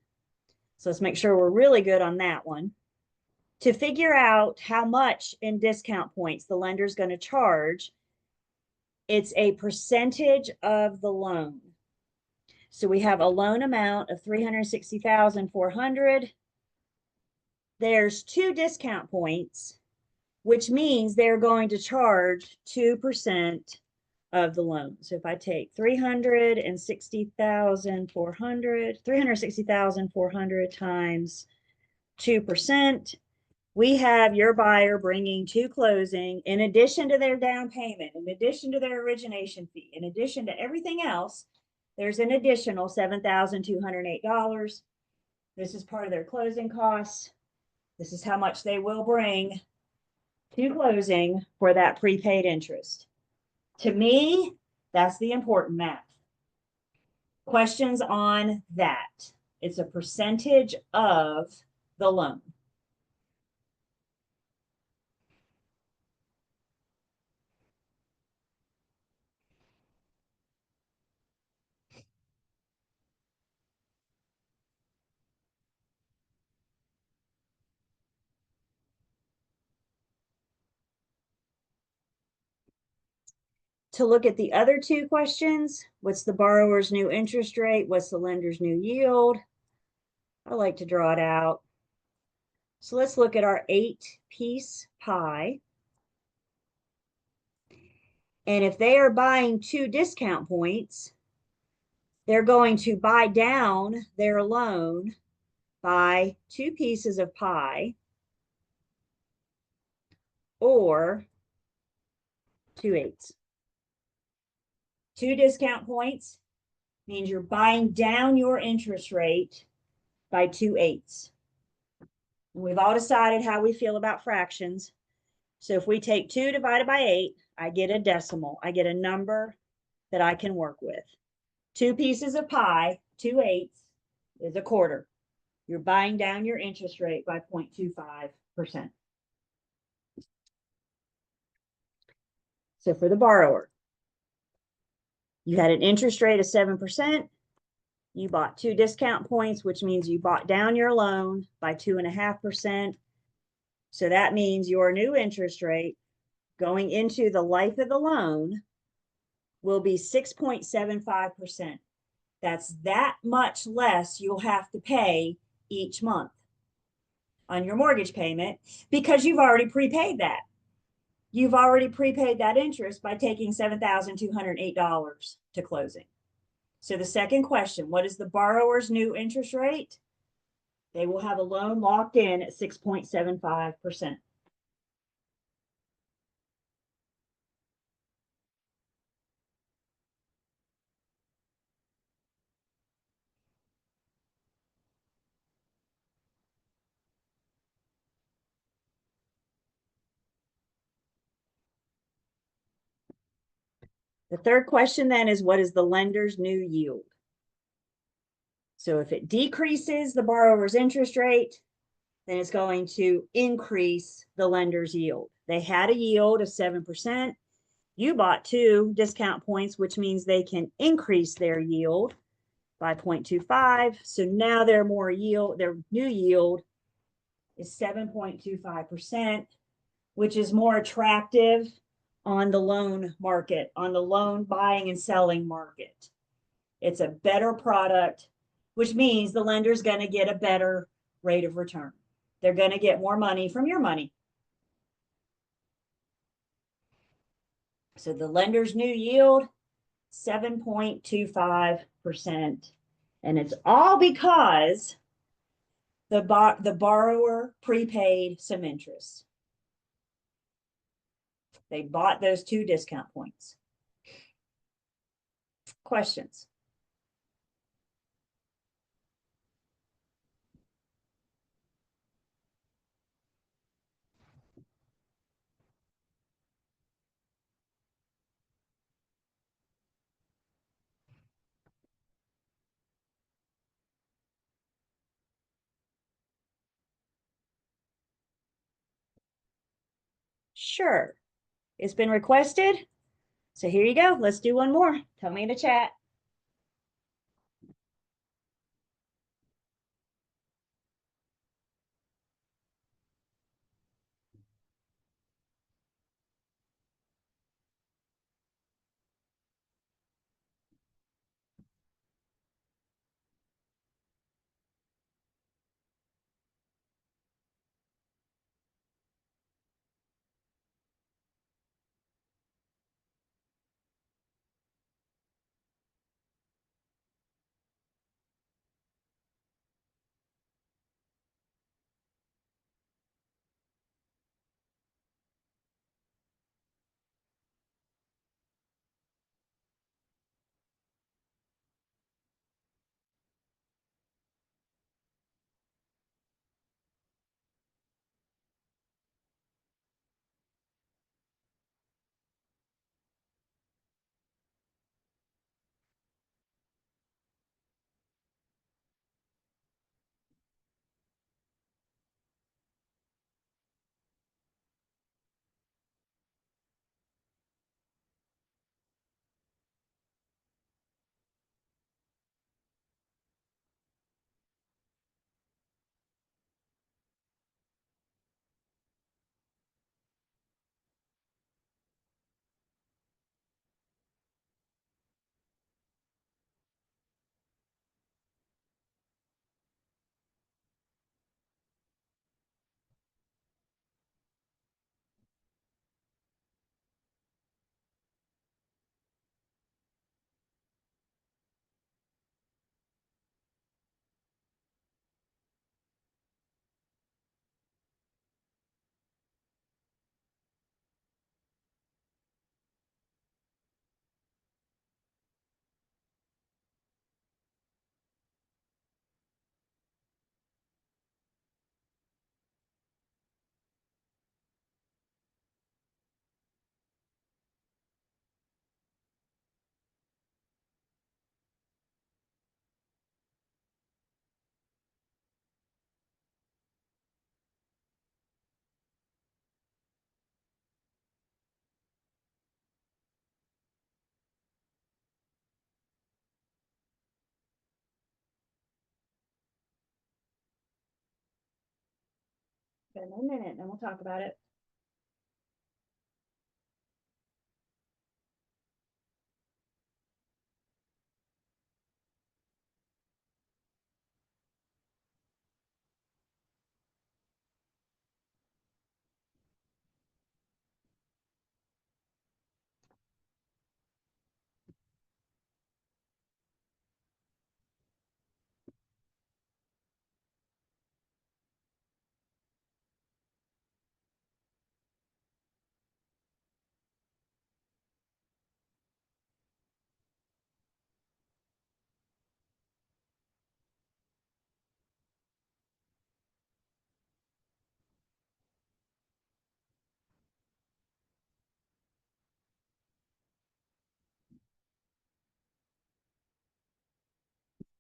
So let's make sure we're really good on that one. To figure out how much in discount points the lender is going to charge, it's a percentage of the loan. So we have a loan amount of $360,400. There's 2 discount points, which means they're going to charge 2% of the loan. So if I take $360,400 times 2%, we have your buyer bringing to closing, in addition to their down payment, in addition to their origination fee, in addition to everything else, there's an additional $7,208. This is part of their closing costs. This is how much they will bring to closing for that prepaid interest. To me, that's the important math. Questions on that? It's a percentage of the loan. To look at the other 2 questions, what's the borrower's new interest rate? What's the lender's new yield? I like to draw it out. So let's look at our 8-piece pie. And if they are buying 2 discount points, they're going to buy down their loan by 2 pieces of pie or 2/8. 2 discount points means you're buying down your interest rate by 2/8. We've all decided how we feel about fractions. So if we take 2 divided by 8, I get a decimal. I get a number that I can work with. 2 pieces of pie, 2/8 is a quarter. You're buying down your interest rate by 0.25%. So for the borrower, you had an interest rate of 7%. You bought 2 discount points, which means you bought down your loan by 2.5%. So that means your new interest rate going into the life of the loan will be 6.75%. That's that much less you'll have to pay each month on your mortgage payment because you've already prepaid that. You've already prepaid that interest by taking $7,208 to closing. So the second question, what is the borrower's new interest rate? They will have a loan locked in at 6.75%. The third question then is, what is the lender's new yield? So if it decreases the borrower's interest rate, then it's going to increase the lender's yield. They had a yield of 7%. You bought 2 discount points, which means they can increase their yield by 0.25. So now their new yield is 7.25%, which is more attractive on the loan market, on the loan buying and selling market. It's a better product, which means the lender's going to get a better rate of return. They're going to get more money from your money. So the lender's new yield, 7.25%. And it's all because the borrower prepaid some interest. They bought those 2 discount points. Questions? Sure. It's been requested. So here you go. Let's do one more. Tell me in the chat. Spend a minute and then we'll talk about it.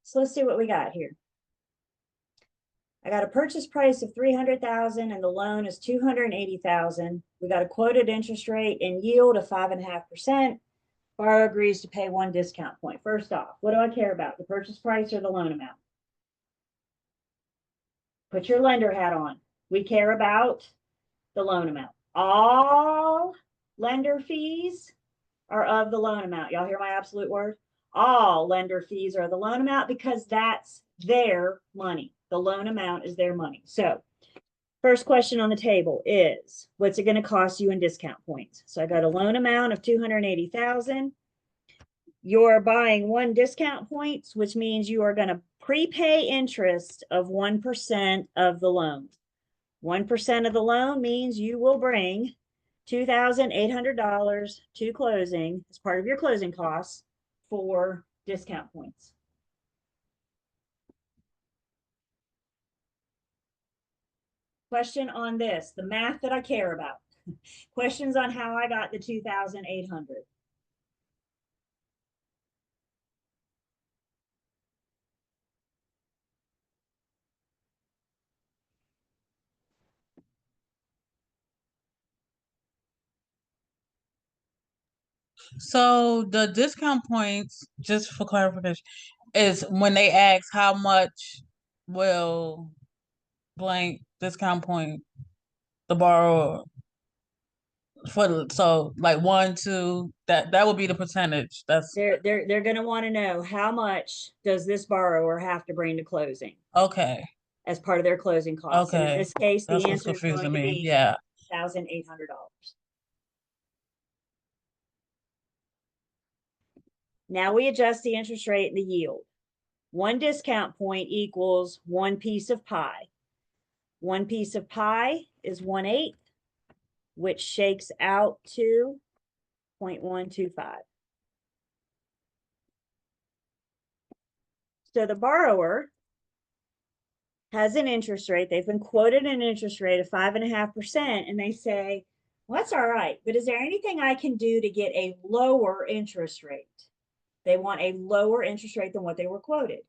So let's see what we got here. I got a purchase price of 300,000 and the loan is 280,000. We got a quoted interest rate and yield of 5.5%. Borrower agrees to pay 1 discount point. First off, what do I care about? The purchase price or the loan amount? Put your lender hat on. We care about the loan amount. All lender fees are of the loan amount. Y'all hear my absolute word? All lender fees are the loan amount because that's their money. The loan amount is their money. So First question on the table is, what's it going to cost you in discount points? So I got a loan amount of 280,000. You're buying 1 discount points, which means you are going to prepay interest of 1% of the loan. 1% of the loan means you will bring $2,800 to closing as part of your closing costs for discount points. Question on this, the math that I care about. Questions on how I got the 2,800. So the discount points, just for clarification, is when they ask how much will blank discount point the borrower so like 1, 2, that would be the percentage. That's They're going to want to know how much does this borrower have to bring to closing okay. as part of their closing costs. And in Okay. this case, That's the what's answer is going confusing to me. be Yeah. $1,800. Now we adjust the interest rate and the yield. 1 discount point equals 1 piece of pie. 1 piece of pie is 1/8, which shakes out to 0.125. So the borrower has an interest rate. They've been quoted an interest rate of 5.5%, and they say, well, that's all right, but is there anything I can do to get a lower interest rate? They want a lower interest rate than what they were quoted.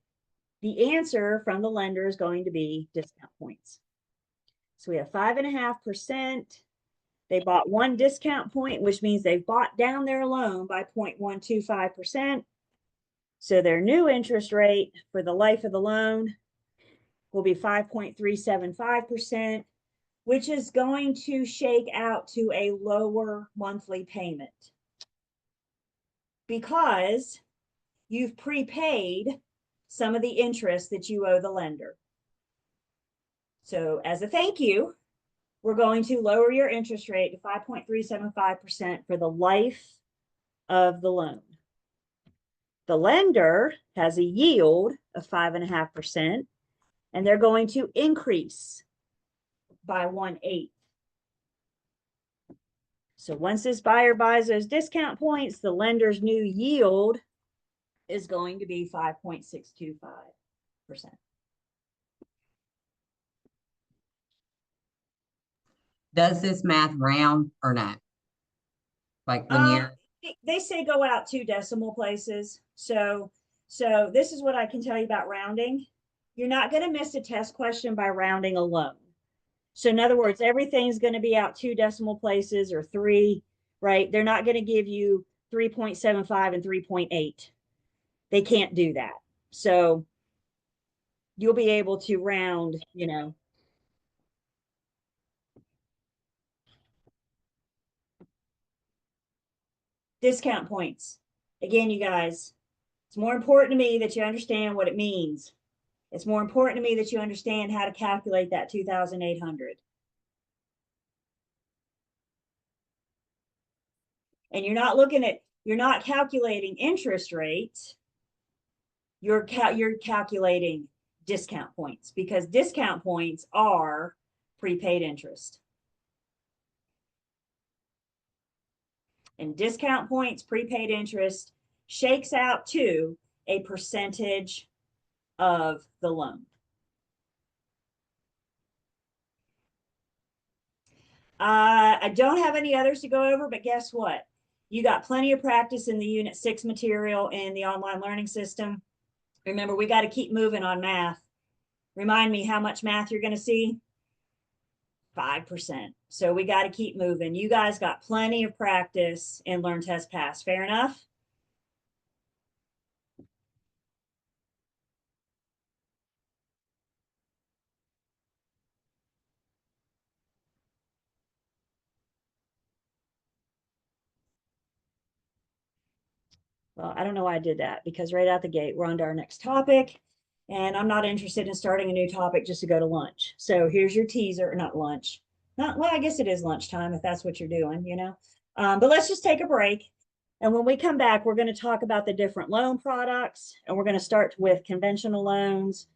The answer from the lender is going to be discount points. So we have 5.5%. They bought 1 discount point, which means they've bought down their loan by 0.125%. So their new interest rate for the life of the loan will be 5.375%, which is going to shake out to a lower monthly payment because you've prepaid some of the interest that you owe the lender. So as a thank you, we're going to lower your interest rate to 5.375% for the life of the loan. The lender has a yield of 5.5%, and they're going to increase by 1/8. So once this buyer buys those discount points, the lender's new yield is going to be 5.625%. Does this math round or not? Like when you're, They say go out 2 decimal places. So this is what I can tell you about rounding. You're not going to miss a test question by rounding alone. So in other words, everything's going to be out 2 decimal places or 3, right? They're not going to give you 3.75 and 3.8. They can't do that. So you'll be able to round, discount points. Again, you guys, it's more important to me that you understand what it means. It's more important to me that you understand how to calculate that 2,800. And you're not calculating interest rates. You're calculating discount points because discount points are prepaid interest. And discount points, prepaid interest shakes out to a percentage of the loan. I don't have any others to go over, but guess what? You got plenty of practice in the Unit 6 material in the online learning system. Remember, we got to keep moving on math. Remind me how much math you're going to see? 5%. So we got to keep moving. You guys got plenty of practice in Learn, Test, Pass. Fair enough? Well, I don't know why I did that because right out the gate, we're on to our next topic. And I'm not interested in starting a new topic just to go to lunch. So here's your teaser, not lunch. Not, well, I guess it is lunchtime if that's what you're doing, you know. But let's just take a break. And when we come back, we're going to talk about the different loan products. And we're going to start with conventional loans,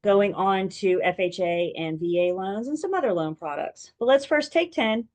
going on to FHA and VA loans and some other loan products. But let's first take 10.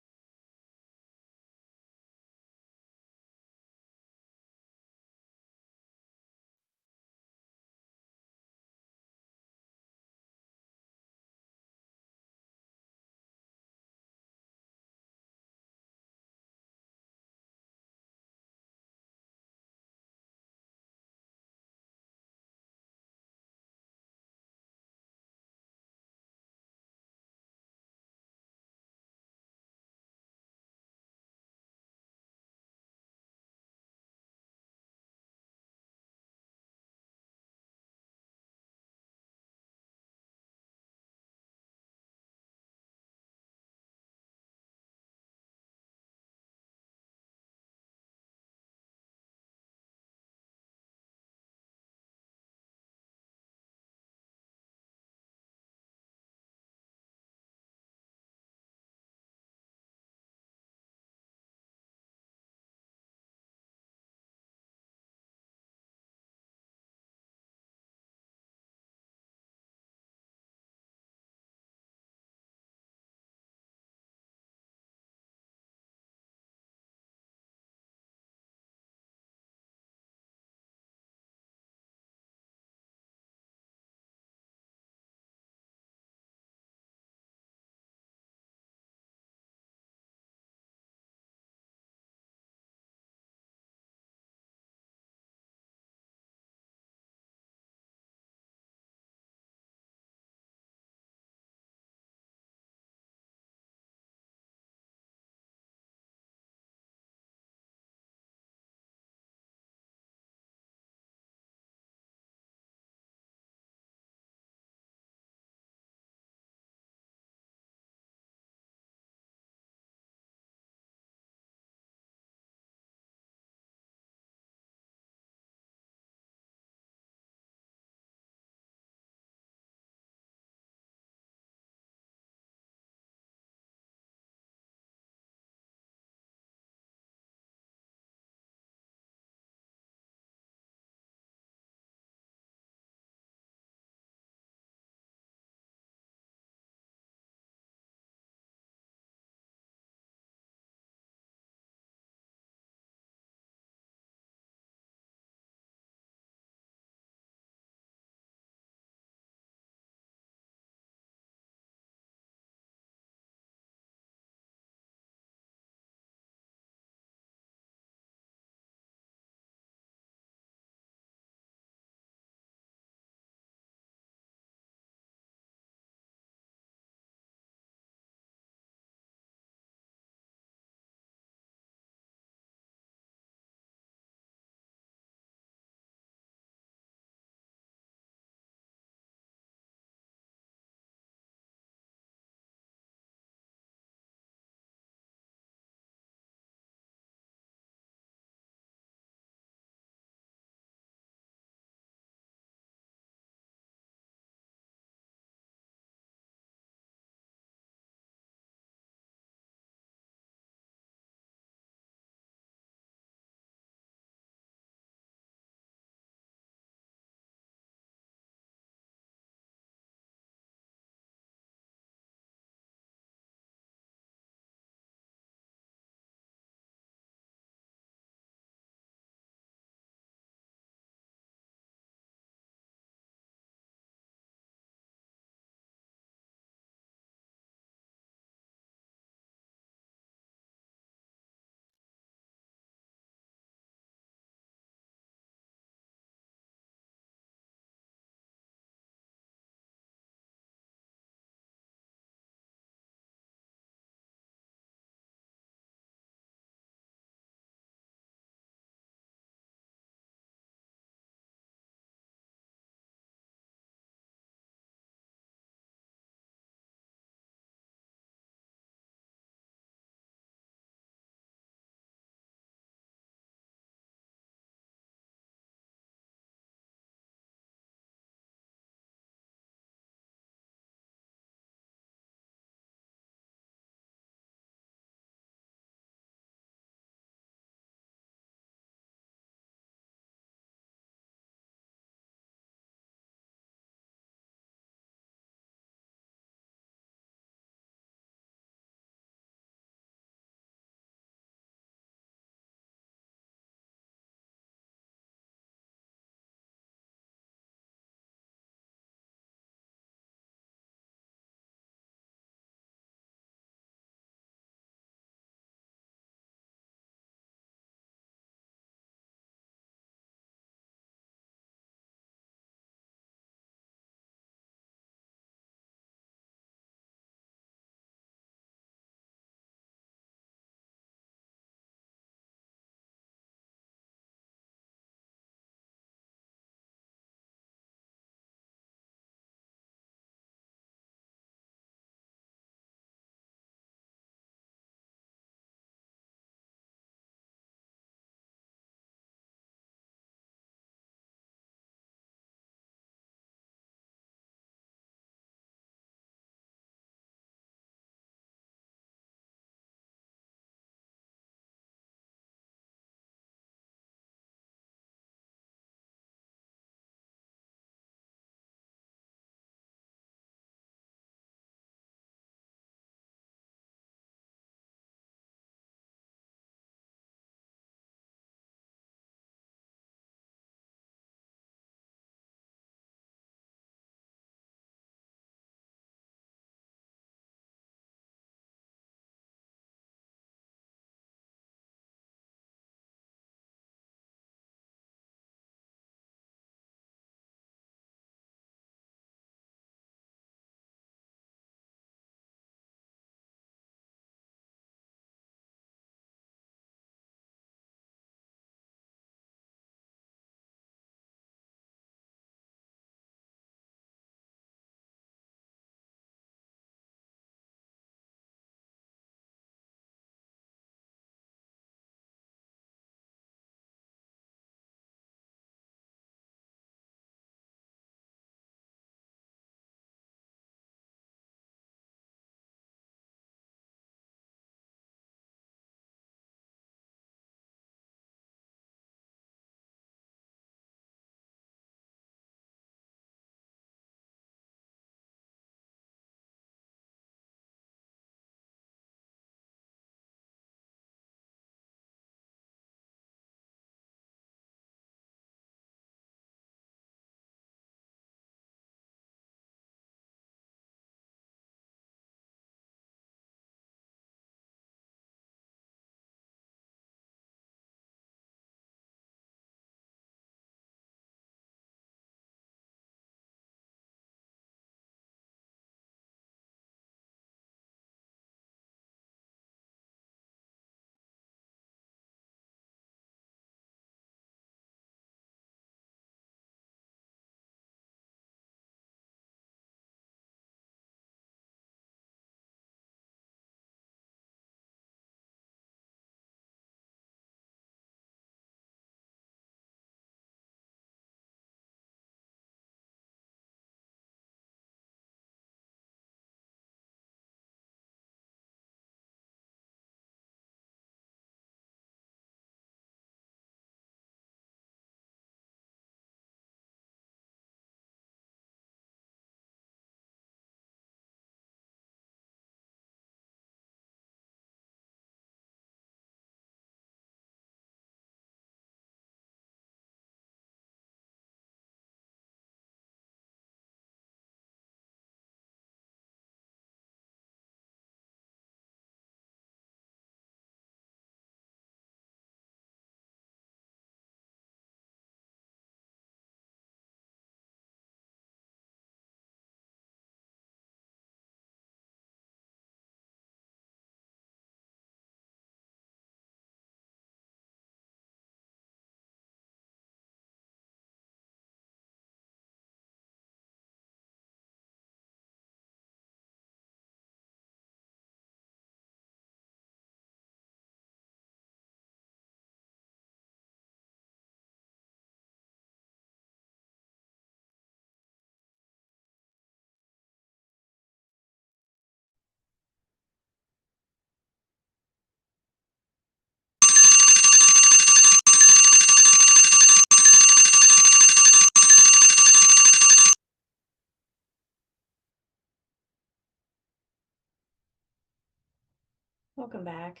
Welcome back.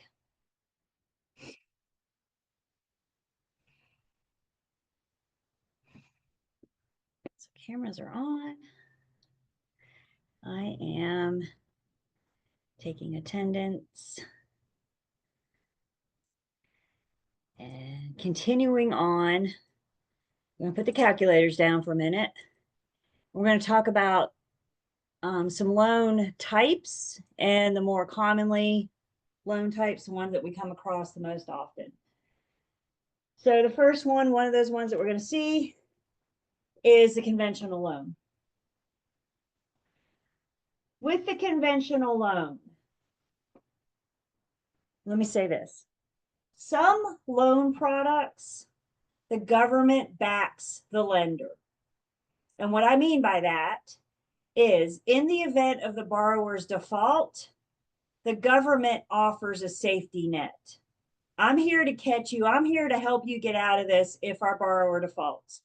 So cameras are on. I am taking attendance. And continuing on, I'm going to put the calculators down for a minute. We're going to talk about some loan types and the more commonly loan types, the ones that we come across the most often. So the first one of those ones that we're going to see is the conventional loan. With the conventional loan, let me say this. Some loan products, the government backs the lender. And what I mean by that is in the event of the borrower's default, the government offers a safety net. I'm here to catch you. I'm here to help you get out of this if our borrower defaults.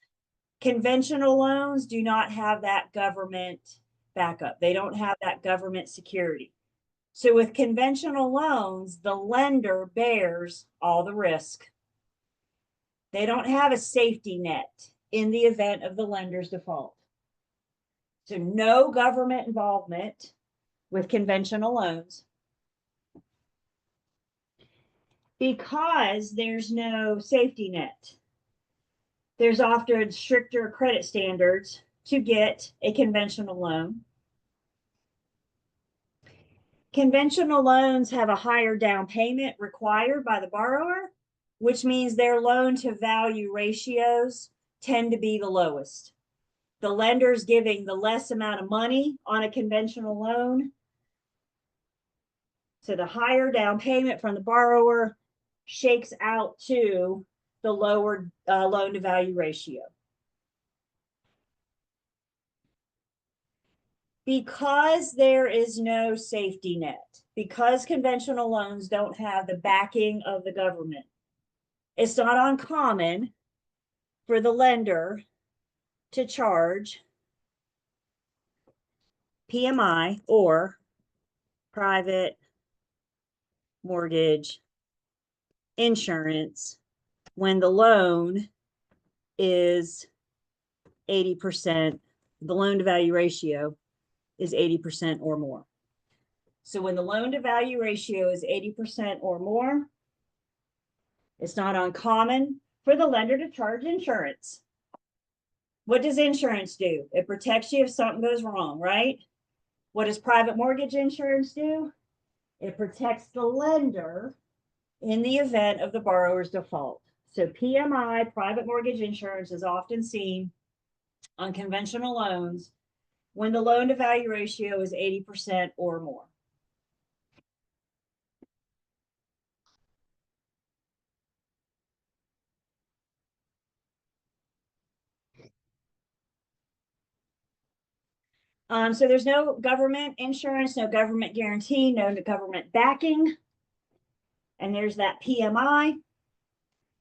Conventional loans do not have that government backup. They don't have that government security. So with conventional loans, the lender bears all the risk. They don't have a safety net in the event of the lender's default. So no government involvement with conventional loans. Because there's no safety net, there's often stricter credit standards to get a conventional loan. Conventional loans have a higher down payment required by the borrower, which means their loan to value ratios tend to be the lowest. The lender's giving the less amount of money on a conventional loan. So the higher down payment from the borrower shakes out to the lower loan to value ratio. Because there is no safety net, because conventional loans don't have the backing of the government, it's not uncommon for the lender to charge PMI or private mortgage insurance when the loan is 80%, the loan to value ratio is 80% or more. So when the loan to value ratio is 80% or more, it's not uncommon for the lender to charge insurance. What does insurance do? It protects you if something goes wrong, right? What does private mortgage insurance do? It protects the lender in the event of the borrower's default. So PMI, private mortgage insurance, is often seen on conventional loans when the loan to value ratio is 80% or more. So there's no government insurance, no government guarantee, no government backing. And there's that PMI,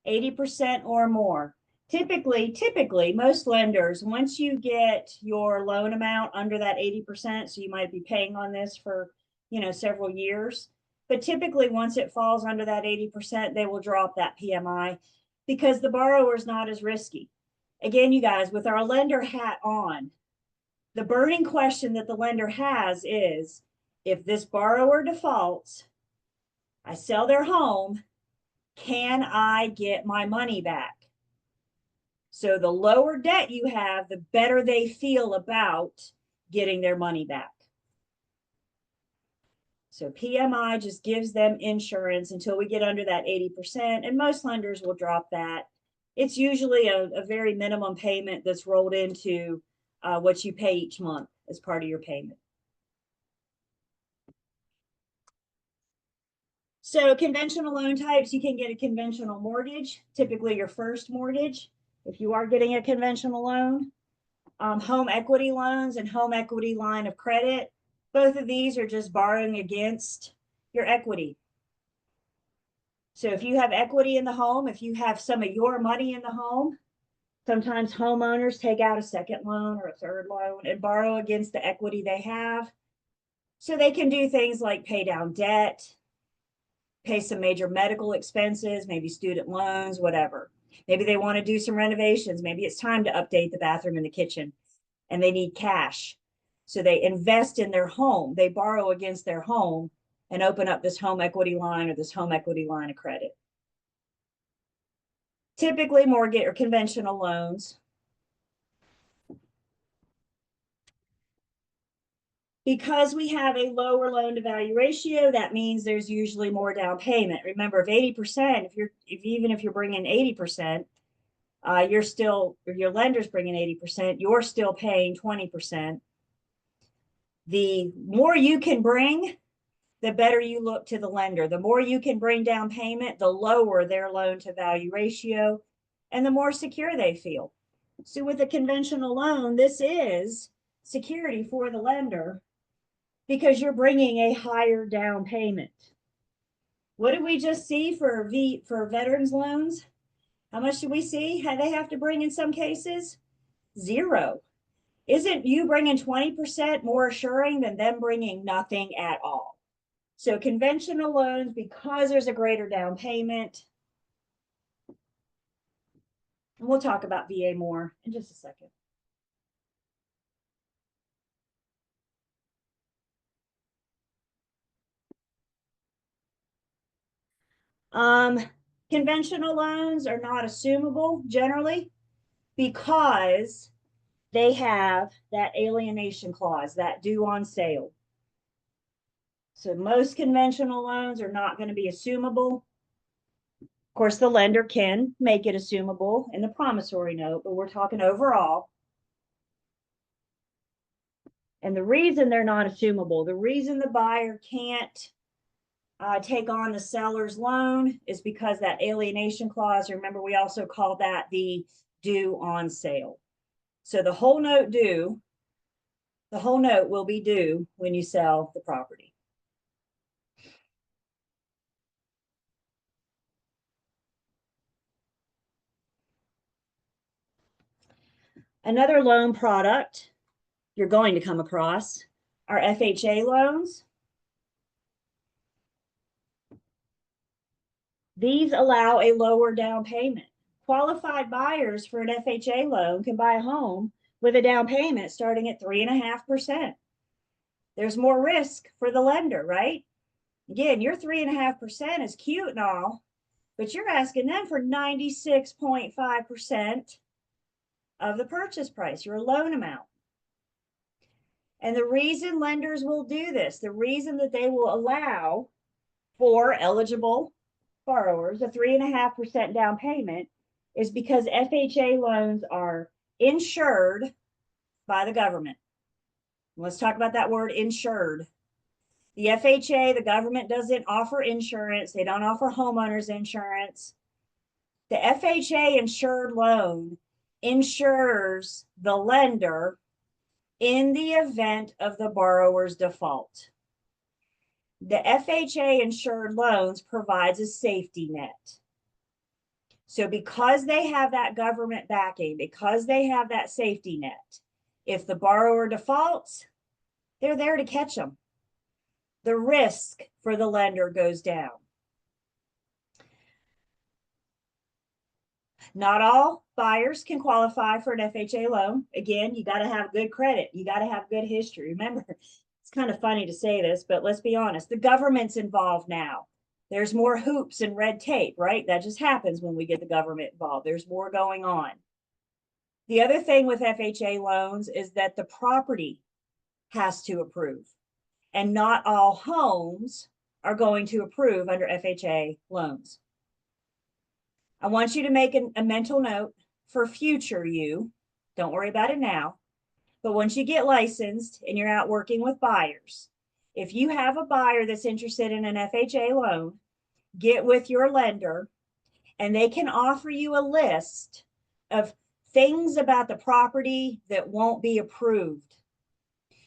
80% or more. Typically, most lenders, once you get your loan amount under that 80%, so you might be paying on this for, several years, but typically once it falls under that 80%, they will drop that PMI because the borrower is not as risky. Again, you guys, with our lender hat on, the burning question that the lender has is, if this borrower defaults, I sell their home, can I get my money back? So the lower debt you have, the better they feel about getting their money back. So PMI just gives them insurance until we get under that 80%, and most lenders will drop that. It's usually a very minimum payment that's rolled into what you pay each month as part of your payment. So conventional loan types, you can get a conventional mortgage, typically your first mortgage, if you are getting a conventional loan. Home equity loans and home equity line of credit, both of these are just borrowing against your equity. So if you have equity in the home, if you have some of your money in the home, sometimes homeowners take out a second loan or a third loan and borrow against the equity they have. So they can do things like pay down debt, pay some major medical expenses, maybe student loans, whatever. Maybe they want to do some renovations. Maybe it's time to update the bathroom and the kitchen and they need cash. So they invest in their home. They borrow against their home and open up this home equity line or this home equity line of credit. Typically mortgage or conventional loans. Because we have a lower loan to value ratio, that means there's usually more down payment. Remember, if 80%, even if you're bringing 80%, you're still, or your lender's bringing 80%, you're still paying 20%. The more you can bring, the better you look to the lender. The more you can bring down payment, the lower their loan to value ratio, and the more secure they feel. So with a conventional loan, this is security for the lender because you're bringing a higher down payment. What did we just see for veterans loans? How much do we see? They have to bring in some cases? 0. Isn't you bringing 20% more assuring than them bringing nothing at all? So conventional loans, because there's a greater down payment, and we'll talk about VA more in just a second. Conventional loans are not assumable generally because they have that alienation clause, that due on sale. So most conventional loans are not going to be assumable. Of course, the lender can make it assumable in the promissory note, but we're talking overall. And the reason they're not assumable, the reason the buyer can't take on the seller's loan is because that alienation clause, remember we also call that the due on sale. So the whole note will be due when you sell the property. Another loan product you're going to come across are FHA loans. These allow a lower down payment. Qualified buyers for an FHA loan can buy a home with a down payment starting at 3.5%. There's more risk for the lender, right? Again, your 3.5% is cute and all, but you're asking them for 96.5% of the purchase price, your loan amount. And the reason lenders will do this, the reason that they will allow for eligible borrowers a 3.5% down payment is because FHA loans are insured by the government. Let's talk about that word insured. The FHA, the government doesn't offer insurance. They don't offer homeowners insurance. The FHA insured loan insures the lender in the event of the borrower's default. The FHA insured loans provides a safety net. So because they have that government backing, because they have that safety net, if the borrower defaults, they're there to catch them. The risk for the lender goes down. Not all buyers can qualify for an FHA loan. Again, you got to have good credit. You got to have good history. Remember, it's kind of funny to say this, but let's be honest. The government's involved now. There's more hoops and red tape, right? That just happens when we get the government involved. There's more going on. The other thing with FHA loans is that the property has to approve. And not all homes are going to approve under FHA loans. I want you to make a mental note for future you. Don't worry about it now. But once you get licensed and you're out working with buyers, if you have a buyer that's interested in an FHA loan, get with your lender and they can offer you a list of things about the property that won't be approved.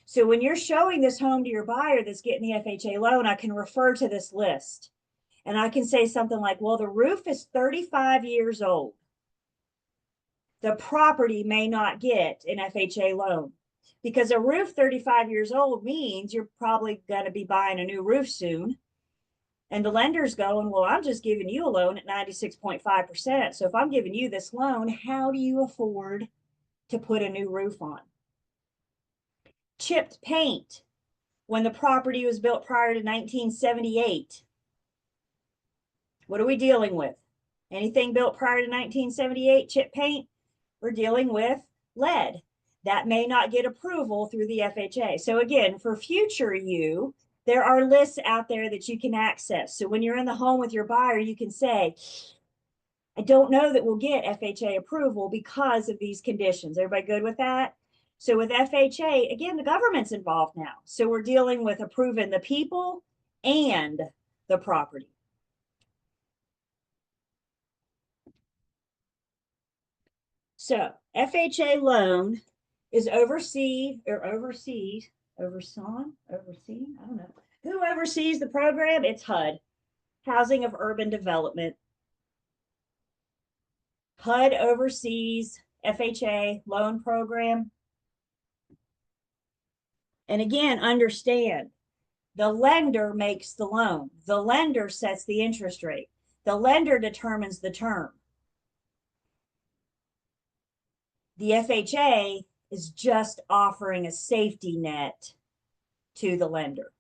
So when you're showing this home to your buyer that's getting the FHA loan, I can refer to this list. And I can say something like, well, the roof is 35 years old. The property may not get an FHA loan because a roof 35 years old means you're probably going to be buying a new roof soon. And the lender's going, well, I'm just giving you a loan at 96.5%. So if I'm giving you this loan, how do you afford to put a new roof on? Chipped paint when the property was built prior to 1978. What are we dealing with? Anything built prior to 1978, chip paint, we're dealing with lead. That may not get approval through the FHA. So again, for future you, there are lists out there that you can access. So when you're in the home with your buyer, you can say, I don't know that we'll get FHA approval because of these conditions. Everybody good with that? So with FHA, again, the government's involved now. So we're dealing with approving the people and the property. So FHA loan is overseen, I don't know. Who oversees the program? It's HUD, Housing of Urban Development. HUD oversees FHA loan program. And again, understand, the lender makes the loan. The lender sets the interest rate. The lender determines the term. The FHA is just offering a safety net to the lender.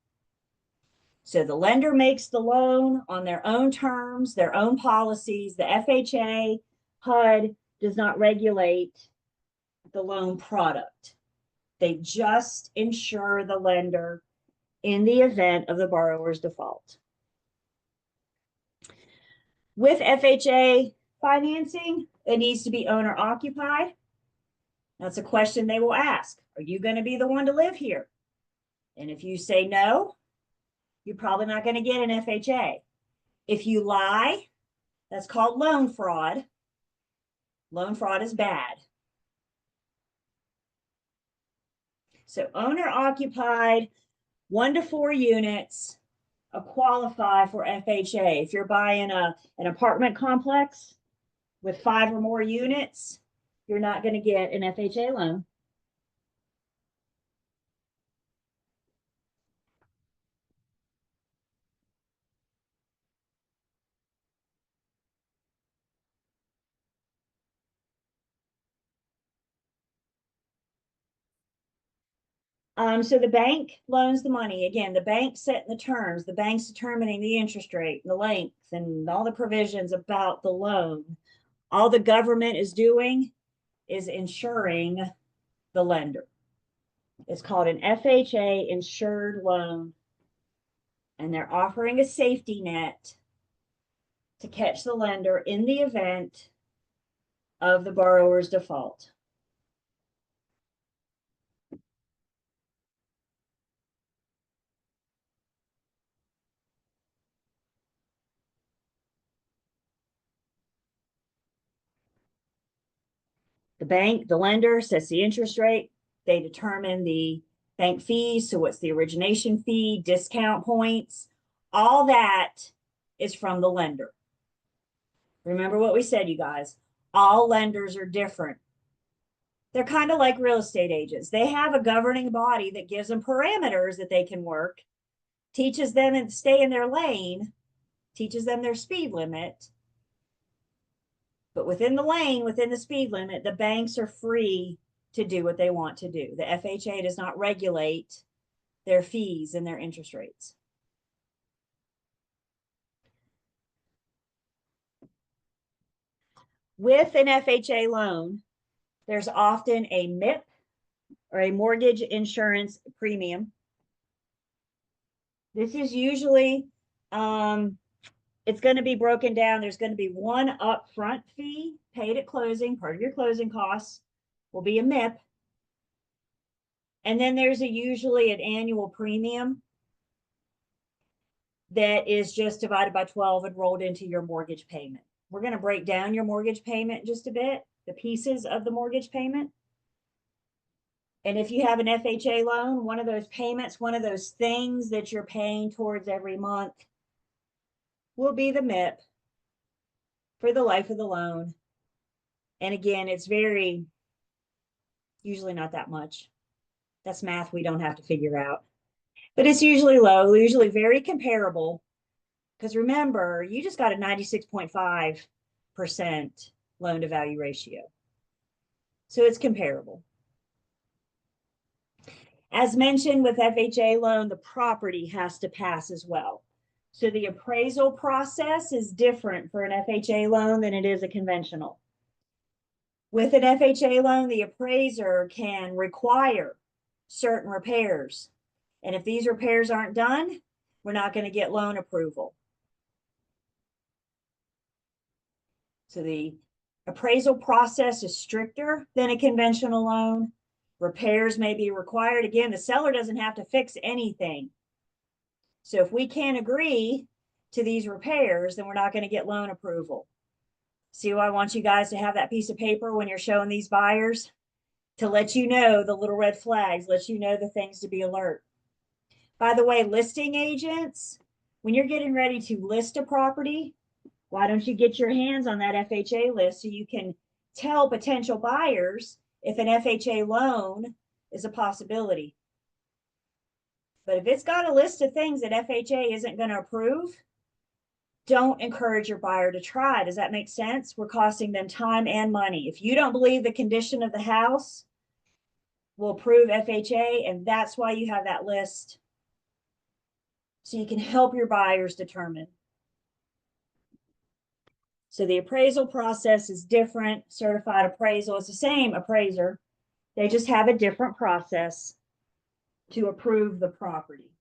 So the lender makes the loan on their own terms, their own policies. The FHA, HUD does not regulate the loan product. They just insure the lender in the event of the borrower's default. With FHA financing, it needs to be owner occupied. That's a question they will ask. Are you going to be the one to live here? And if you say no, you're probably not going to get an FHA. If you lie, that's called loan fraud. Loan fraud is bad. So owner occupied, 1 to 4 units qualify for FHA. If you're buying an apartment complex with 5 or more units, you're not going to get an FHA loan. So the bank loans the money. Again, the bank setting the terms, the bank's determining the interest rate, the length, and all the provisions about the loan. All the government is doing is insuring the lender. It's called an FHA insured loan, and they're offering a safety net to catch the lender in the event of the borrower's default. The bank, the lender sets the interest rate. They determine the bank fees. So what's the origination fee, discount points, all that is from the lender. Remember what we said, you guys, all lenders are different. They're kind of like real estate agents. They have a governing body that gives them parameters that they can work, teaches them to stay in their lane, teaches them their speed limit. But within the lane, within the speed limit, the banks are free to do what they want to do. The FHA does not regulate their fees and their interest rates. With an FHA loan, there's often a MIP, or a mortgage insurance premium. This is usually, it's going to be broken down. There's going to be one upfront fee paid at closing. Part of your closing costs will be a MIP. And then there's usually an annual premium that is just divided by 12 and rolled into your mortgage payment. We're going to break down your mortgage payment just a bit, the pieces of the mortgage payment. And if you have an FHA loan, one of those payments, one of those things that you're paying towards every month will be the MIP for the life of the loan. And again, it's usually not that much. That's math we don't have to figure out. But it's usually low, usually very comparable Because remember, you just got a 96.5% loan to value ratio. So it's comparable. As mentioned with FHA loan, the property has to pass as well. So the appraisal process is different for an FHA loan than it is a conventional. With an FHA loan, the appraiser can require certain repairs. And if these repairs aren't done, we're not going to get loan approval. So the appraisal process is stricter than a conventional loan. Repairs may be required. Again, the seller doesn't have to fix anything. So if we can't agree to these repairs, then we're not going to get loan approval. See why I want you guys to have that piece of paper when you're showing these buyers? To let you know the little red flags, let you know the things to be alert. By the way, listing agents, when you're getting ready to list a property, why don't you get your hands on that FHA list so you can tell potential buyers if an FHA loan is a possibility. But if it's got a list of things that FHA isn't going to approve, don't encourage your buyer to try. Does that make sense? We're costing them time and money. If you don't believe the condition of the house will approve FHA, and that's why you have that list. So you can help your buyers determine. So the appraisal process is different. Certified appraisal is the same appraiser. They just have a different process to approve the property.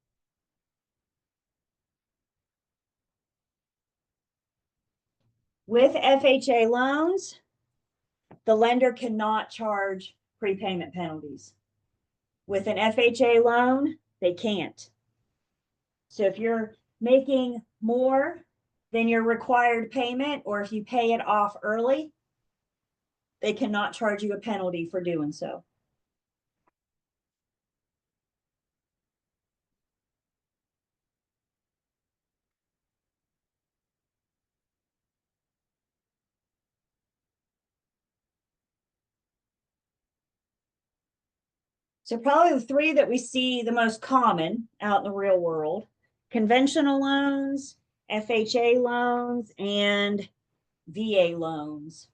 With FHA loans, the lender cannot charge prepayment penalties. With an FHA loan, they can't. So if you're making more than your required payment, or if you pay it off early, they cannot charge you a penalty for doing so. So probably the three that we see the most common out in the real world: conventional loans, FHA loans, and VA loans.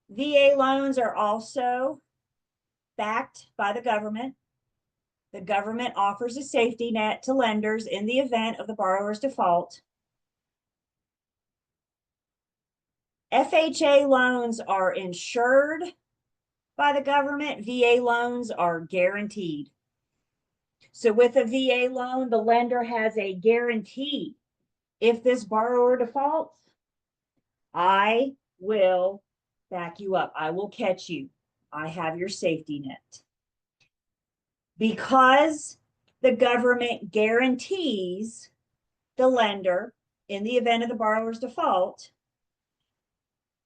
VA loans are also backed by the government. The government offers a safety net to lenders in the event of the borrower's default. FHA loans are insured by the government. VA loans are guaranteed. So with a VA loan, the lender has a guarantee. If this borrower defaults, I will back you up. I will catch you. I have your safety net. Because the government guarantees the lender in the event of the borrower's default,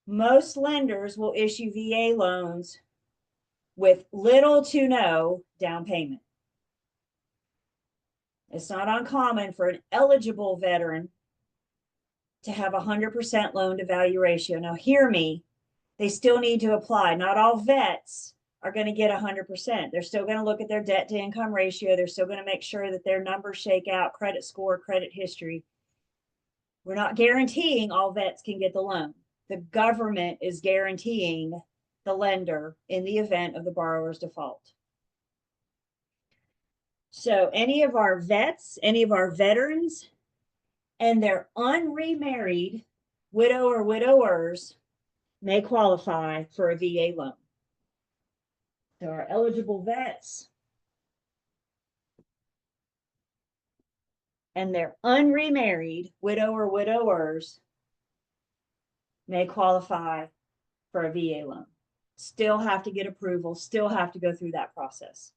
most lenders will issue VA loans with little to no down payment. It's not uncommon for an eligible veteran to have 100% loan to value ratio. Now, hear me, they still need to apply. Not all vets are going to get 100%. They're still going to look at their debt to income ratio. They're still going to make sure that their numbers shake out, credit score, credit history. We're not guaranteeing all vets can get the loan. The government is guaranteeing the lender in the event of the borrower's default. So any of our vets, any of our veterans, and their unremarried widow or widowers may qualify for a VA loan. So our eligible vets and their unremarried widow or widowers may qualify for a VA loan. Still have to get approval, still have to go through that process.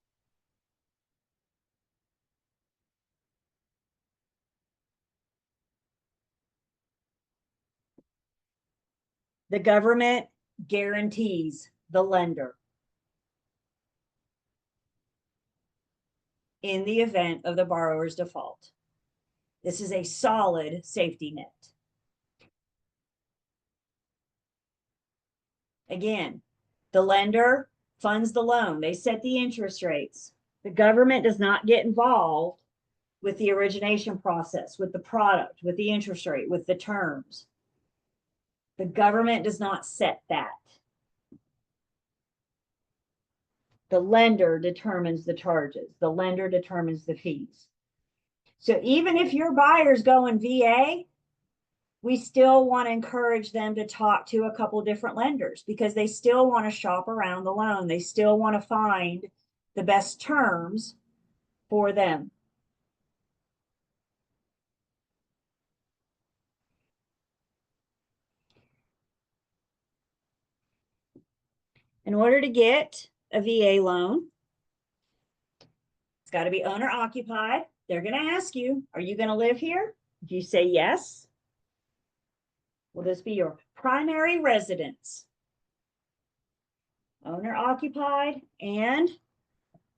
The government guarantees the lender in the event of the borrower's default. This is a solid safety net. Again, the lender funds the loan. They set the interest rates. The government does not get involved with the origination process, with the product, with the interest rate, with the terms. The government does not set that. The lender determines the charges. The lender determines the fees. So even if your buyer's going VA, we still want to encourage them to talk to a couple different lenders because they still want to shop around the loan. They still want to find the best terms for them. In order to get a VA loan, it's got to be owner occupied. They're going to ask you, are you going to live here? If you say yes, will this be your primary residence? Owner occupied and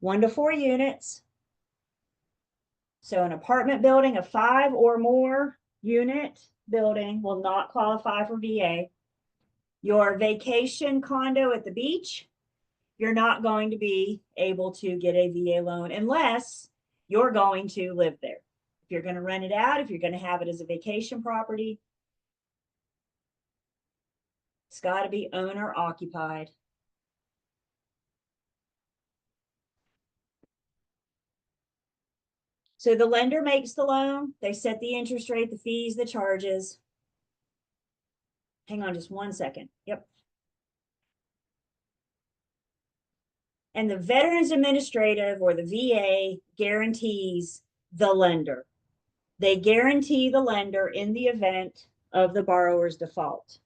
1 to 4 units. So an apartment building, a 5 or more unit building will not qualify for VA. Your vacation condo at the beach, you're not going to be able to get a VA loan unless you're going to live there. If you're going to rent it out, if you're going to have it as a vacation property, it's got to be owner occupied. So the lender makes the loan, they set the interest rate, the fees, the charges. Hang on just 1 second. Yep. And the Veterans Administrative or the VA guarantees the lender. They guarantee the lender in the event of the borrower's default.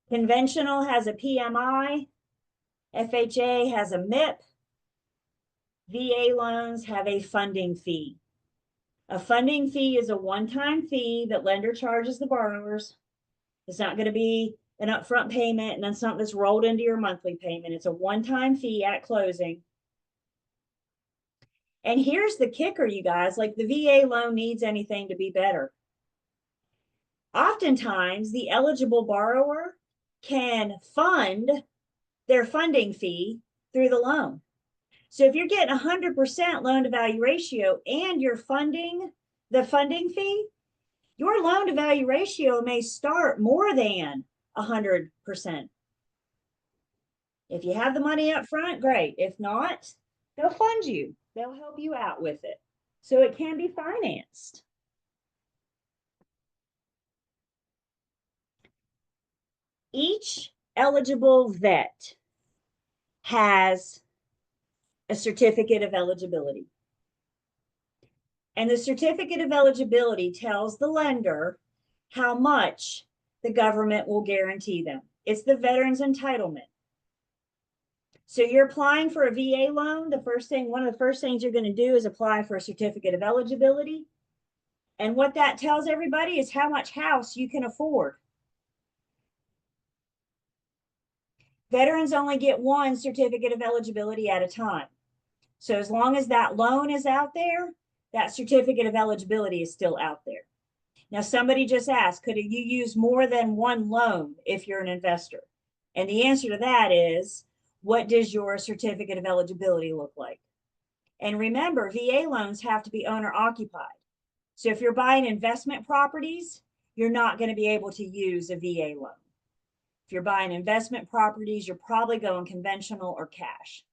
Conventional has a PMI, FHA has a MIP, VA loans have a funding fee. A funding fee is a one-time fee that lender charges the borrowers. It's not going to be an upfront payment and then something that's rolled into your monthly payment. It's a one-time fee at closing. And here's the kicker, you guys, like the VA loan needs anything to be better. Oftentimes, the eligible borrower can fund their funding fee through the loan. So if you're getting 100% loan to value ratio and you're funding the funding fee, your loan to value ratio may start more than 100%. If you have the money up front, great. If not, they'll fund you. They'll help you out with it. So it can be financed. Each eligible vet has a certificate of eligibility. And the certificate of eligibility tells the lender how much the government will guarantee them. It's the veteran's entitlement. So you're applying for a VA loan. One of the first things you're going to do is apply for a certificate of eligibility. And what that tells everybody is how much house you can afford. Veterans only get one certificate of eligibility at a time. So as long as that loan is out there, that certificate of eligibility is still out there. Now, somebody just asked, could you use more than one loan if you're an investor? And the answer to that is, what does your certificate of eligibility look like? And remember, VA loans have to be owner occupied. So if you're buying investment properties, you're not going to be able to use a VA loan. If you're buying investment properties, you're probably going conventional or cash,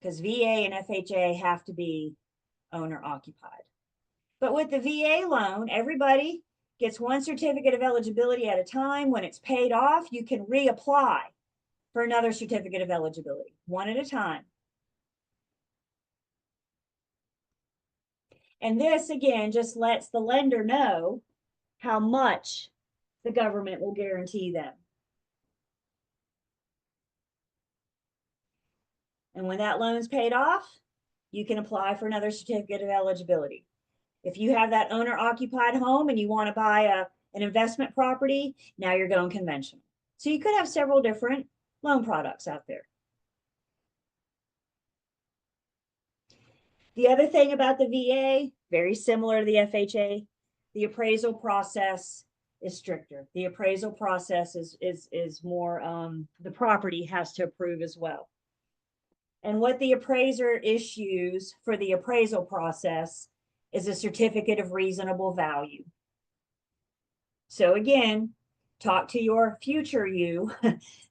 because VA and FHA have to be owner occupied. But with the VA loan, everybody gets one certificate of eligibility at a time. When it's paid off, you can reapply for another certificate of eligibility, one at a time. And this, again, just lets the lender know how much the government will guarantee them. And when that loan's paid off, you can apply for another certificate of eligibility. If you have that owner-occupied home and you want to buy an investment property, now you're going conventional. So you could have several different loan products out there. The other thing about the VA, very similar to the FHA, the appraisal process is stricter. The appraisal process is more, the property has to approve as well. And what the appraiser issues for the appraisal process is a certificate of reasonable value. So again, talk to your future you,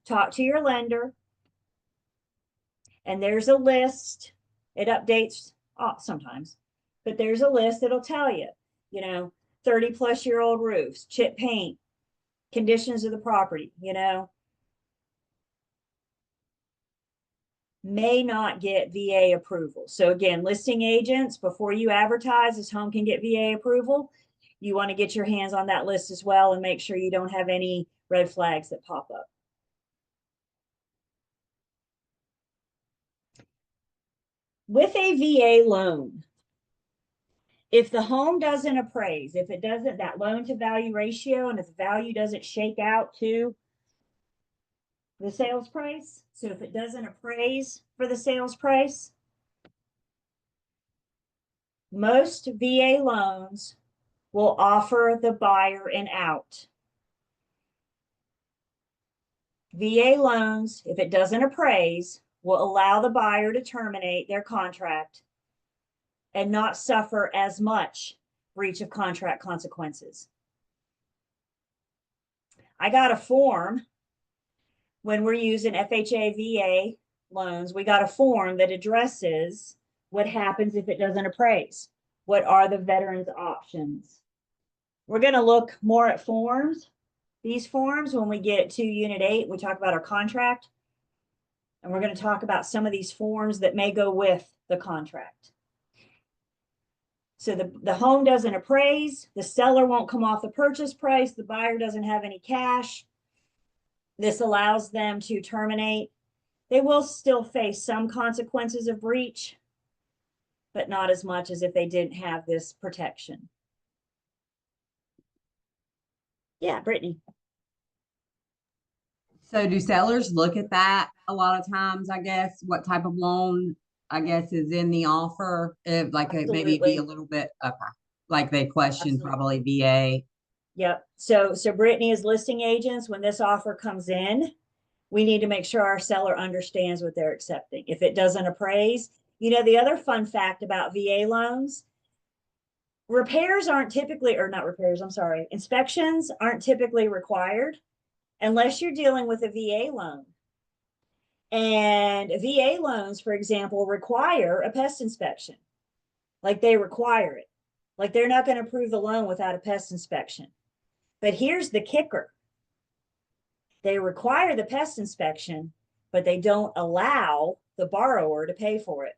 talk to your lender, and there's a list. It updates sometimes, but there's a list that'll tell you, 30-plus-year-old roofs, chip paint, conditions of the property, may not get VA approval. So again, listing agents, before you advertise this home can get VA approval, you want to get your hands on that list as well and make sure you don't have any red flags that pop up. With a VA loan, if the home doesn't appraise, if it doesn't, that loan to value ratio, and if the value doesn't shake out to the sales price, so if it doesn't appraise for the sales price, most VA loans will offer the buyer an out. VA loans, if it doesn't appraise, will allow the buyer to terminate their contract and not suffer as much breach of contract consequences. I got a form when we're using FHA VA loans. We got a form that addresses what happens if it doesn't appraise. What are the veterans' options? We're going to look more at forms. These forms, when we get to Unit 8, we talk about our contract. And we're going to talk about some of these forms that may go with the contract. So the home doesn't appraise, the seller won't come off the purchase price, the buyer doesn't have any cash. This allows them to terminate. They will still face some consequences of breach, but not as much as if they didn't have this protection. Yeah, Brittany. So do sellers look at that a lot of times, I guess, what type of loan, I guess, is in the offer? If like it maybe be a little bit, okay, like they question probably VA. Yep. So Brittany, is listing agents, when this offer comes in, we need to make sure our seller understands what they're accepting. If it doesn't appraise, the other fun fact about VA loans, repairs aren't typically, or not repairs, I'm sorry, inspections aren't typically required unless you're dealing with a VA loan. And VA loans, for example, require a pest inspection. Like they require it. Like they're not going to approve the loan without a pest inspection. But here's the kicker. They require the pest inspection, but they don't allow the borrower to pay for it.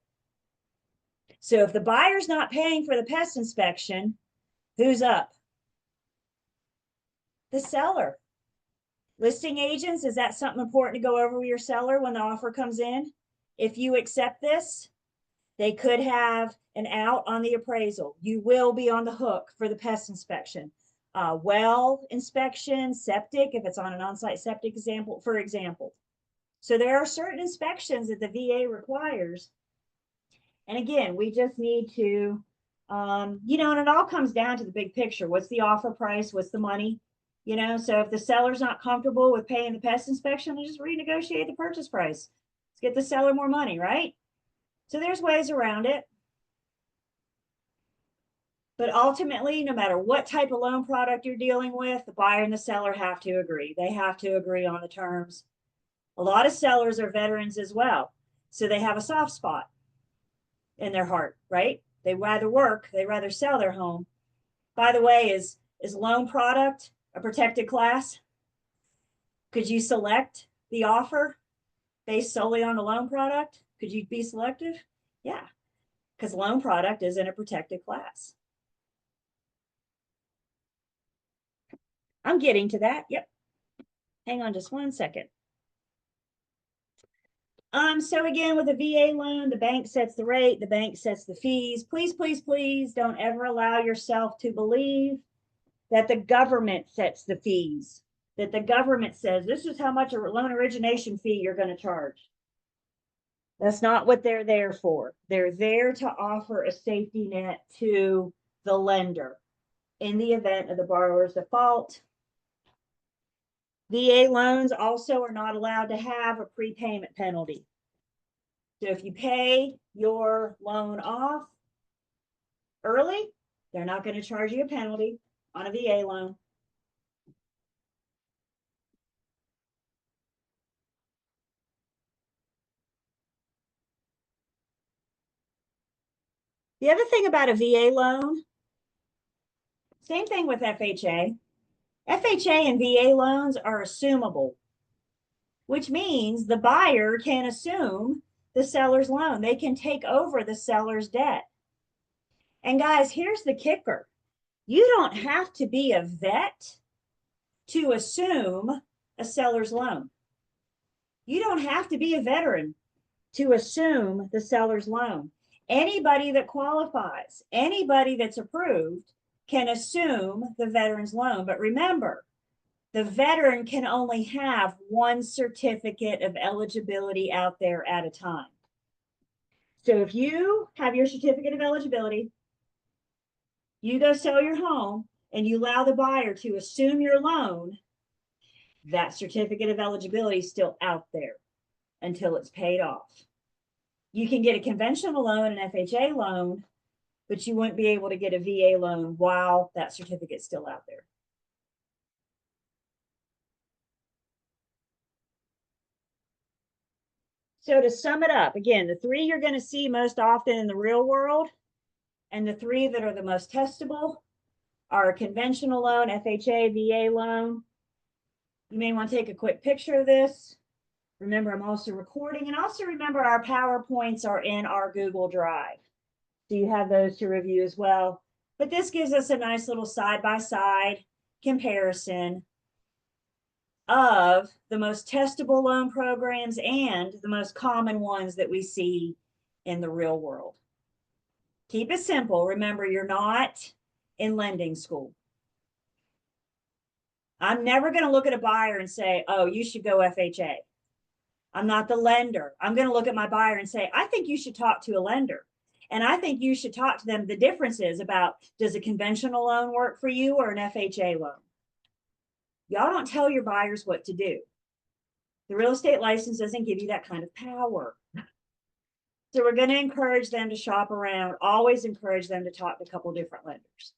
So if the buyer's not paying for the pest inspection, who's up? The seller. Listing agents, is that something important to go over with your seller when the offer comes in? If you accept this, they could have an out on the appraisal. You will be on the hook for the pest inspection. Well inspection, septic, if it's on an on-site septic example, for example. So there are certain inspections that the VA requires. And again, we just need to, and it all comes down to the big picture. What's the offer price? What's the money? So if the seller's not comfortable with paying the pest inspection, they just renegotiate the purchase price. Let's get the seller more money, right? So there's ways around it. But ultimately, no matter what type of loan product you're dealing with, the buyer and the seller have to agree. They have to agree on the terms. A lot of sellers are veterans as well. So they have a soft spot in their heart, right? They rather work, they rather sell their home. By the way, is loan product a protected class? Could you select the offer based solely on the loan product? Could you be selective? Yeah, because loan product isn't a protected class. I'm getting to that. Yep. Hang on just one second. So again, with a VA loan, the bank sets the rate, the bank sets the fees. Please, please, please don't ever allow yourself to believe that the government sets the fees, that the government says, this is how much a loan origination fee you're going to charge. That's not what they're there for. They're there to offer a safety net to the lender in the event of the borrower's default. VA loans also are not allowed to have a prepayment penalty. So if you pay your loan off early, they're not going to charge you a penalty on a VA loan. The other thing about a VA loan, same thing with FHA. FHA and VA loans are assumable, which means the buyer can assume the seller's loan. They can take over the seller's debt. And guys, here's the kicker. You don't have to be a vet to assume a seller's loan. You don't have to be a veteran to assume the seller's loan. Anybody that qualifies, anybody that's approved can assume the veteran's loan. But remember, the veteran can only have one certificate of eligibility out there at a time. So if you have your certificate of eligibility, you go sell your home and you allow the buyer to assume your loan, that certificate of eligibility is still out there until it's paid off. You can get a conventional loan, an FHA loan, but you wouldn't be able to get a VA loan while that certificate's still out there. So to sum it up, again, the three you're going to see most often in the real world and the three that are the most testable are a conventional loan, FHA, VA loan. You may want to take a quick picture of this. Remember, I'm also recording, and also remember our PowerPoints are in our Google Drive. So you have those to review as well. But this gives us a nice little side-by-side comparison of the most testable loan programs and the most common ones that we see in the real world. Keep it simple. Remember, you're not in lending school. I'm never going to look at a buyer and say, oh, you should go FHA. I'm not the lender. I'm going to look at my buyer and say, I think you should talk to a lender. And I think you should talk to them. The difference is about, does a conventional loan work for you or an FHA loan? Y'all don't tell your buyers what to do. The real estate license doesn't give you that kind of power. So we're going to encourage them to shop around, always encourage them to talk to a couple different lenders.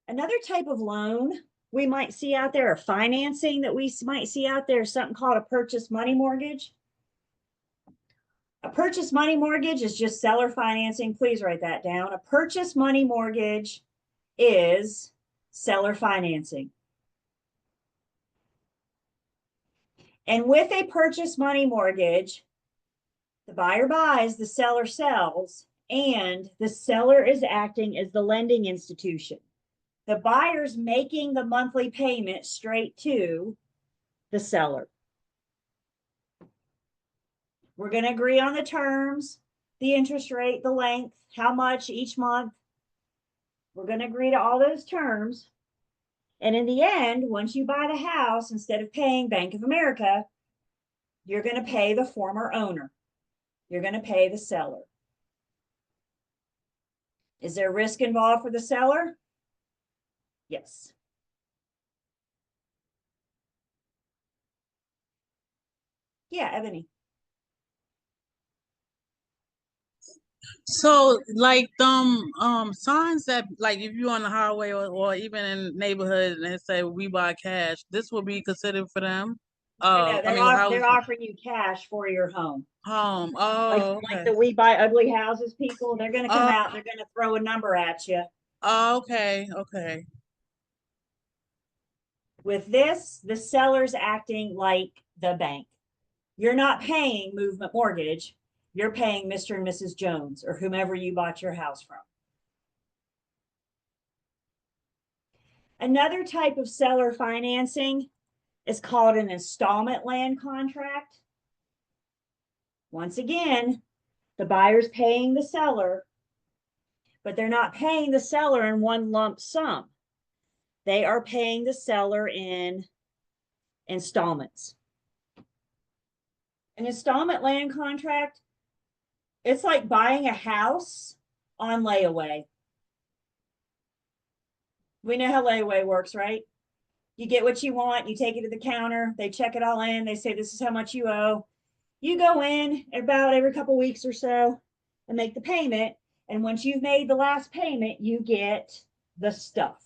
Another type of loan we might see out there, or financing that we might see out there, is something called a purchase money mortgage. A purchase money mortgage is just seller financing. Please write that down. A purchase money mortgage is seller financing. And with a purchase money mortgage, the buyer buys, the seller sells, and the seller is acting as the lending institution. The buyer's making the monthly payment straight to the seller. We're going to agree on the terms, the interest rate, the length, how much each month. We're going to agree to all those terms. And in the end, once you buy the house, instead of paying Bank of America, you're going to pay the former owner. You're going to pay the seller. Is there risk involved for the seller? Yes. Yeah, Ebony. So like signs that, like if you're on the highway or even in neighborhood and they say we buy cash, this will be considered for them. No, they're Houses. offering you cash for your home. Home. Oh, Like okay. the We Buy Ugly Houses people, they're going to come out, they're going to throw a number at you. Oh, okay. Okay. With this, the seller's acting like the bank. You're not paying Movement Mortgage. You're paying Mr. and Mrs. Jones or whomever you bought your house from. Another type of seller financing is called an installment land contract. Once again, the buyer's paying the seller, but they're not paying the seller in one lump sum. they are paying the seller in installments. An installment land contract, it's like buying a house on layaway. We know how layaway works, right? You get what you want, you take it to the counter, they check it all in, they say this is how much you owe. You go in about every couple weeks or so and make the payment. And once you've made the last payment, you get the stuff.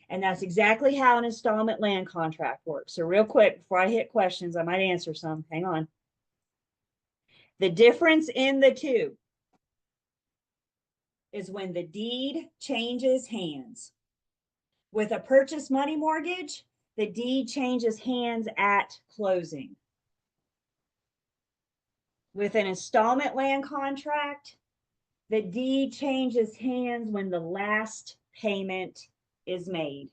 And that's exactly how an installment land contract works. So real quick, before I hit questions, I might answer some. Hang on. The difference in the two is when the deed changes hands. With a purchase money mortgage, the deed changes hands at closing. With an installment land contract, the deed changes hands when the last payment is made.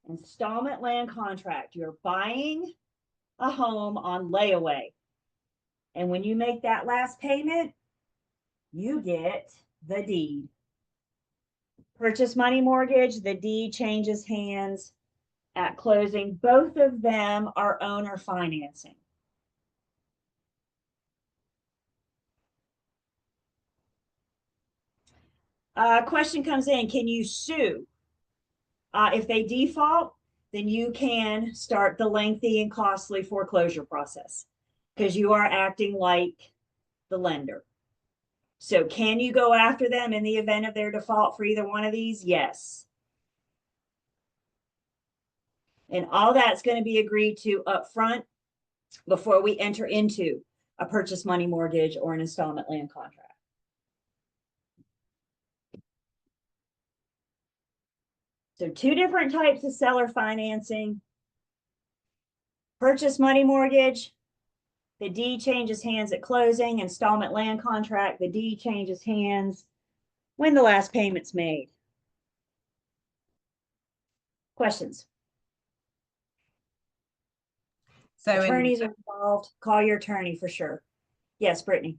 Installment land contract, you're buying a home on layaway. And when you make that last payment, you get the deed. Purchase money mortgage, the deed changes hands at closing. Both of them are owner financing. Question comes in, can you sue? If they default, then you can start the lengthy and costly foreclosure process because you are acting like the lender. So can you go after them in the event of their default for either one of these? Yes. And all that's going to be agreed to up front before we enter into a purchase money mortgage or an installment land contract. So two different types of seller financing. Purchase money mortgage, the deed changes hands at closing. Installment land contract, the deed changes hands when the last payment's made. Questions? So Attorneys are involved. Call your attorney for sure. Yes, Brittany.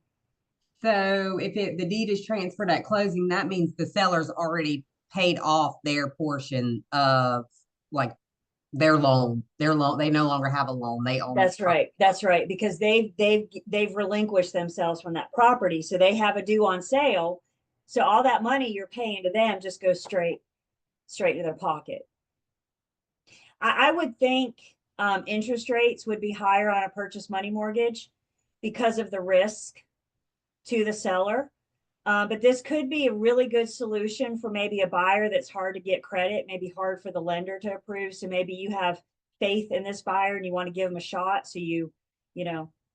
So if the deed is transferred at closing, that means the seller's already paid off their portion of like their loan. They no longer have a loan. They own. That's right. That's right. Because they've relinquished themselves from that property. So they have a due on sale. So all that money you're paying to them just goes straight to their pocket. I would think interest rates would be higher on a purchase money mortgage because of the risk to the seller. But this could be a really good solution for maybe a buyer that's hard to get credit, maybe hard for the lender to approve. So maybe you have faith in this buyer and you want to give them a shot. So you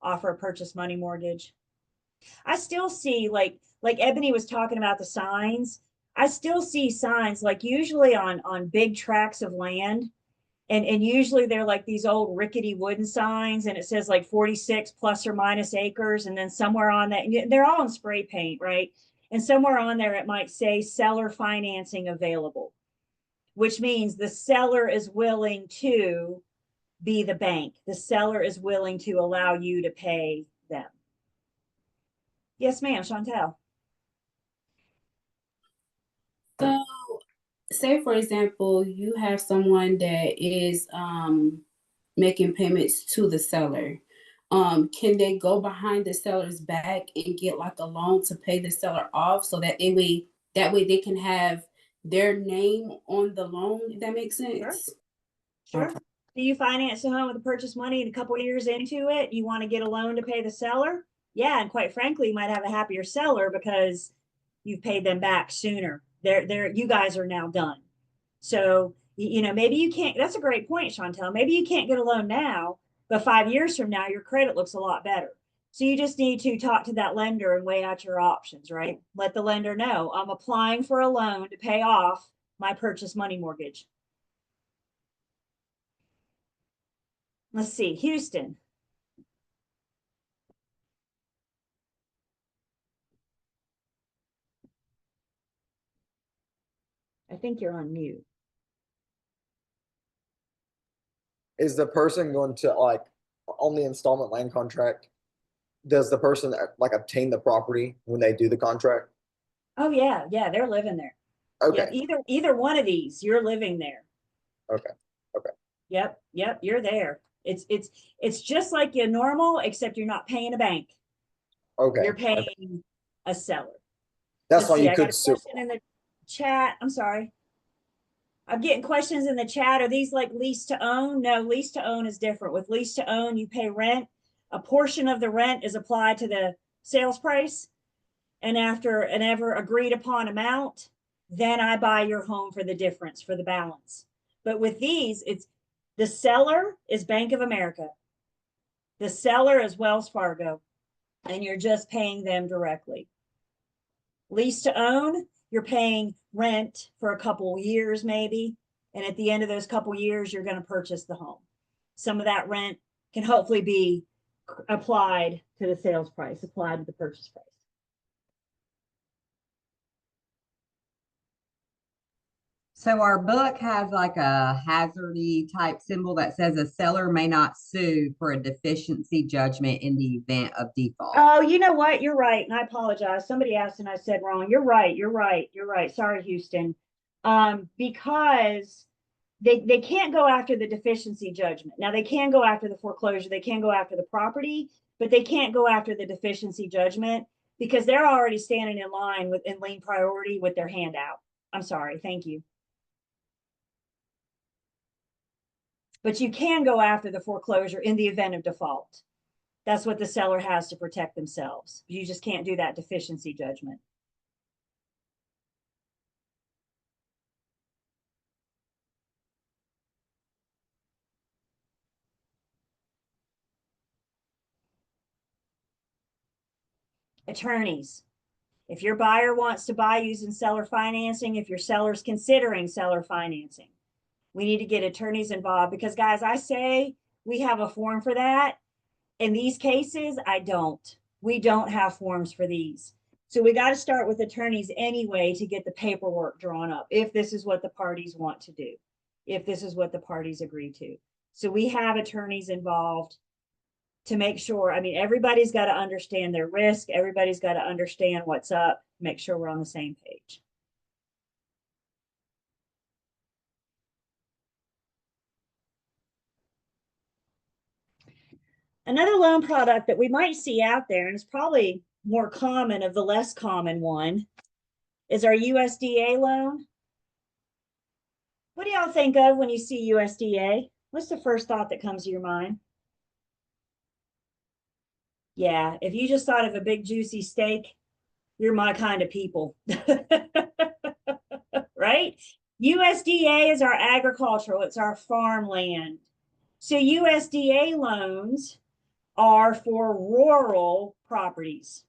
offer a purchase money mortgage. I still see like Ebony was talking about the signs. I still see signs like usually on big tracts of land. And usually they're like these old rickety wooden signs and it says like 46 plus or minus acres. And then somewhere on that, they're all in spray paint, right? And somewhere on there, it might say seller financing available, which means the seller is willing to be the bank. The seller is willing to allow you to pay them. Yes, ma'am, Chantel. So, say for example, you have someone that is making payments to the seller. Can they go behind the seller's back and get like a loan to pay the seller off so that way they can have their name on the loan, if that makes sense? Sure. Okay. Do you finance a home with the purchase money and a couple of years into it, you want to get a loan to pay the seller? Yeah, and quite frankly, you might have a happier seller because you've paid them back sooner. You guys are now done. So, maybe you can't, that's a great point, Chantel. Maybe you can't get a loan now, but 5 years from now, your credit looks a lot better. So you just need to talk to that lender and weigh out your options, right? Let the lender know I'm applying for a loan to pay off my purchase money mortgage. Let's see, Houston. I think you're on mute. Is the person going to like on the installment land contract? Does the person like obtain the property when they do the contract? Oh yeah, they're living there. Okay, Either one of these, you're living there. okay. Yep, you're there. It's just like your normal, except you're not paying a bank. Okay. You're paying a seller. That's Let's why see, you I got could a sue. question in the chat. I'm sorry. I'm getting questions in the chat. Are these like lease to own? No, lease to own is different. With lease to own, you pay rent. A portion of the rent is applied to the sales price. And after an ever agreed upon amount, then I buy your home for the difference, for the balance. But with these, it's the seller is Bank of America. The seller is Wells Fargo, and you're just paying them directly. Lease to own, you're paying rent for a couple years maybe, and at the end of those couple years, you're going to purchase the home. Some of that rent can hopefully be applied to the sales price, applied to the purchase price. So our book has like a hazardy type symbol that says a seller may not sue for a deficiency judgment in the event of default. Oh, you know what? You're right. And I apologize. Somebody asked and I said wrong. You're right. Sorry, Houston. Because they can't go after the deficiency judgment. Now they can go after the foreclosure. They can go after the property, but they can't go after the deficiency judgment because they're already standing in line in lien priority with their hand out. I'm sorry. Thank you. But you can go after the foreclosure in the event of default. That's what the seller has to protect themselves. You just can't do that deficiency judgment. Attorneys. If your buyer wants to buy using seller financing, if your seller's considering seller financing, we need to get attorneys involved because guys, I say we have a form for that. In these cases, I don't. We don't have forms for these. So we got to start with attorneys anyway to get the paperwork drawn up if this is what the parties want to do, if this is what the parties agree to. So we have attorneys involved to make sure, I mean, everybody's got to understand their risk. Everybody's got to understand what's up, make sure we're on the same page. Another loan product that we might see out there, and it's probably more common of the less common one, is our USDA loan. What do y'all think of when you see USDA? What's the first thought that comes to your mind? Yeah, if you just thought of a big juicy steak, you're my kind of people. Right? USDA is our agricultural, it's our farmland. So USDA loans are for rural properties.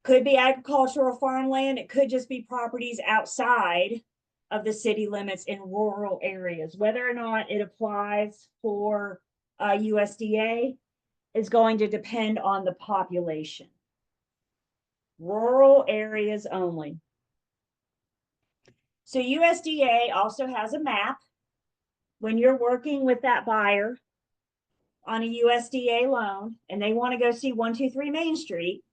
Could be agricultural farmland. It could just be properties outside of the city limits in rural areas. Whether or not it applies for USDA is going to depend on the population. Rural areas only. So USDA also has a map. When you're working with that buyer on a USDA loan and they want to go see 123 Main Street,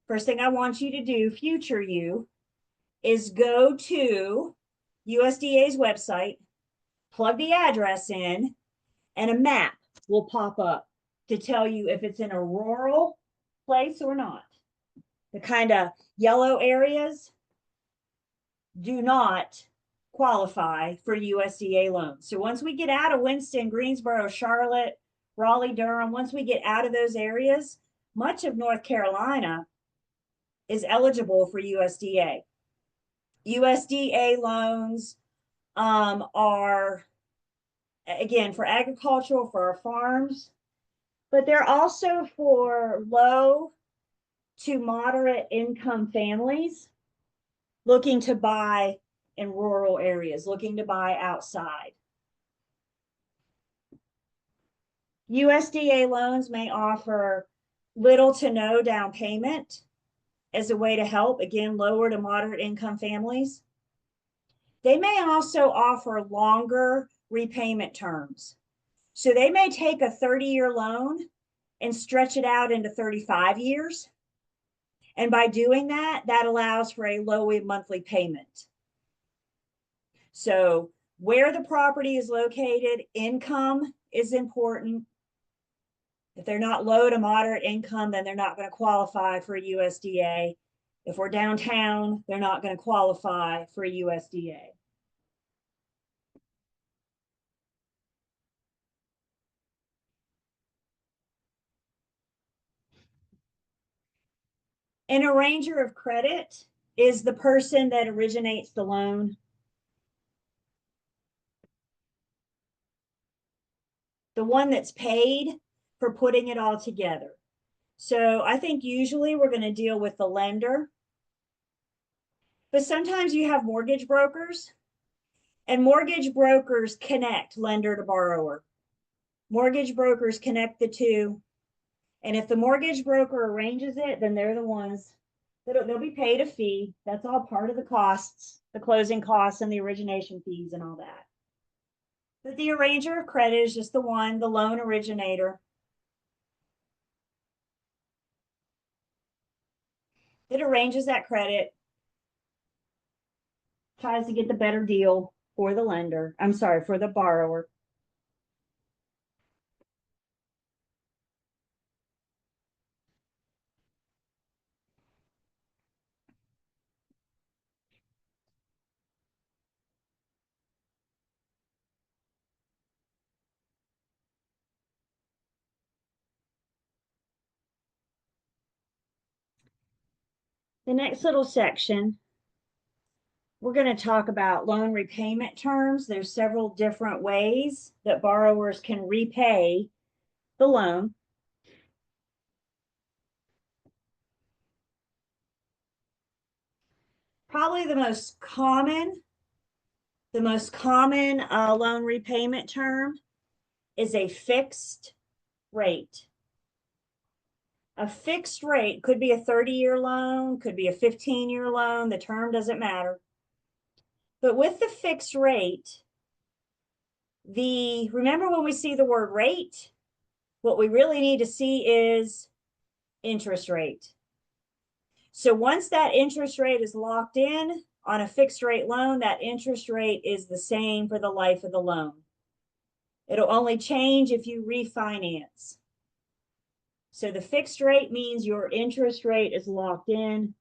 first thing I want you to do, future you, is go to USDA's website, plug the address in, and a map will pop up to tell you if it's in a rural place or not. The kind of yellow areas do not qualify for USDA loans. So once we get out of Winston, Greensboro, Charlotte, Raleigh, Durham, once we get out of those areas, much of North Carolina is eligible for USDA. USDA loans are, again, for agricultural, for our farms, but they're also for low to moderate income families looking to buy in rural areas, looking to buy outside. USDA loans may offer little to no down payment as a way to help, again, lower to moderate income families. They may also offer longer repayment terms. So they may take a 30-year loan and stretch it out into 35 years. And by doing that, that allows for a low monthly payment. So where the property is located, income is important. If they're not low to moderate income, then they're not going to qualify for a USDA. If we're downtown, they're not going to qualify for a USDA. An arranger of credit is the person that originates the loan. The one that's paid for putting it all together. So I think usually we're going to deal with the lender. But sometimes you have mortgage brokers, and mortgage brokers connect lender to borrower. Mortgage brokers connect the two. And if the mortgage broker arranges it, then they're the ones that they'll be paid a fee. That's all part of the costs, the closing costs and the origination fees and all that. But the arranger of credit is just the one, the loan originator, that arranges that credit, tries to get the better deal for the lender. I'm sorry, for the borrower. The next little section, we're going to talk about loan repayment terms. There's several different ways that borrowers can repay the loan. Probably the most common loan repayment term is a fixed rate. A fixed rate could be a 30-year loan, could be a 15-year loan. The term doesn't matter. But with the fixed rate, remember when we see the word rate, what we really need to see is interest rate. So once that interest rate is locked in on a fixed rate loan, that interest rate is the same for the life of the loan. It'll only change if you refinance. So the fixed rate means your interest rate is locked in.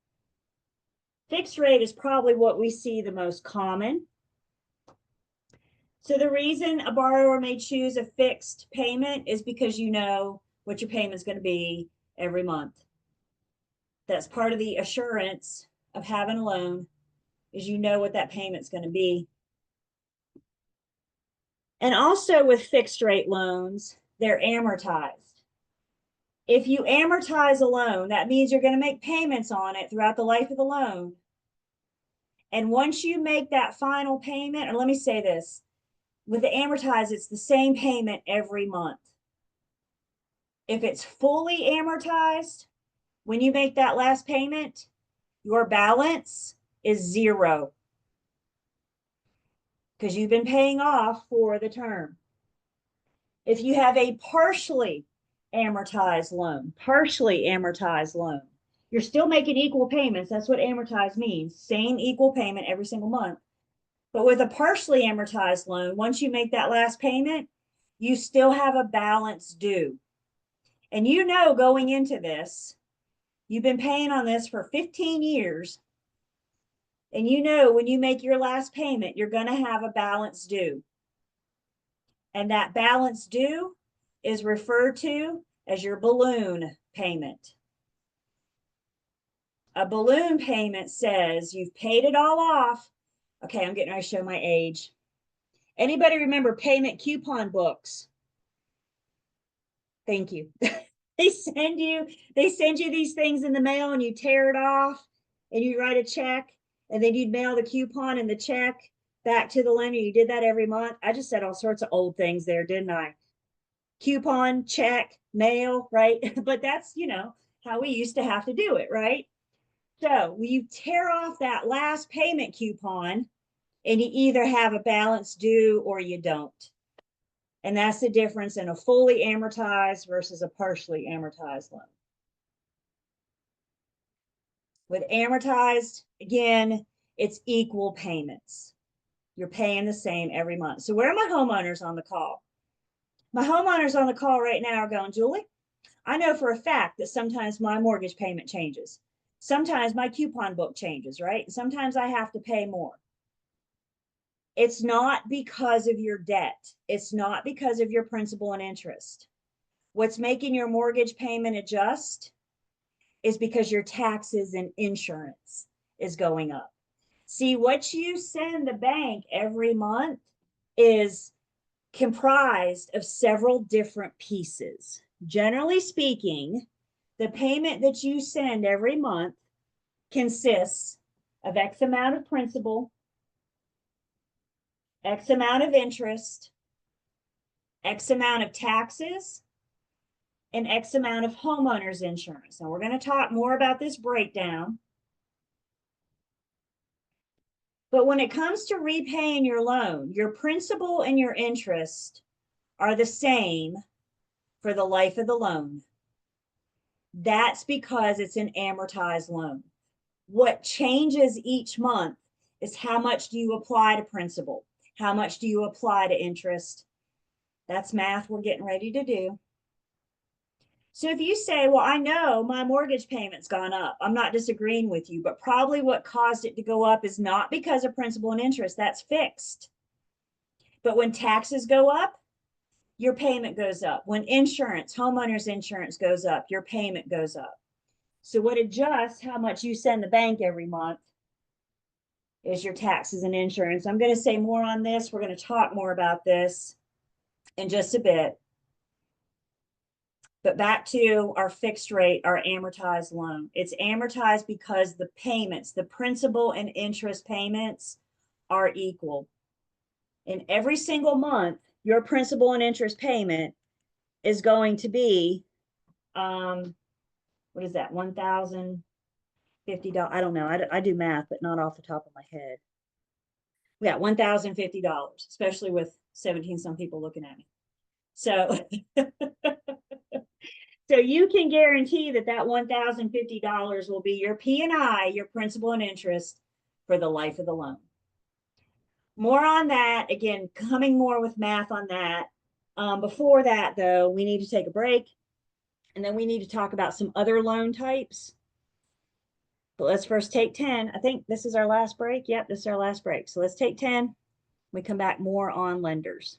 Fixed rate is probably what we see the most common. So the reason a borrower may choose a fixed payment is because you know what your payment is going to be every month. That's part of the assurance of having a loan, is you know what that payment's going to be. And also with fixed rate loans, they're amortized. If you amortize a loan, that means you're going to make payments on it throughout the life of the loan. And once you make that final payment, or let me say this, with the amortized, it's the same payment every month. If it's fully amortized, when you make that last payment, your balance is zero because you've been paying off for the term. If you have a partially amortized loan, you're still making equal payments. That's what amortized means. Same equal payment every single month. But with a partially amortized loan, once you make that last payment, you still have a balance due. And you know, going into this, you've been paying on this for 15 years. And you know, when you make your last payment, you're going to have a balance due. And that balance due is referred to as your balloon payment. A balloon payment says you've paid it all off. Okay, I'm getting ready to show my age. Anybody remember payment coupon books? Thank you. They send you these things in the mail and you tear it off and you write a check and then you'd mail the coupon and the check back to the lender. You did that every month. I just said all sorts of old things there, didn't I? Coupon, check, mail, right? But that's, you know, how we used to have to do it, right? So you tear off that last payment coupon and you either have a balance due or you don't. And that's the difference in a fully amortized versus a partially amortized loan. With amortized, again, it's equal payments. You're paying the same every month. So where are my homeowners on the call? My homeowners on the call right now are going, Julie, I know for a fact that sometimes my mortgage payment changes. Sometimes my coupon book changes, right? Sometimes I have to pay more. It's not because of your debt. It's not because of your principal and interest. What's making your mortgage payment adjust is because your taxes and insurance is going up. See, what you send the bank every month is comprised of several different pieces. Generally speaking, the payment that you send every month consists of X amount of principal, X amount of interest, X amount of taxes, and X amount of homeowners insurance. Now we're going to talk more about this breakdown. But when it comes to repaying your loan, your principal and your interest are the same for the life of the loan. That's because it's an amortized loan. What changes each month is how much do you apply to principal? How much do you apply to interest? That's math we're getting ready to do. So if you say, well, I know my mortgage payment's gone up, I'm not disagreeing with you, but probably what caused it to go up is not because of principal and interest, that's fixed. But when taxes go up, your payment goes up. When insurance, homeowners insurance goes up, your payment goes up. So what adjusts how much you send the bank every month is your taxes and insurance. I'm going to say more on this. We're going to talk more about this in just a bit. But back to our fixed rate, our amortized loan. It's amortized because the payments, the principal and interest payments are equal. And every single month, your principal and interest payment is going to be, what is that, $1,050? I don't know. I do math, but not off the top of my head. Yeah, $1,050, especially with 17 some people looking at me. So so you can guarantee that that $1,050 will be your P&I, your principal and interest for the life of the loan. More on that, again, coming more with math on that. Before that, though, we need to take a break, and then we need to talk about some other loan types. But let's first take 10. I think this is our last break. Yep, this is our last break. So let's take 10. We come back more on lenders.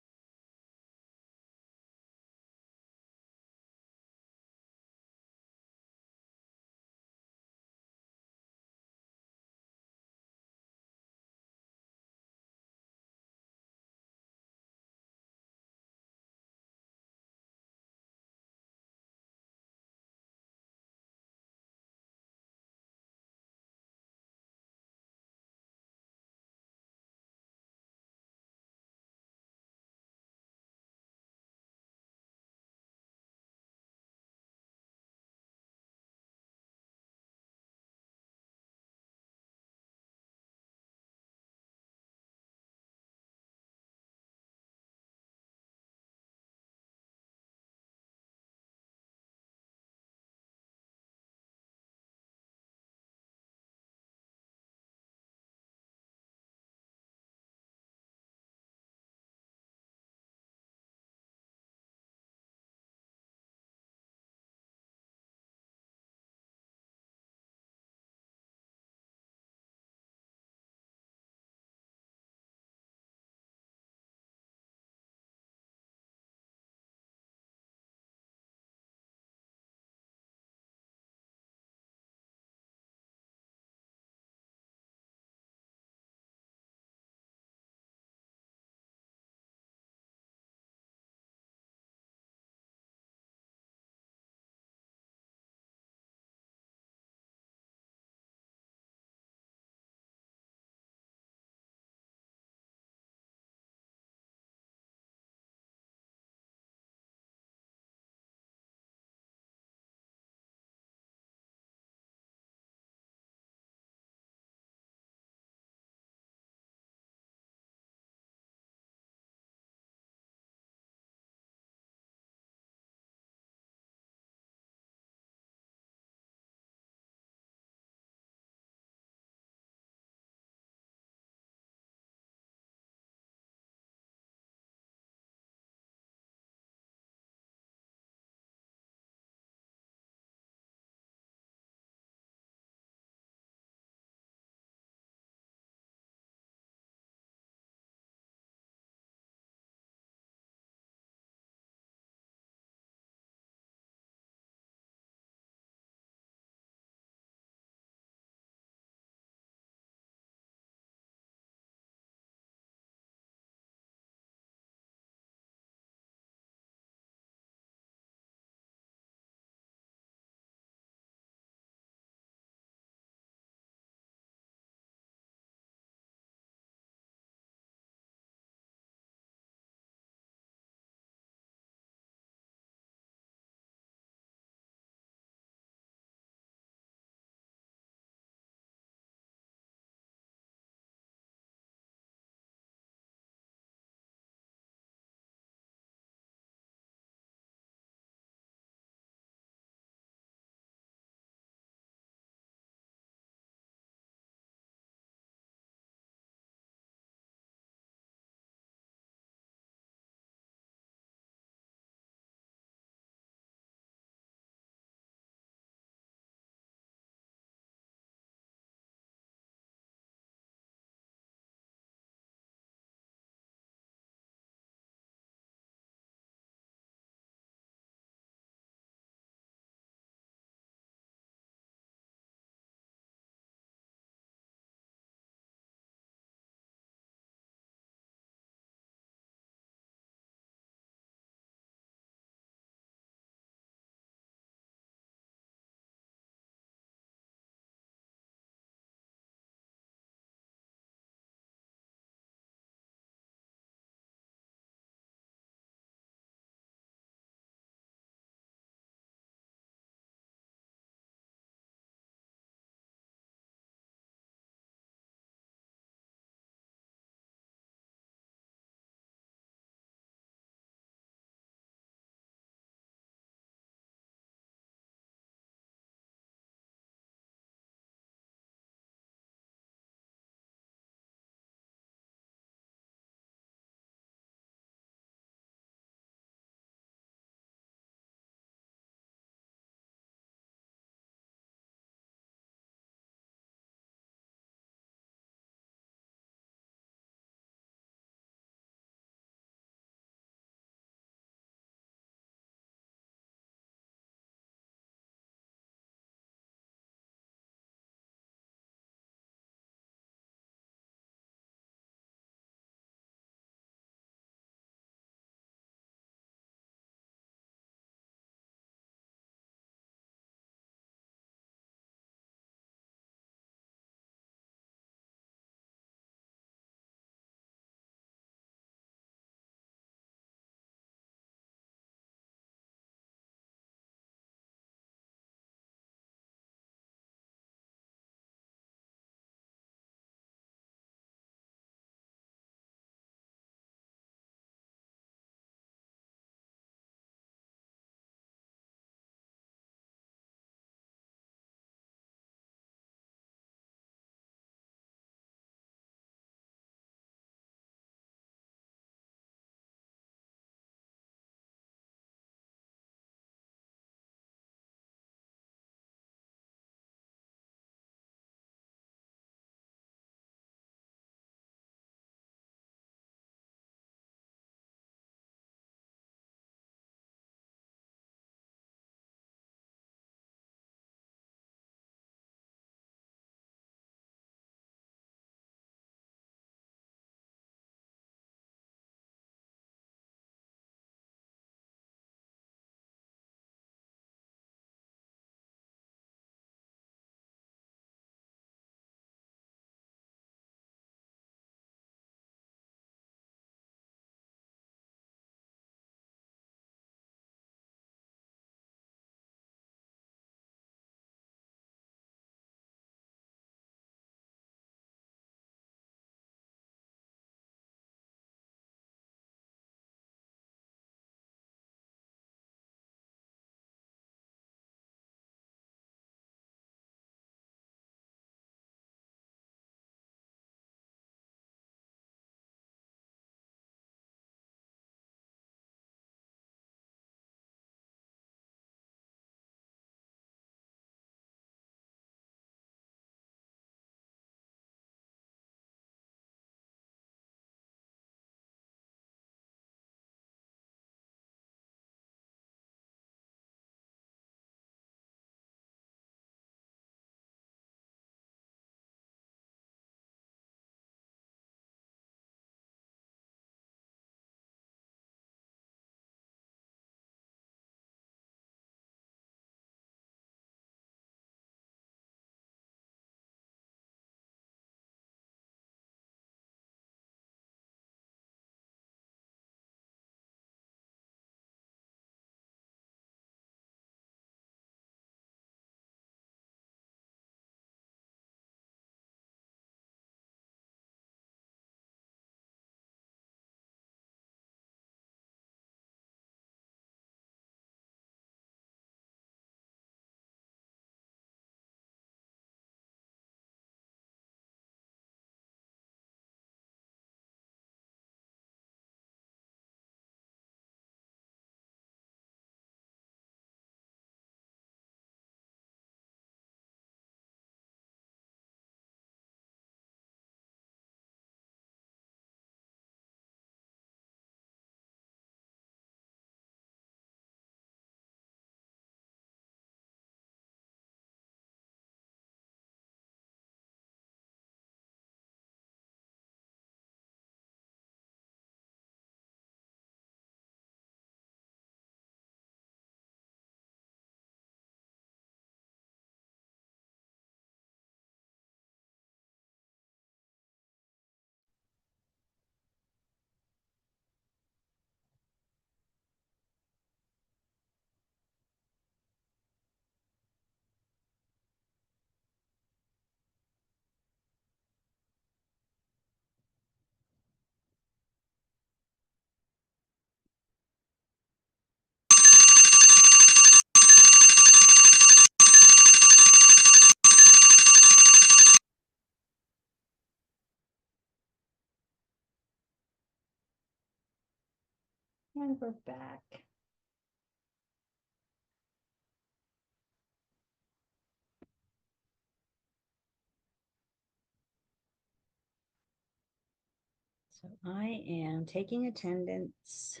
So I am taking attendance.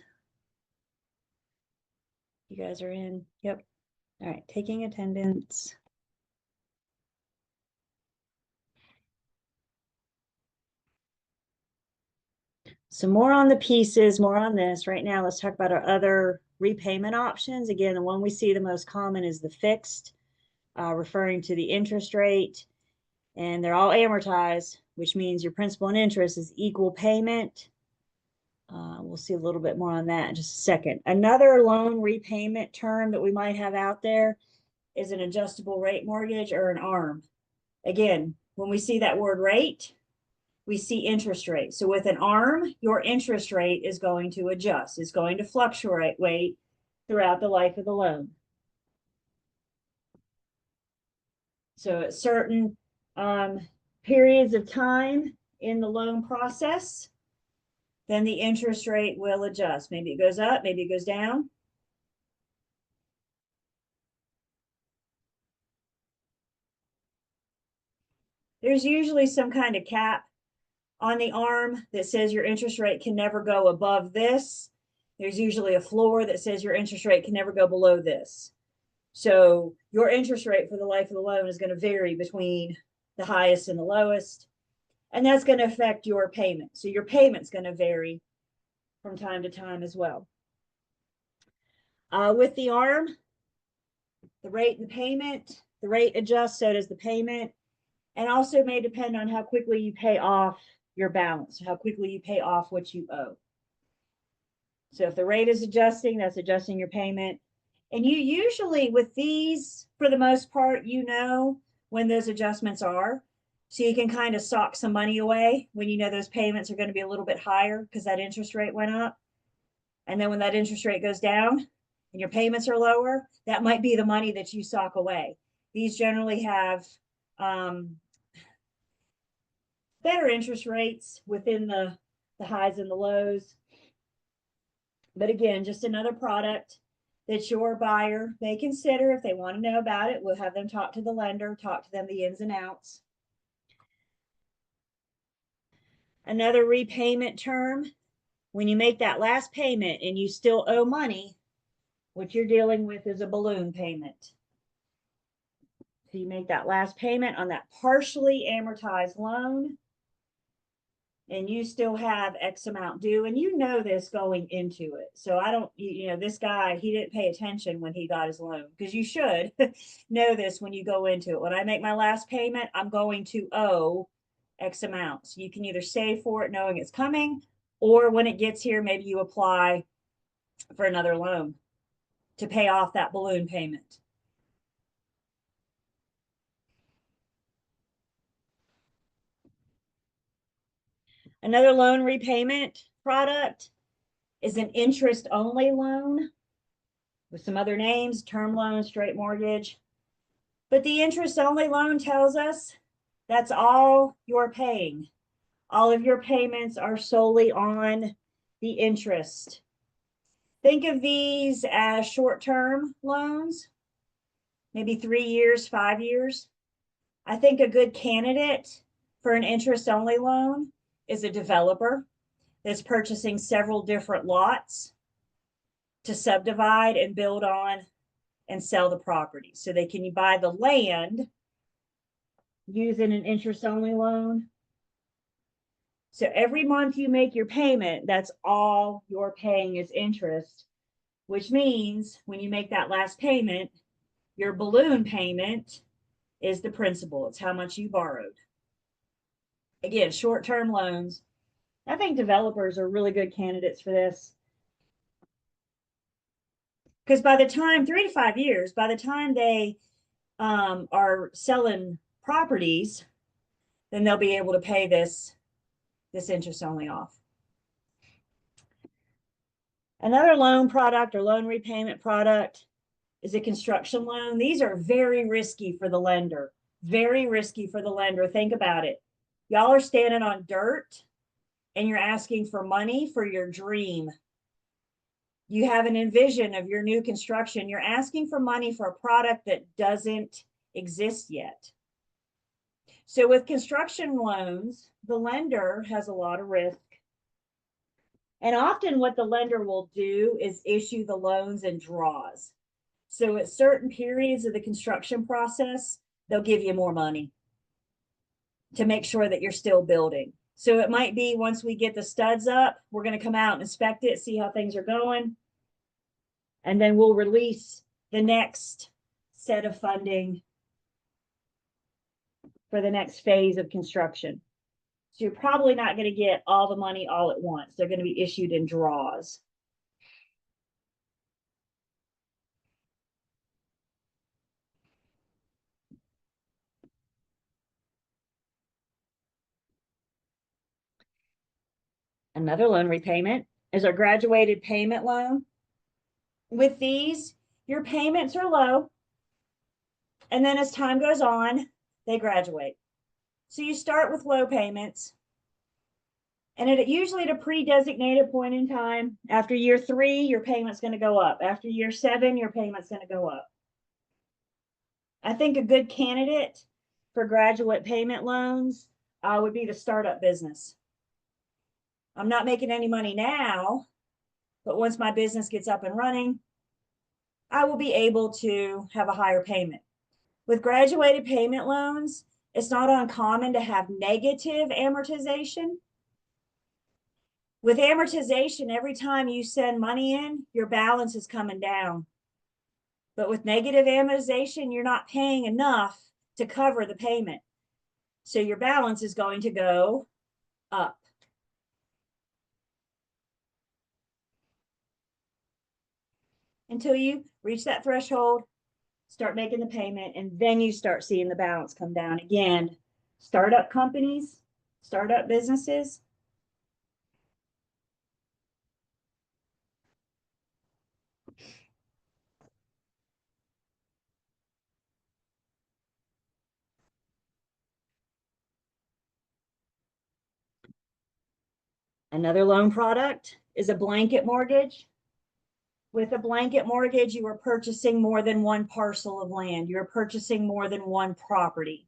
You guys are in? Yep. All right, taking attendance. So more on the pieces, more on this. Right now, let's talk about our other repayment options. Again, the one we see the most common is the fixed, referring to the interest rate. And they're all amortized, which means your principal and interest is equal payment. We'll see a little bit more on that in just a second. Another loan repayment term that we might have out there is an adjustable rate mortgage or an ARM. Again, when we see that word rate, we see interest rate. So with an ARM, your interest rate is going to adjust. It's going to fluctuate throughout the life of the loan. So at certain periods of time in the loan process, then the interest rate will adjust. Maybe it goes up, maybe it goes down. There's usually some kind of cap on the ARM that says your interest rate can never go above this. There's usually a floor that says your interest rate can never go below this. So your interest rate for the life of the loan is going to vary between the highest and the lowest. And that's going to affect your payment. So your payment's going to vary from time to time as well. With the ARM, the rate and the payment, the rate adjusts, so does the payment, and also may depend on how quickly you pay off your balance, how quickly you pay off what you owe. So if the rate is adjusting, that's adjusting your payment. And you usually, with these, for the most part, you know when those adjustments are. So you can kind of sock some money away when you know those payments are going to be a little bit higher because that interest rate went up. And then when that interest rate goes down and your payments are lower, that might be the money that you sock away. These generally have better interest rates within the highs and the lows. But again, just another product that your buyer may consider if they want to know about it. We'll have them talk to the lender, talk to them the ins and outs. Another repayment term, when you make that last payment and you still owe money, what you're dealing with is a balloon payment. So you make that last payment on that partially amortized loan, and you still have X amount due, and you know this going into it. So I don't, this guy, he didn't pay attention when he got his loan, because you should know this when you go into it. When I make my last payment, I'm going to owe X amount. So you can either save for it knowing it's coming, or when it gets here, maybe you apply for another loan to pay off that balloon payment. Another loan repayment product is an interest-only loan with some other names, term loan, straight mortgage. But the interest-only loan tells us that's all you're paying. All of your payments are solely on the interest. Think of these as short-term loans, maybe 3 years, 5 years. I think a good candidate for an interest-only loan is a developer that's purchasing several different lots to subdivide and build on and sell the property. So they can buy the land using an interest-only loan. So every month you make your payment, that's all you're paying is interest, which means when you make that last payment, your balloon payment is the principal. It's how much you borrowed. Again, short-term loans. I think developers are really good candidates for this. Because by the time, 3 to 5 years, by the time they are selling properties, then they'll be able to pay this interest only off. Another loan product or loan repayment product is a construction loan. These are very risky for the lender. Very risky for the lender. Think about it. Y'all are standing on dirt and you're asking for money for your dream. You have an envision of your new construction. You're asking for money for a product that doesn't exist yet. So with construction loans, the lender has a lot of risk. And often what the lender will do is issue the loans in draws. So at certain periods of the construction process, they'll give you more money to make sure that you're still building. So it might be once we get the studs up, we're going to come out and inspect it, see how things are going. And then we'll release the next set of funding for the next phase of construction. So you're probably not going to get all the money all at once. They're going to be issued in draws. Another loan repayment is our graduated payment loan. With these, your payments are low. And then as time goes on, they graduate. So you start with low payments. And usually at a pre-designated point in time, after year 3, your payment's going to go up. After year 7, your payment's going to go up. I think a good candidate for graduate payment loans would be the startup business. I'm not making any money now, but once my business gets up and running, I will be able to have a higher payment. With graduated payment loans, it's not uncommon to have negative amortization. With amortization, every time you send money in, your balance is coming down. But with negative amortization, you're not paying enough to cover the payment. So your balance is going to go up. Until you reach that threshold, start making the payment, and then you start seeing the balance come down again. Startup companies, startup businesses. Another loan product is a blanket mortgage. With a blanket mortgage, you are purchasing more than one parcel of land. You're purchasing more than one property.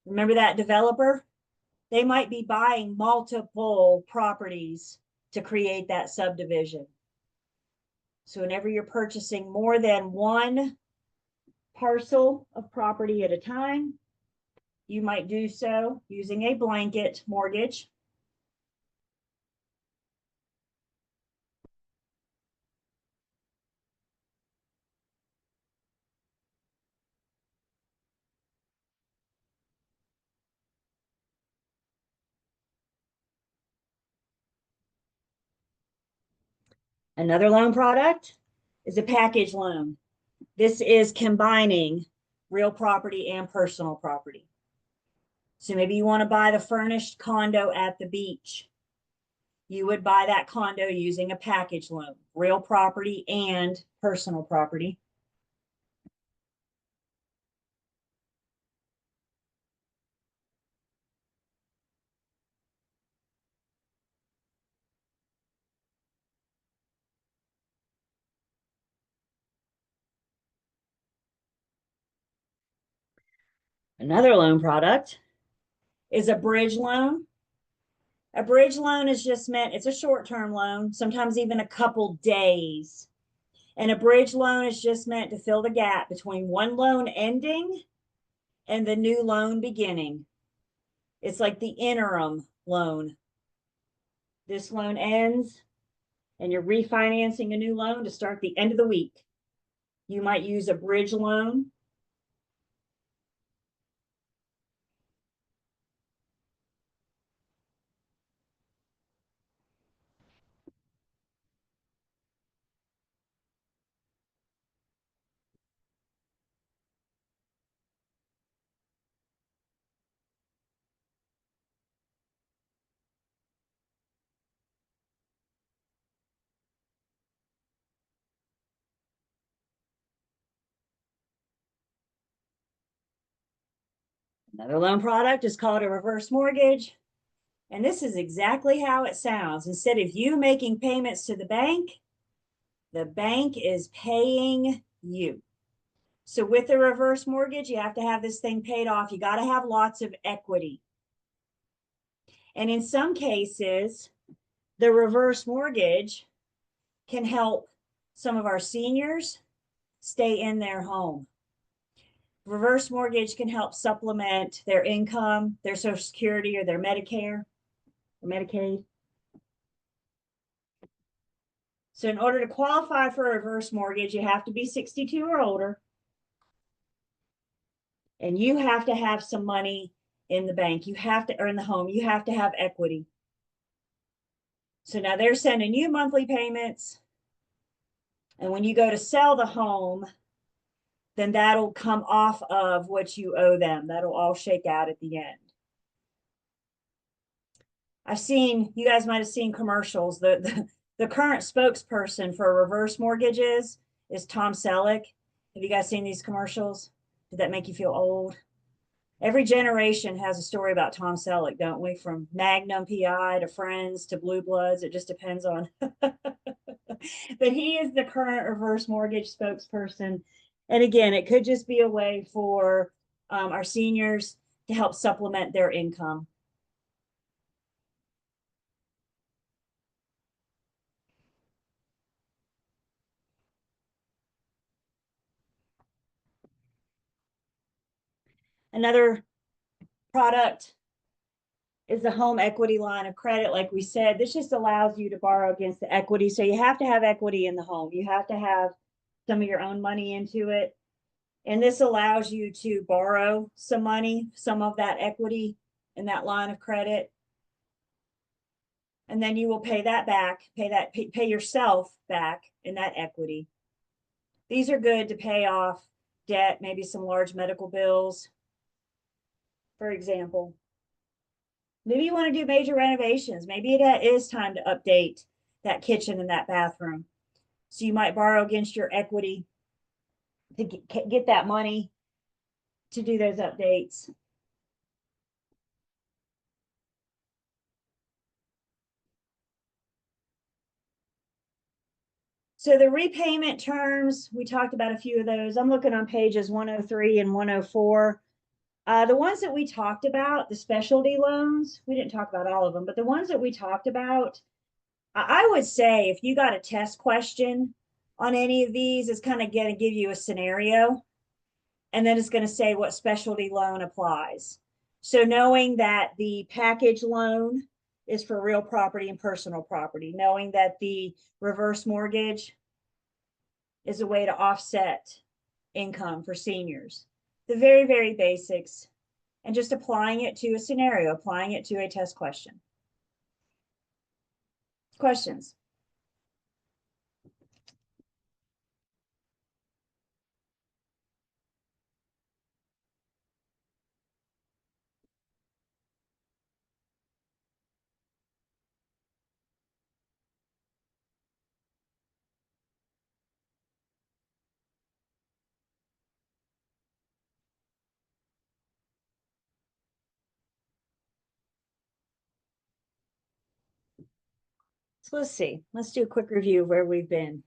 Remember that developer? They might be buying multiple properties to create that subdivision. So whenever you're purchasing more than one parcel of property at a time, you might do so using a blanket mortgage. Another loan product is a package loan. This is combining real property and personal property. So maybe you want to buy the furnished condo at the beach. You would buy that condo using a package loan, real property and personal property. Another loan product is a bridge loan. A bridge loan is just meant, it's a short-term loan, sometimes even a couple days. And a bridge loan is just meant to fill the gap between one loan ending and the new loan beginning. It's like the interim loan. This loan ends and you're refinancing a new loan to start the end of the week. You might use a bridge loan. Another loan product is called a reverse mortgage. And this is exactly how it sounds. Instead of you making payments to the bank is paying you. So with a reverse mortgage, you have to have this thing paid off. You got to have lots of equity. And in some cases, the reverse mortgage can help some of our seniors stay in their home. Reverse mortgage can help supplement their income, their Social Security, or their Medicare or Medicaid. So in order to qualify for a reverse mortgage, you have to be 62 or older. And you have to have some money in the bank. You have to earn the home. You have to have equity. So now they're sending you monthly payments. And when you go to sell the home, then that'll come off of what you owe them. That'll all shake out at the end. You guys might have seen commercials. The current spokesperson for reverse mortgages is Tom Selleck. Have you guys seen these commercials? Did that make you feel old? Every generation has a story about Tom Selleck, don't we? From Magnum PI to Friends to Blue Bloods. It just depends on. But he is the current reverse mortgage spokesperson. And again, it could just be a way for our seniors to help supplement their income. Another product is the home equity line of credit. Like we said, this just allows you to borrow against the equity. So you have to have equity in the home. You have to have some of your own money into it. And this allows you to borrow some money, some of that equity in that line of credit. And then you will pay that back, pay yourself back in that equity. These are good to pay off debt, maybe some large medical bills, for example. Maybe you want to do major renovations. Maybe it is time to update that kitchen and that bathroom. So you might borrow against your equity to get that money to do those updates. So the repayment terms, we talked about a few of those. I'm looking on pages 103 and 104. The ones that we talked about, the specialty loans, we didn't talk about all of them, but the ones that we talked about, I would say if you got a test question on any of these, it's kind of going to give you a scenario, and then it's going to say what specialty loan applies. So knowing that the package loan is for real property and personal property, knowing that the reverse mortgage is a way to offset income for seniors. The very, very basics, and just applying it to a scenario, applying it to a test question. Questions? So let's see. Let's do a quick review of where we've been.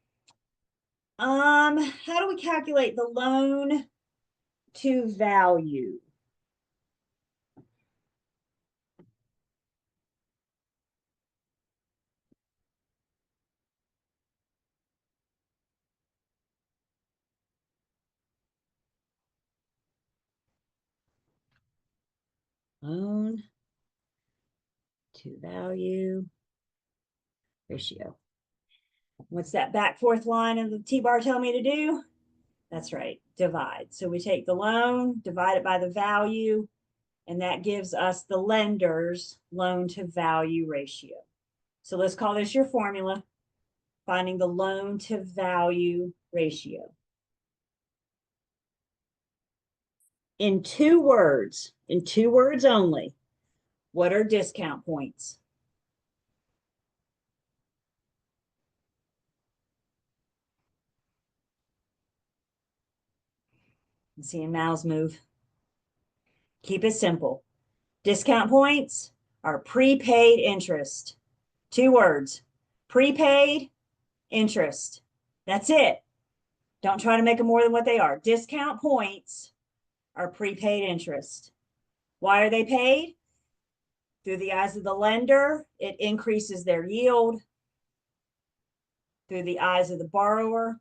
How do we calculate the loan to value? Loan to value ratio. What's that back fourth line of the T-bar tell me to do? That's right, divide. So we take the loan, divide it by the value, and that gives us the lender's loan to value ratio. So let's call this your formula, finding the loan to value ratio. In two words only, what are discount points? I'm seeing mouths move. Keep it simple. Discount points are prepaid interest. Two words, prepaid interest. That's it. Don't try to make them more than what they are. Discount points are prepaid interest. Why are they paid? Through the eyes of the lender, it increases their yield. Through the eyes of the borrower,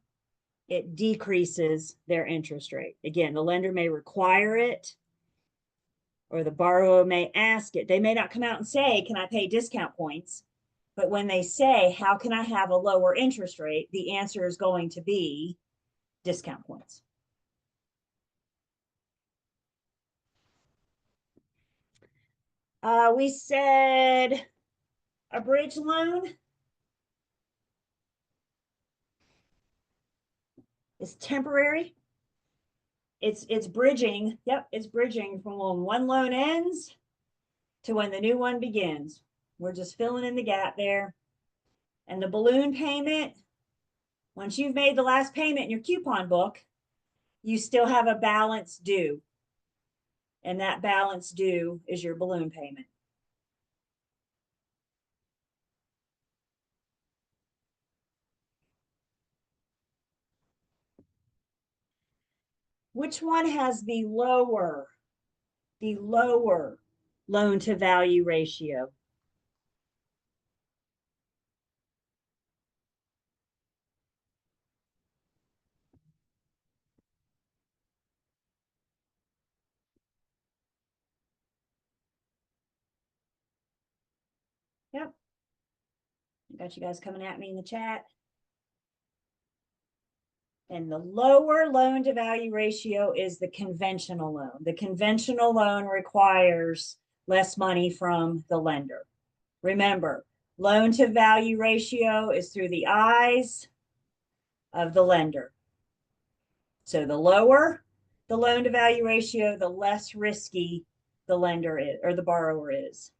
it decreases their interest rate. Again, the lender may require it, or the borrower may ask it. They may not come out and say, can I pay discount points? But when they say, how can I have a lower interest rate? The answer is going to be discount points. We said a bridge loan is temporary. It's bridging. Yep, it's bridging from when one loan ends to when the new one begins. We're just filling in the gap there. And the balloon payment, once you've made the last payment in your coupon book, you still have a balance due. And that balance due is your balloon payment. Which one has the lower loan to value ratio? Yep. Got you guys coming at me in the chat. And the lower loan to value ratio is the conventional loan. The conventional loan requires less money from the lender. Remember, loan to value ratio is through the eyes of the lender. So the lower the loan to value ratio, the less risky the lender is, or the borrower is.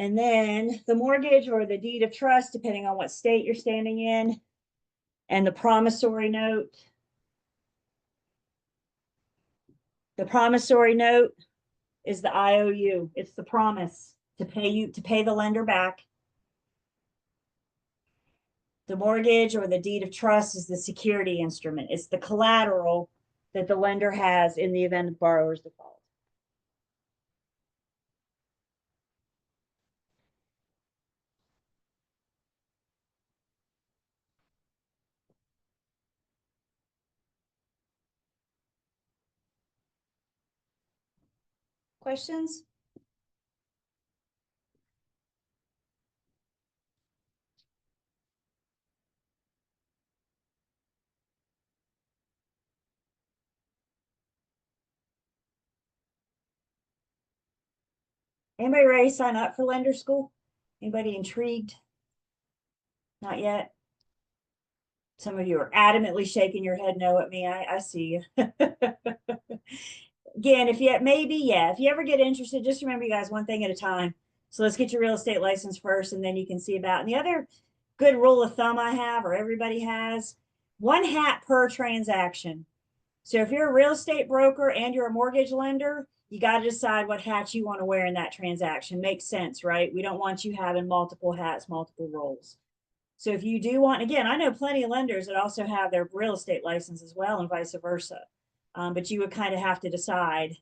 And then the mortgage or the deed of trust, depending on what state you're standing in, and the promissory note. The promissory note is the IOU. It's the promise to pay the lender back. The mortgage or the deed of trust is the security instrument. It's the collateral that the lender has in the event of borrower's default. Questions? Anybody ready to sign up for lender school? Anybody intrigued? Not yet. Some of you are adamantly shaking your head no at me. I see you. Again, if you if you ever get interested, just remember, you guys, one thing at a time. So let's get your real estate license first, and then you can see about. And the other good rule of thumb I have, or everybody has, one hat per transaction. So if you're a real estate broker and you're a mortgage lender, you got to decide what hat you want to wear in that transaction. Makes sense, right? We don't want you having multiple hats, multiple roles. So if you do want, again, I know plenty of lenders that also have their real estate license as well, and vice versa. But you would kind of have to decide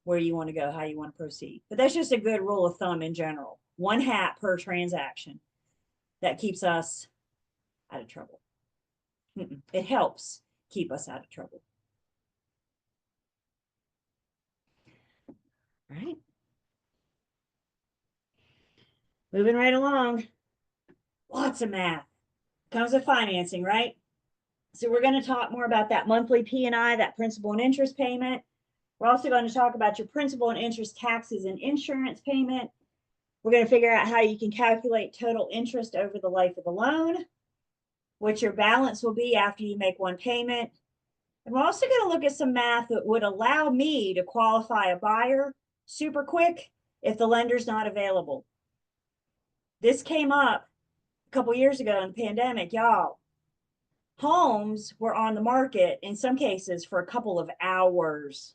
where you want to go, how you want to proceed. But that's just a good rule of thumb in general. One hat per transaction. That keeps us out of trouble. It helps keep us out of trouble. All right. Moving right along. Lots of math. Comes with financing, right? So we're going to talk more about that monthly P&I, that principal and interest payment. We're also going to talk about your principal and interest taxes and insurance payment. We're going to figure out how you can calculate total interest over the life of the loan, what your balance will be after you make one payment. And we're also going to look at some math that would allow me to qualify a buyer super quick if the lender's not available. This came up a couple years ago in the pandemic, y'all. Homes were on the market in some cases for a couple of hours.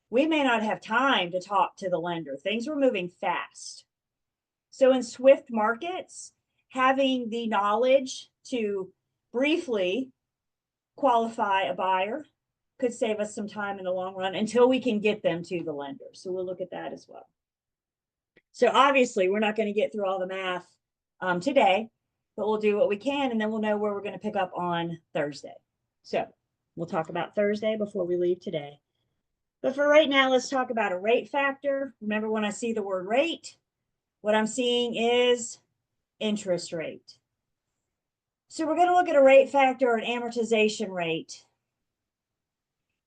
We may not have time to talk to the lender. Things were moving fast. So in swift markets, having the knowledge to briefly qualify a buyer could save us some time in the long run until we can get them to the lender. So we'll look at that as well. So obviously we're not going to get through all the math today, but we'll do what we can, and then we'll know where we're going to pick up on Thursday. So we'll talk about Thursday before we leave today. But for right now, let's talk about a rate factor. Remember, when I see the word rate, what I'm seeing is interest rate. So we're going to look at a rate factor or an amortization rate.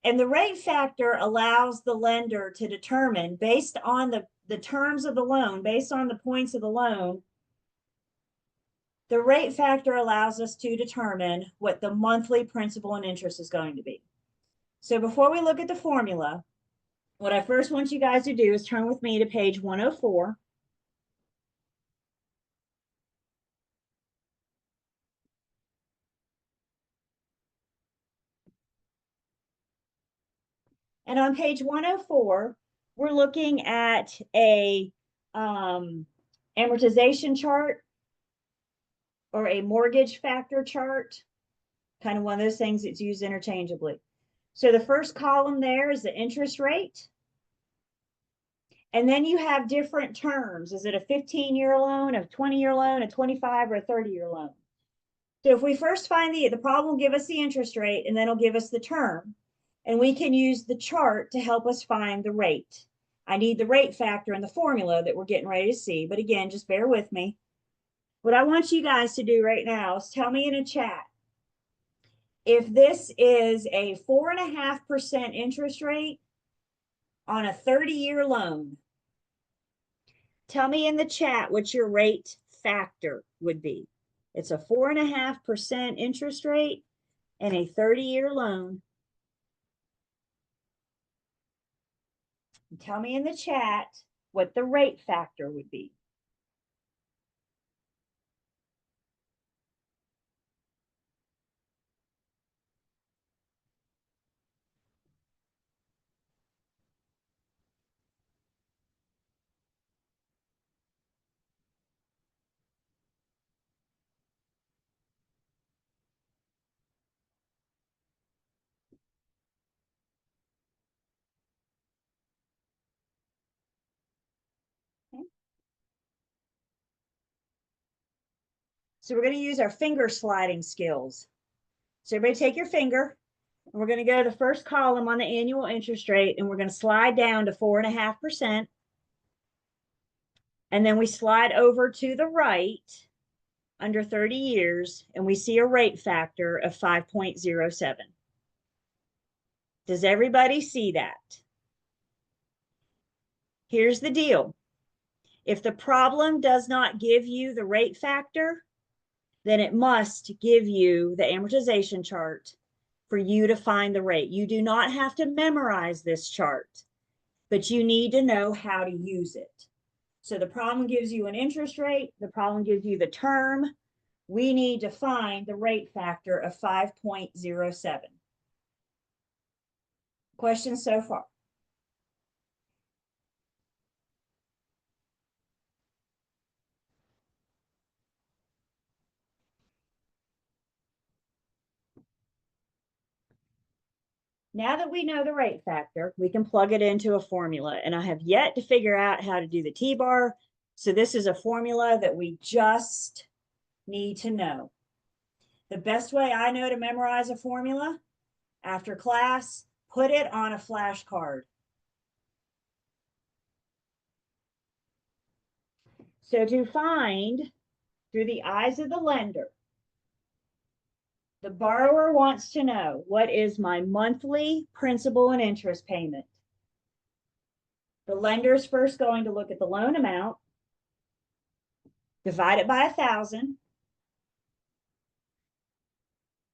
And the rate factor allows the lender to determine, based on the terms of the loan, based on the points of the loan, the rate factor allows us to determine what the monthly principal and interest is going to be. So before we look at the formula, what I first want you guys to do is turn with me to page 104. And on page 104, we're looking at a amortization chart or a mortgage factor chart, kind of one of those things that's used interchangeably. So the first column there is the interest rate. And then you have different terms. Is it a 15-year loan, a 20-year loan, a 25 or a 30-year loan? So if we first find the problem will give us the interest rate, and then it'll give us the term. And we can use the chart to help us find the rate. I need the rate factor in the formula that we're getting ready to see. But again, just bear with me. What I want you guys to do right now is tell me in a chat if this is a 4.5% interest rate on a 30-year loan. Tell me in the chat what your rate factor would be. It's a 4.5% interest rate and a 30-year loan. Tell me in the chat what the rate factor would be. Okay. So we're going to use our finger sliding skills. So everybody take your finger, and we're going to go to the first column on the annual interest rate, and we're going to slide down to 4.5%. And then we slide over to the right under 30 years, and we see a rate factor of 5.07. Does everybody see that? Here's the deal. If the problem does not give you the rate factor, then it must give you the amortization chart for you to find the rate. You do not have to memorize this chart, but you need to know how to use it. So the problem gives you an interest rate. The problem gives you the term. We need to find the rate factor of 5.07. Questions so far? Now that we know the rate factor, we can plug it into a formula. And I have yet to figure out how to do the T-bar. So this is a formula that we just need to know. The best way I know to memorize a formula, after class, put it on a flashcard. So to find, through the eyes of the lender, the borrower wants to know, what is my monthly principal and interest payment? The lender is first going to look at the loan amount, divide it by 1,000,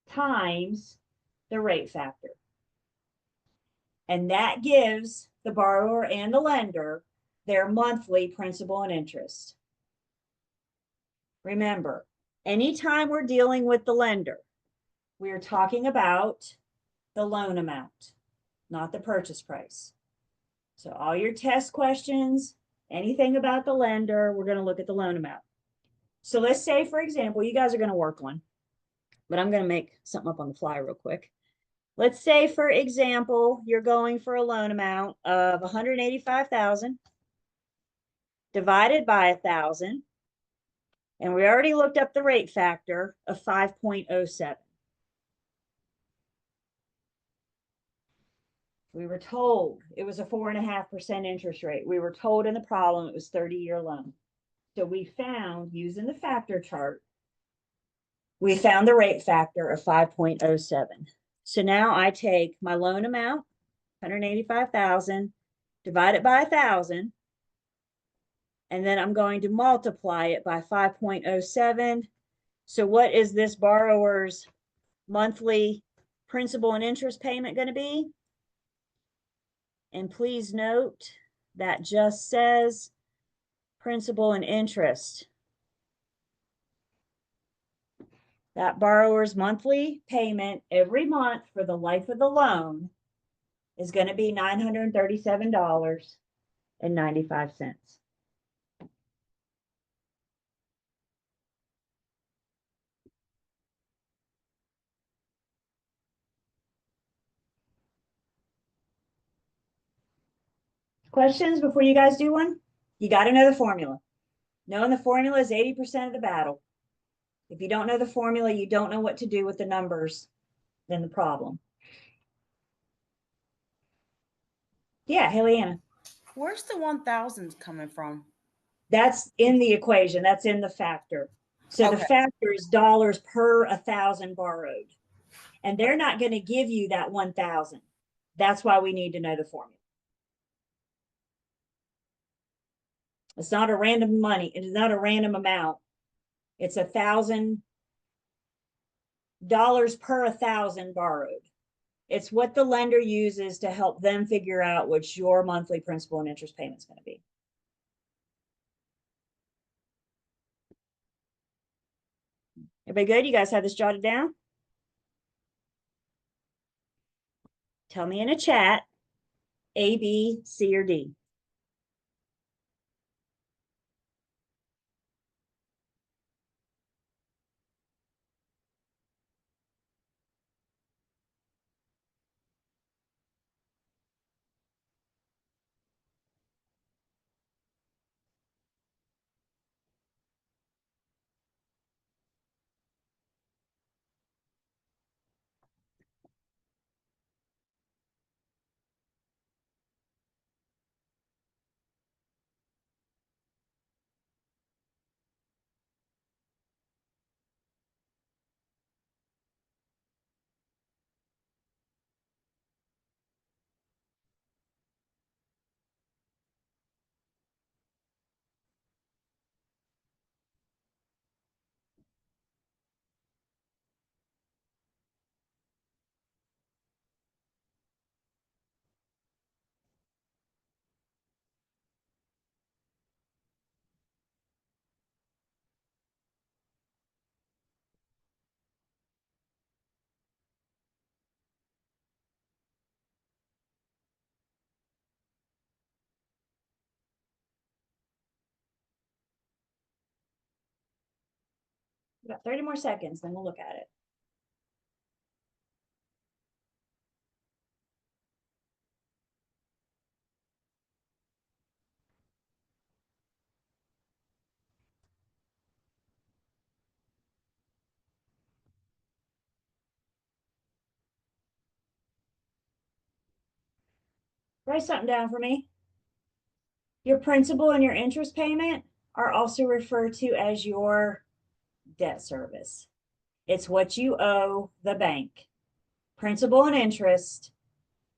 times the rate factor. And that gives the borrower and the lender their monthly principal and interest. Remember, anytime we're dealing with the lender, we are talking about the loan amount, not the purchase price. So all your test questions, anything about the lender, we're going to look at the loan amount. So let's say, for example, you guys are going to work one, but I'm going to make something up on the fly real quick. Let's say, for example, you're going for a loan amount of 185,000 divided by 1,000. And we already looked up the rate factor of 5.07. We were told it was a 4.5% interest rate. We were told in the problem it was 30-year loan. So we found, using the factor chart, we found the rate factor of 5.07. So now I take my loan amount, 185,000, divide it by 1,000, and then I'm going to multiply it by 5.07. So what is this borrower's monthly principal and interest payment going to be? And please note that just says principal and interest. That borrower's monthly payment every month for the life of the loan is going to be $937.95. Questions before you guys do one? You got to know the formula. Knowing the formula is 80% of the battle. If you don't know the formula, you don't know what to do with the numbers, then the problem. Yeah, Helena. Where's the 1,000 coming from? That's in the equation. That's in the factor. So the Okay. factor is dollars per 1,000 borrowed. And they're not going to give you that 1,000. That's why we need to know the formula. It's not a random money. It is not a random amount. It's $1,000 per 1,000 borrowed. It's what the lender uses to help them figure out what your monthly principal and interest payment is going to be. Everybody good? You guys have this jotted down? Tell me in a chat, A, B, C, or D. About 30 more seconds, then we'll look at it. Write something down for me. Your principal and your interest payment are also referred to as your debt service. It's what you owe the bank. Principal and interest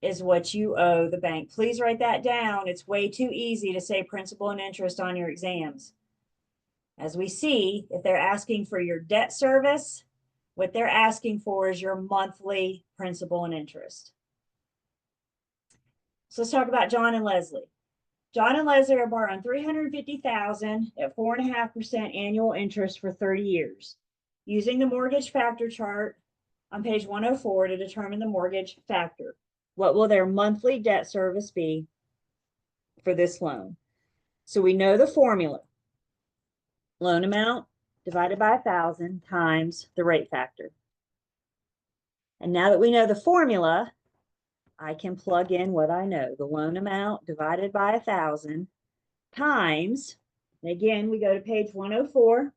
is what you owe the bank. Please write that down. It's way too easy to say principal and interest on your exams. As we see, if they're asking for your debt service, what they're asking for is your monthly principal and interest. So let's talk about John and Leslie. John and Leslie are borrowing $350,000 at 4.5% annual interest for 30 years. Using the mortgage factor chart on page 104 to determine the mortgage factor. What will their monthly debt service be for this loan? So we know the formula. Loan amount divided by 1,000 times the rate factor. And now that we know the formula, I can plug in what I know. The loan amount divided by 1,000 times, and again, we go to page 104.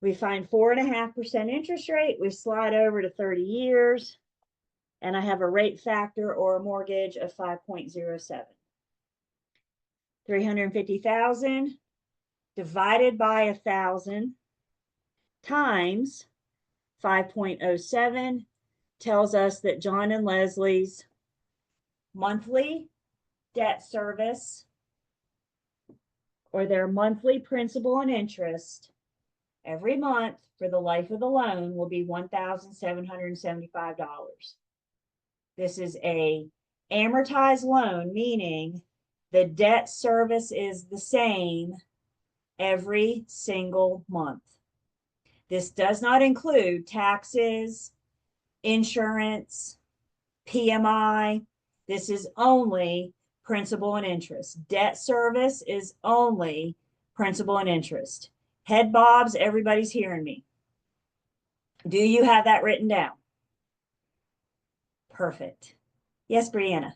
We find 4.5% interest rate. We slide over to 30 years, and I have a rate factor or a mortgage of 5.07. 350,000 divided by 1,000 times 5.07 tells us that John and Leslie's monthly debt service, or their monthly principal and interest every month for the life of the loan, will be $1,775. This is a amortized loan, meaning the debt service is the same every single month. This does not include taxes, insurance, PMI. This is only principal and interest. Debt service is only principal and interest. Head bobs, everybody's hearing me. Do you have that written down? Perfect. Yes, Brianna.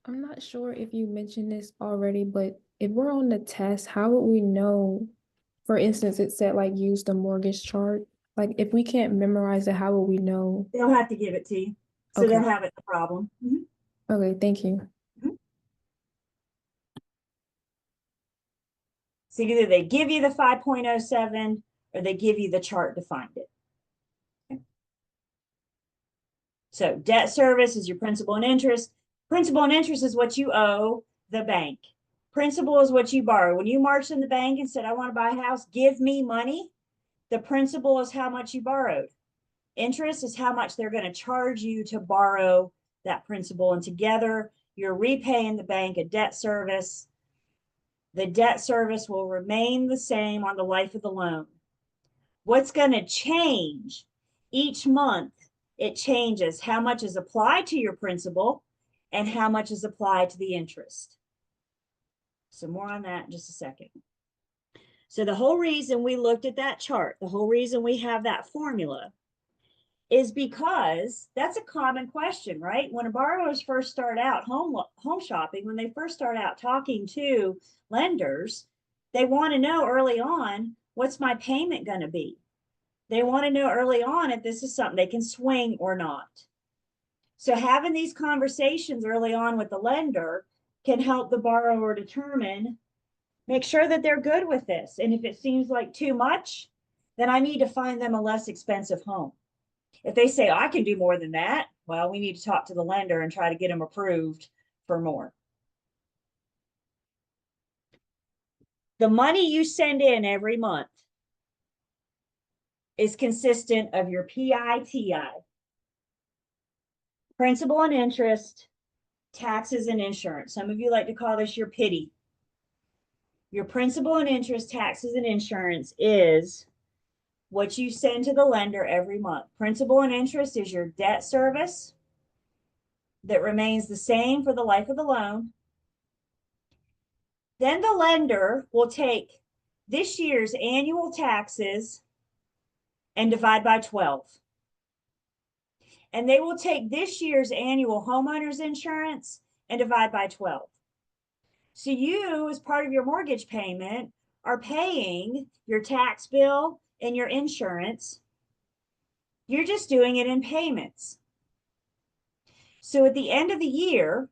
I'm not sure if you mentioned this already, but if we're on the test, how would we know? For instance, it said like use the mortgage chart. Like if we can't memorize it, how will we know? They'll have to give it to you. So Okay. they'll have it, no problem. Okay, thank you. So either they give you the 5.07 or they give you the chart to find it. Okay. So debt service is your principal and interest. Principal and interest is what you owe the bank. Principal is what you borrow. When you marched in the bank and said, I want to buy a house, give me money, the principal is how much you borrowed. Interest is how much they're going to charge you to borrow that principal. And together, you're repaying the bank a debt service. The debt service will remain the same on the life of the loan. What's going to change each month? It changes how much is applied to your principal and how much is applied to the interest. So more on that in just a second. So the whole reason we looked at that chart, the whole reason we have that formula is because that's a common question, right? When borrowers first start out home shopping, when they first start out talking to lenders, they want to know early on, what's my payment going to be? They want to know early on if this is something they can swing or not. So having these conversations early on with the lender can help the borrower determine, make sure that they're good with this. And if it seems like too much, then I need to find them a less expensive home. If they say, I can do more than that, well, we need to talk to the lender and try to get them approved for more. The money you send in every month is consistent of your PITI, principal and interest, taxes and insurance. Some of you like to call this your PITI. Your principal and interest, taxes and insurance is what you send to the lender every month. Principal and interest is your debt service that remains the same for the life of the loan. Then the lender will take this year's annual taxes and divide by 12. And they will take this year's annual homeowner's insurance and divide by 12. So you, as part of your mortgage payment, are paying your tax bill and your insurance. You're just doing it in payments. So at the end of the year,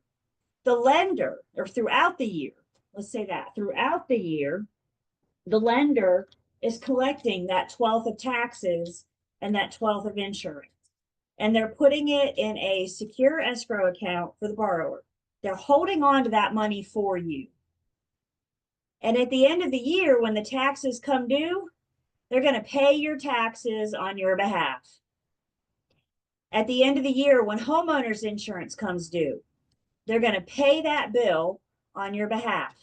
the lender, or throughout the year, let's say that, throughout the year, the lender is collecting that 12th of taxes and that 12th of insurance. And they're putting it in a secure escrow account for the borrower. They're holding on to that money for you. And at the end of the year, when the taxes come due, they're going to pay your taxes on your behalf. At the end of the year, when homeowners insurance comes due, they're going to pay that bill on your behalf.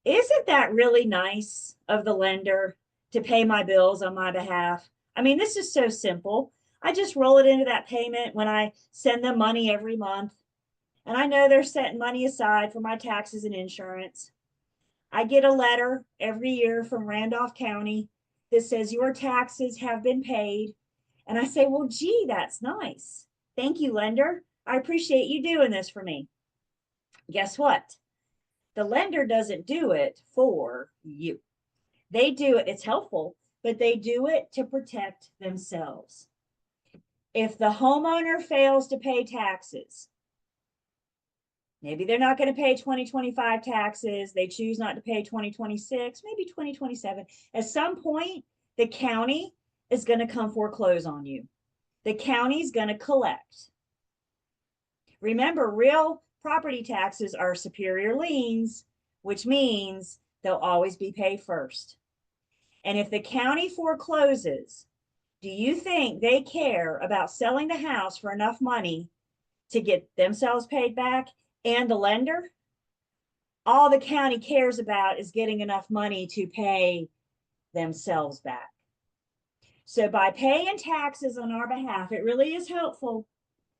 Isn't that really nice of the lender to pay my bills on my behalf? I mean, this is so simple. I just roll it into that payment when I send them money every month. And I know they're setting money aside for my taxes and insurance. I get a letter every year from Randolph County that says your taxes have been paid. And I say, well, gee, that's nice. Thank you, lender. I appreciate you doing this for me. Guess what? The lender doesn't do it for you. They do it, it's helpful, but they do it to protect themselves. If the homeowner fails to pay taxes, maybe they're not going to pay 2025 taxes, they choose not to pay 2026, maybe 2027. At some point, the county is going to come foreclose on you. The county's going to collect. Remember, real property taxes are superior liens, which means they'll always be paid first. And if the county forecloses, do you think they care about selling the house for enough money to get themselves paid back and the lender? All the county cares about is getting enough money to pay themselves back. So by paying taxes on our behalf, it really is helpful,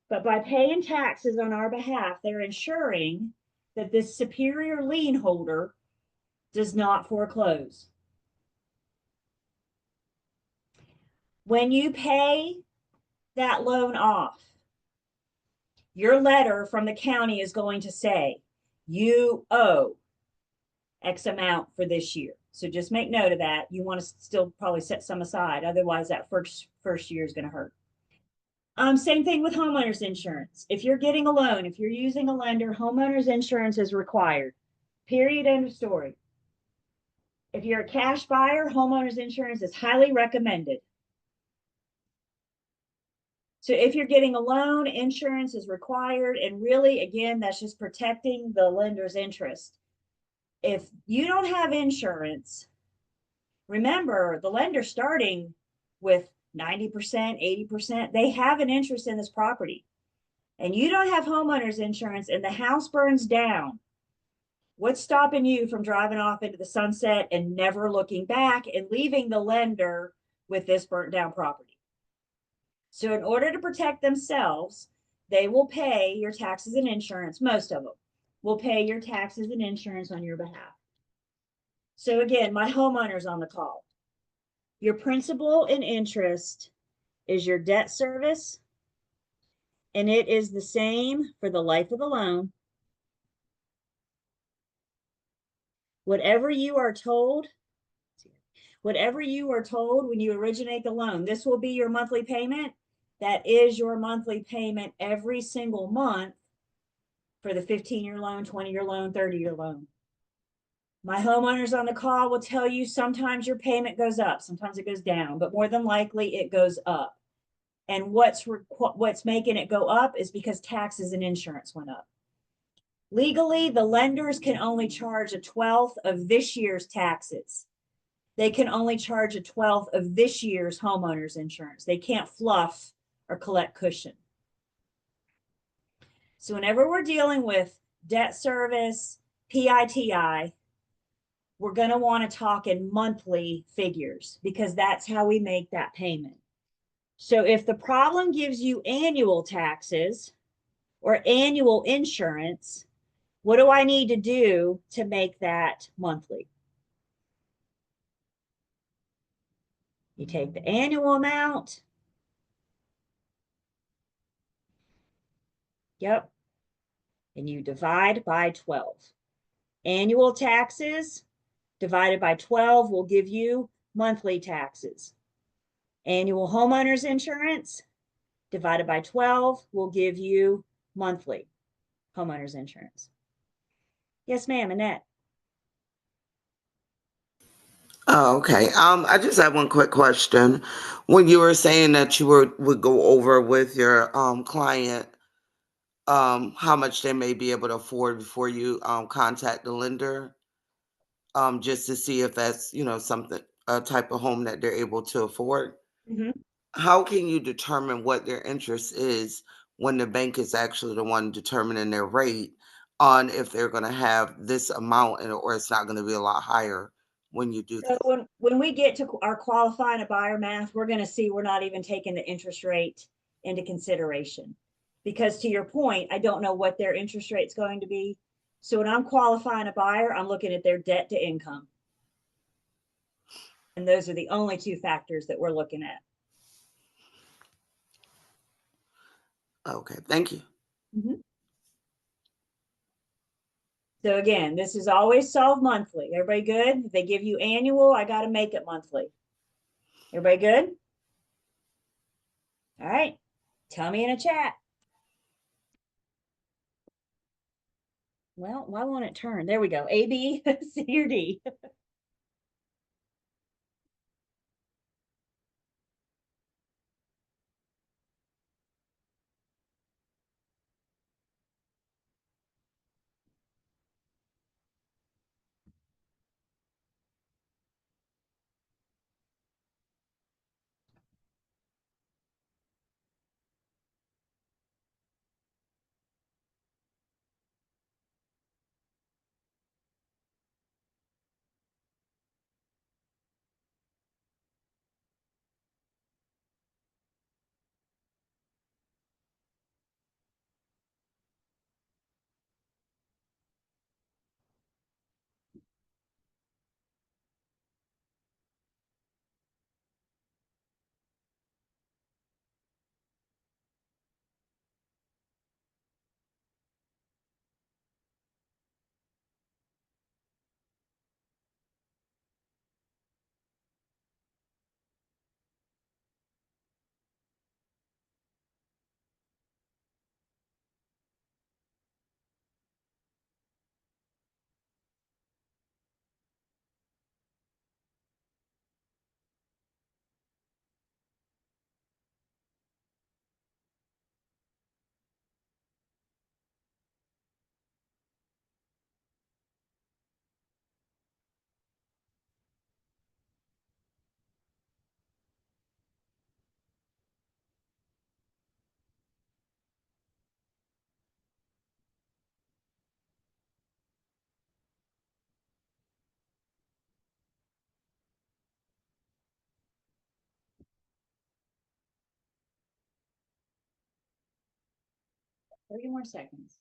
but by paying taxes on our behalf, they're ensuring that this superior lien holder does not foreclose. When you pay that loan off, your letter from the county is going to say, you owe X amount for this year. So just make note of that. You want to still probably set some aside. Otherwise, that first year is going to hurt. Same thing with homeowners insurance. If you're getting a loan, if you're using a lender, homeowners insurance is required. Period. End of story. If you're a cash buyer, homeowners insurance is highly recommended. So if you're getting a loan, insurance is required. And really, again, that's just protecting the lender's interest. If you don't have insurance, remember the lender starting with 90%, 80%, they have an interest in this property. And you don't have homeowners insurance and the house burns down. What's stopping you from driving off into the sunset and never looking back and leaving the lender with this burnt down property? So in order to protect themselves, they will pay your taxes and insurance. Most of them will pay your taxes and insurance on your behalf. So again, my homeowner's on the call. Your principal and interest is your debt service, and it is the same for the life of the loan. Whatever you are told when you originate the loan, this will be your monthly payment. That is your monthly payment every single month for the 15-year loan, 20-year loan, 30-year loan. My homeowners on the call will tell you sometimes your payment goes up, sometimes it goes down, but more than likely it goes up. And what's making it go up is because taxes and insurance went up. Legally, the lenders can only charge 1/12 of this year's taxes. They can only charge 1/12 of this year's homeowners insurance. They can't fluff or collect cushion. So whenever we're dealing with debt service, PITI, we're going to want to talk in monthly figures because that's how we make that payment. So if the problem gives you annual taxes or annual insurance, what do I need to do to make that monthly? You take the annual amount. Yep. And you divide by 12. Annual taxes divided by 12 will give you monthly taxes. Annual homeowners insurance divided by 12 will give you monthly homeowners insurance. Yes, ma'am, Annette. Oh, okay. I just have one quick question. When you were saying that you would go over with your client how much they may be able to afford before you contact the lender, just to see if that's, something, a type of home that they're able to afford. Mm-hmm. How can you determine what their interest is when the bank is actually the one determining their rate on if they're going to have this amount or it's not going to be a lot higher when you do that? So when we get to our qualifying a buyer math, we're going to see we're not even taking the interest rate into consideration. Because to your point, I don't know what their interest rate is going to be. So when I'm qualifying a buyer, I'm looking at their debt to income. And those are the only two factors that we're looking at. Okay, thank you. So again, this is always solved monthly. Everybody good? If they give you annual, I got to make it monthly. Everybody good? All right. Tell me in a chat. Well, why won't it turn? There we go. A, B, C, or D. Three more seconds.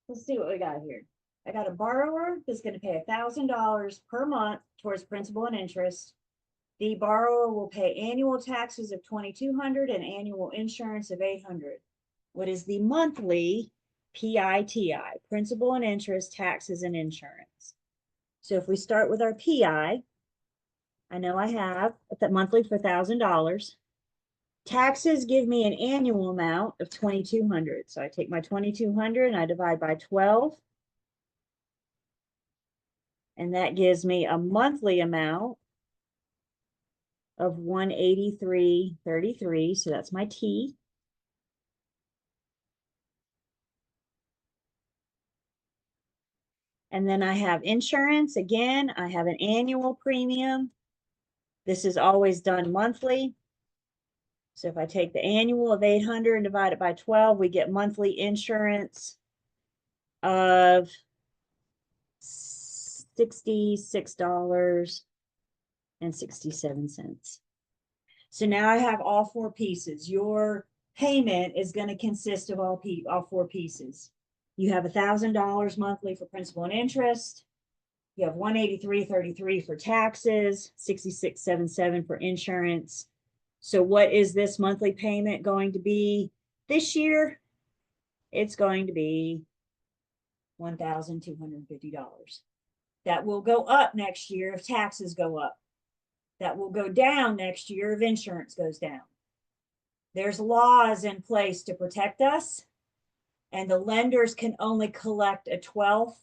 Let's see what we got here. I got a borrower that's going to pay $1,000 per month towards principal and interest. The borrower will pay annual taxes of $2,200 and annual insurance of $800. What is the monthly PITI, principal and interest, taxes and insurance? So if we start with our PI, I know I have that monthly for $1,000. Taxes give me an annual amount of $2,200. So I take my $2,200 and I divide by 12. And that gives me a monthly amount of $183.33. So that's my T. And then I have insurance. Again, I have an annual premium. This is always done monthly. So if I take the annual of 800 and divide it by 12, we get monthly insurance of $66.67. So now I have all four pieces. Your payment is going to consist of all four pieces. You have $1,000 monthly for principal and interest. You have $183.33 for taxes, $66.77 for insurance. So what is this monthly payment going to be this year? It's going to be $1,250. That will go up next year if taxes go up. That will go down next year if insurance goes down. There's laws in place to protect us, and the lenders can only collect 1/12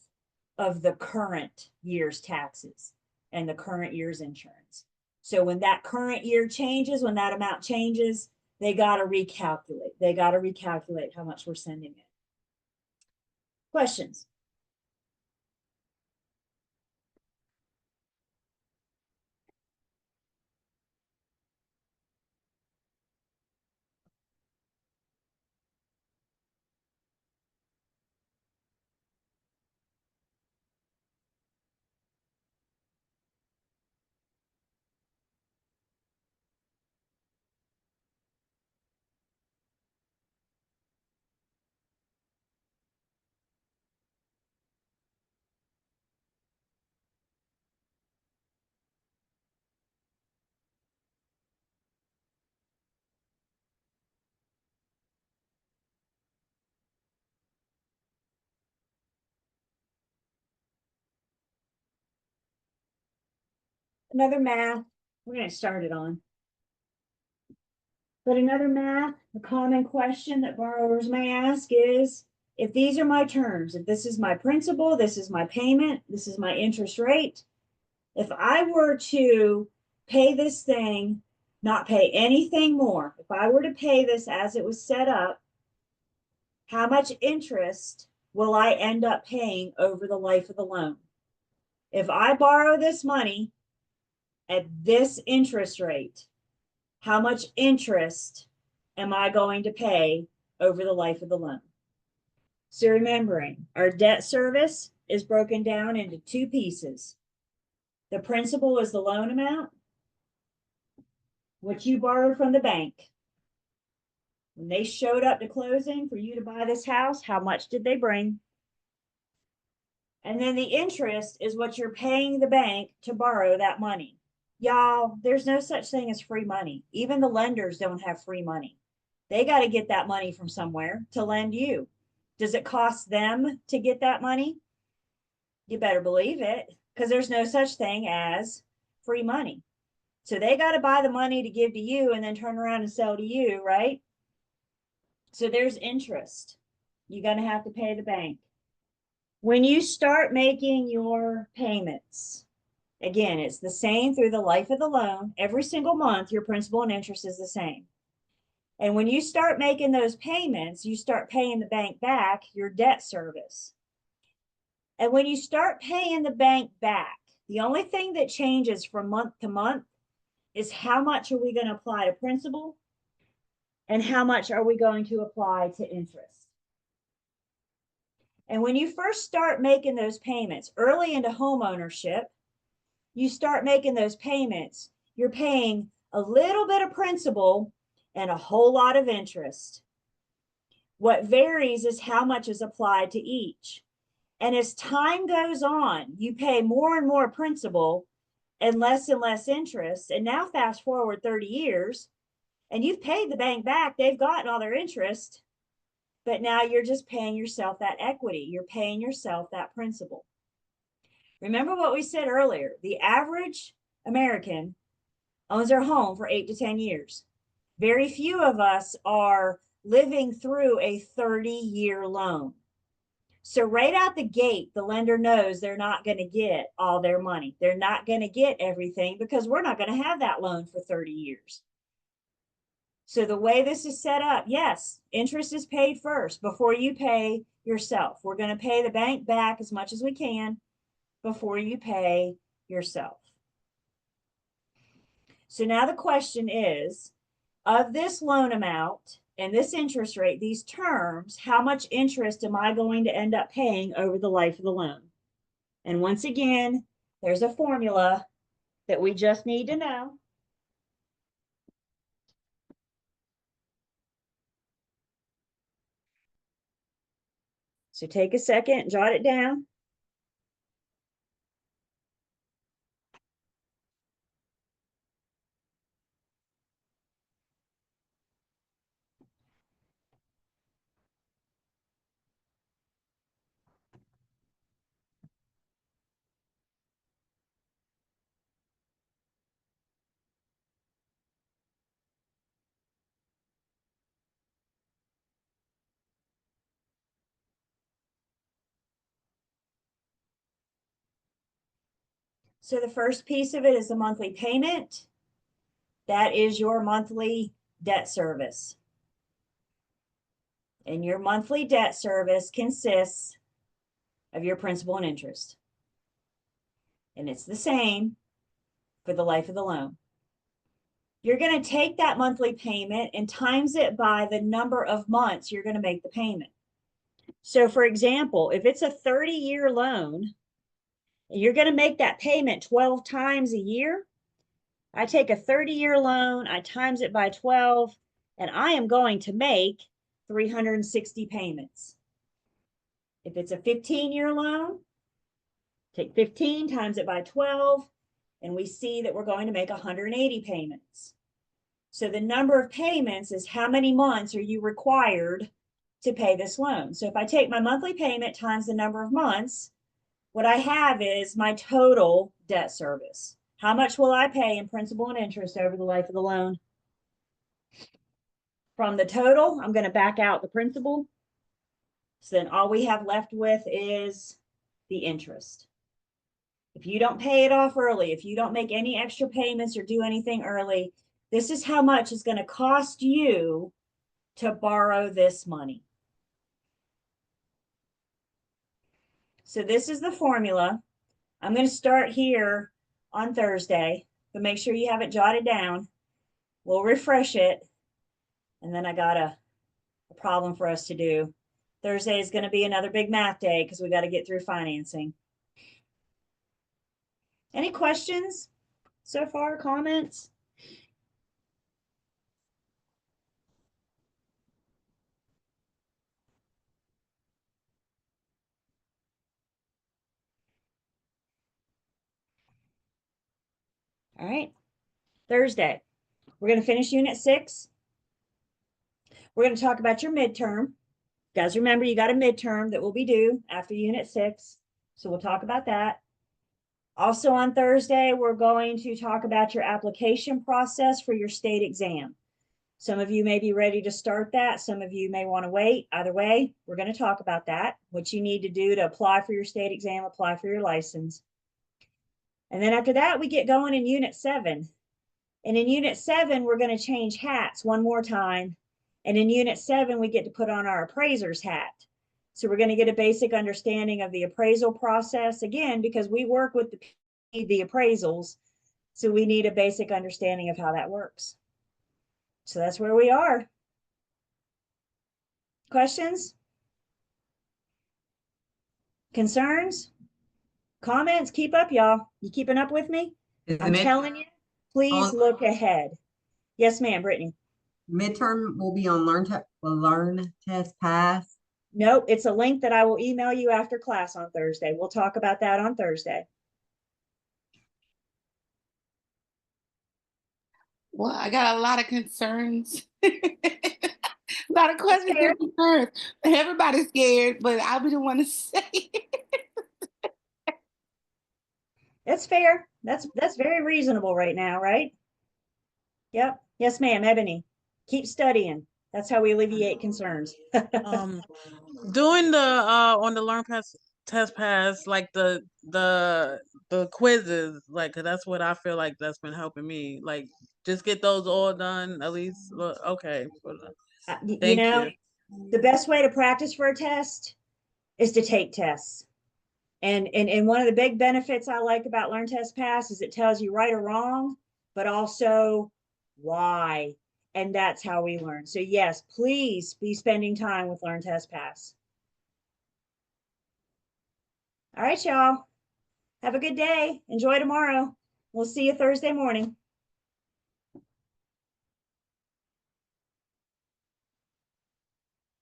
of the current year's taxes and the current year's insurance. So when that current year changes, when that amount changes, they got to recalculate. They got to recalculate how much we're sending in. Questions? another math, we're gonna start it on. But another math, a common question that borrowers may ask is, if these are my terms, if this is my principal, this is my payment, this is my interest rate, if I were to pay this thing, not pay anything more, if I were to pay this as it was set up, how much interest will I end up paying over the life of the loan? If I borrow this money at this interest rate, how much interest am I going to pay over the life of the loan? So remembering, our debt service is broken down into two pieces. The principal is the loan amount, which you borrowed from the bank. When they showed up to closing for you to buy this house, how much did they bring? And then the interest is what you're paying the bank to borrow that money. Y'all, there's no such thing as free money. Even the lenders don't have free money. They got to get that money from somewhere to lend you. Does it cost them to get that money? You better believe it, because there's no such thing as free money. So they got to buy the money to give to you and then turn around and sell to you, right? So there's interest. You're going to have to pay the bank. When you start making your payments, again, it's the same through the life of the loan. Every single month, your principal and interest is the same. And when you start making those payments, you start paying the bank back your debt service. And when you start paying the bank back, the only thing that changes from month to month is how much are we going to apply to principal and how much are we going to apply to interest. And when you first start making those payments early into home ownership, you start making those payments, you're paying a little bit of principal and a whole lot of interest. What varies is how much is applied to each. And as time goes on, you pay more and more principal and less interest. And now fast forward 30 years and you've paid the bank back, they've gotten all their interest, but now you're just paying yourself that equity. You're paying yourself that principal. Remember what we said earlier, the average American owns their home for 8 to 10 years. Very few of us are living through a 30-year loan. So right out the gate, the lender knows they're not going to get all their money. They're not going to get everything because we're not going to have that loan for 30 years. So the way this is set up, yes, interest is paid first before you pay yourself. We're going to pay the bank back as much as we can before you pay yourself. So now the question is, of this loan amount and this interest rate, these terms, how much interest am I going to end up paying over the life of the loan? And once again, there's a formula that we just need to know. So take a second, jot it down. So the first piece of it is the monthly payment. That is your monthly debt service. And your monthly debt service consists of your principal and interest. And it's the same for the life of the loan. You're going to take that monthly payment and times it by the number of months you're going to make the payment. So for example, if it's a 30-year loan, you're going to make that payment 12 times a year. I take a 30-year loan, I times it by 12, and I am going to make 360 payments. If it's a 15-year loan, take 15 times it by 12, and we see that we're going to make 180 payments. So the number of payments is how many months are you required to pay this loan. So if I take my monthly payment times the number of months, what I have is my total debt service. How much will I pay in principal and interest over the life of the loan? From the total, I'm going to back out the principal. So then all we have left with is the interest. If you don't pay it off early, if you don't make any extra payments or do anything early, this is how much it's going to cost you to borrow this money. So this is the formula. I'm going to start here on Thursday, but make sure you have it jotted down. We'll refresh it. And then I got a problem for us to do. Thursday is going to be another big math day because we got to get through financing. Any questions so far, comments? All right, Thursday, we're going to finish Unit 6. We're going to talk about your midterm. You guys remember you got a midterm that will be due after Unit 6. So we'll talk about that. Also on Thursday, we're going to talk about your application process for your state exam. Some of you may be ready to start that. Some of you may want to wait. Either way, we're going to talk about that, what you need to do to apply for your state exam, apply for your license. And then after that, we get going in Unit 7. And in Unit 7, we're going to change hats one more time. And in Unit 7, we get to put on our appraiser's hat. So we're going to get a basic understanding of the appraisal process, again, because we work with the appraisals. So we need a basic understanding of how that works. So that's where we are. Questions? Concerns? Comments? Keep up, y'all. You keeping up with me? I'm telling you, please look ahead. Yes, ma'am, Brittany. Midterm will be on Learn Test Pass. Nope, it's a link that I will email you after class on Thursday. We'll talk about that on Thursday. Well, I got a lot of concerns. A lot of questions and concerns. Everybody's scared, but I'll be the one to say it. That's fair. That's very reasonable right now, right? Yep. Yes, ma'am, Ebony. Keep studying. That's how we alleviate concerns. Doing the on the test pass, like the quizzes, like 'cause that's what I feel like that's been helping me. Like just get those all done at least. Okay. You know, the best way to practice for a test is to take tests. And one of the big benefits I like about Learn Test Pass is it tells you right or wrong, but also why. And that's how we learn. So yes, please be spending time with Learn Test Pass. All right, y'all. Have a good day. Enjoy tomorrow. We'll see you Thursday morning.